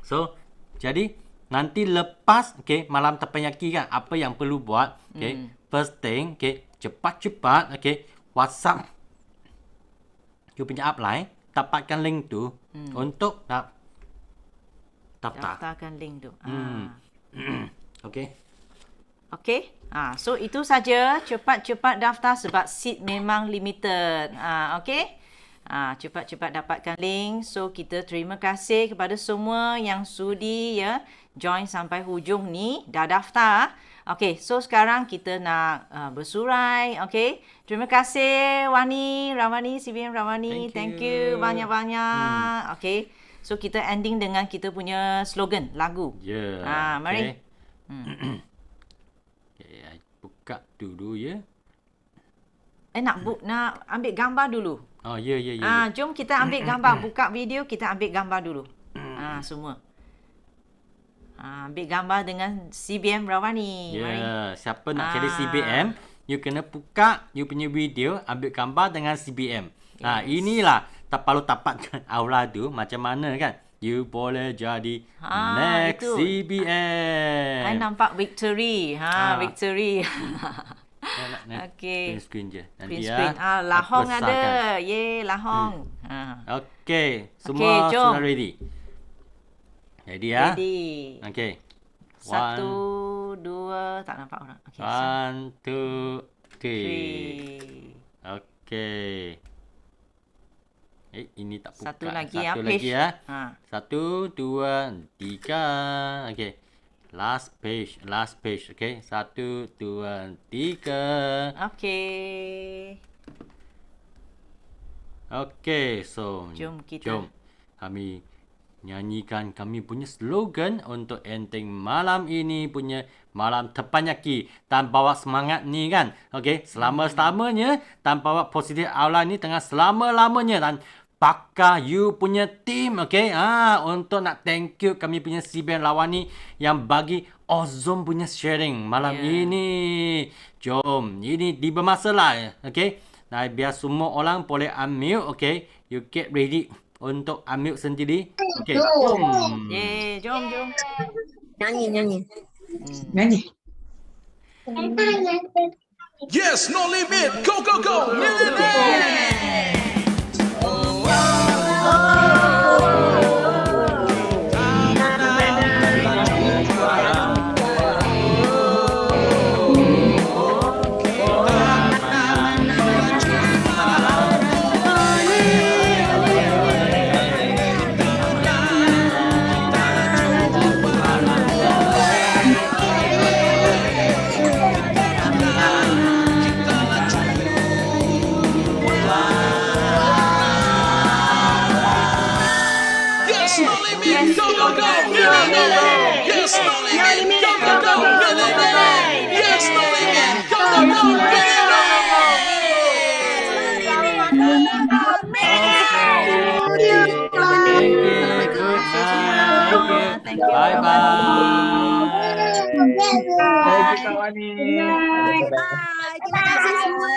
So, jadi nanti lepas malam terpenyaki kan apa yang perlu buat, okey. First thing, cepat-cepat, WhatsApp you punya upline, dapatkan link tu untuk daftar. Daftarkan link tu. Okey. So itu saja, cepat-cepat daftar sebab seat memang limited. Cepat-cepat dapatkan link. So kita terima kasih kepada semua yang sudi join sampai hujung ni, dah daftar. So sekarang kita nak bersurai. Terima kasih Rawani, CBM Rawani. Thank you banyak-banyak. So kita ending dengan kita punya slogan lagu. Ya. Mari. Okay, I buka dulu ya. Nak ambil gambar dulu. Oh, ya. Jom kita ambil gambar. Buka video, kita ambil gambar dulu. Semua. Ambil gambar dengan CBM Rawani. Ya, Mari. siapa nak cari CBM, you kena buka you punya video, ambil gambar dengan CBM. Yes. Inilah kalau dapatkan aula tu macam mana kan? You boleh jadi next itu. CBM. I nampak victory. Victory. Okey. Print screen je. Nanti Print screen. Lahong ada. Ye, Lahong. Okey, semua sudah ready. Ready ya? Ready. Okey. 1, 2, tak nampak orang. Okay, 1, 2, 3. Okey. Ini tak buka. Satu lagi ya. 1, 2, 3. Okey. Last page. Okey. 1, 2, 3. Okey. Okey, so jom kami nyanyikan kami punya slogan untuk ending malam ini punya malam terpanyaki dan bawa semangat ni kan. Okey, selama-lamanya dan bawa positif aula ni tengah selama-lamanya dan pakai you punya team, okey. Untuk nak thank you kami punya CBM Rawani yang bagi awesome punya sharing malam ini. Jom, ini di bermasalah, okey. Nah, biar semua orang boleh unmute, okey. You get ready untuk unmute sendiri. Okey. Jom. Nyanyi. Yes, no limit. Go. Thank you. Bye bye. Thank you, Kawani. Bye. Terima kasih semua.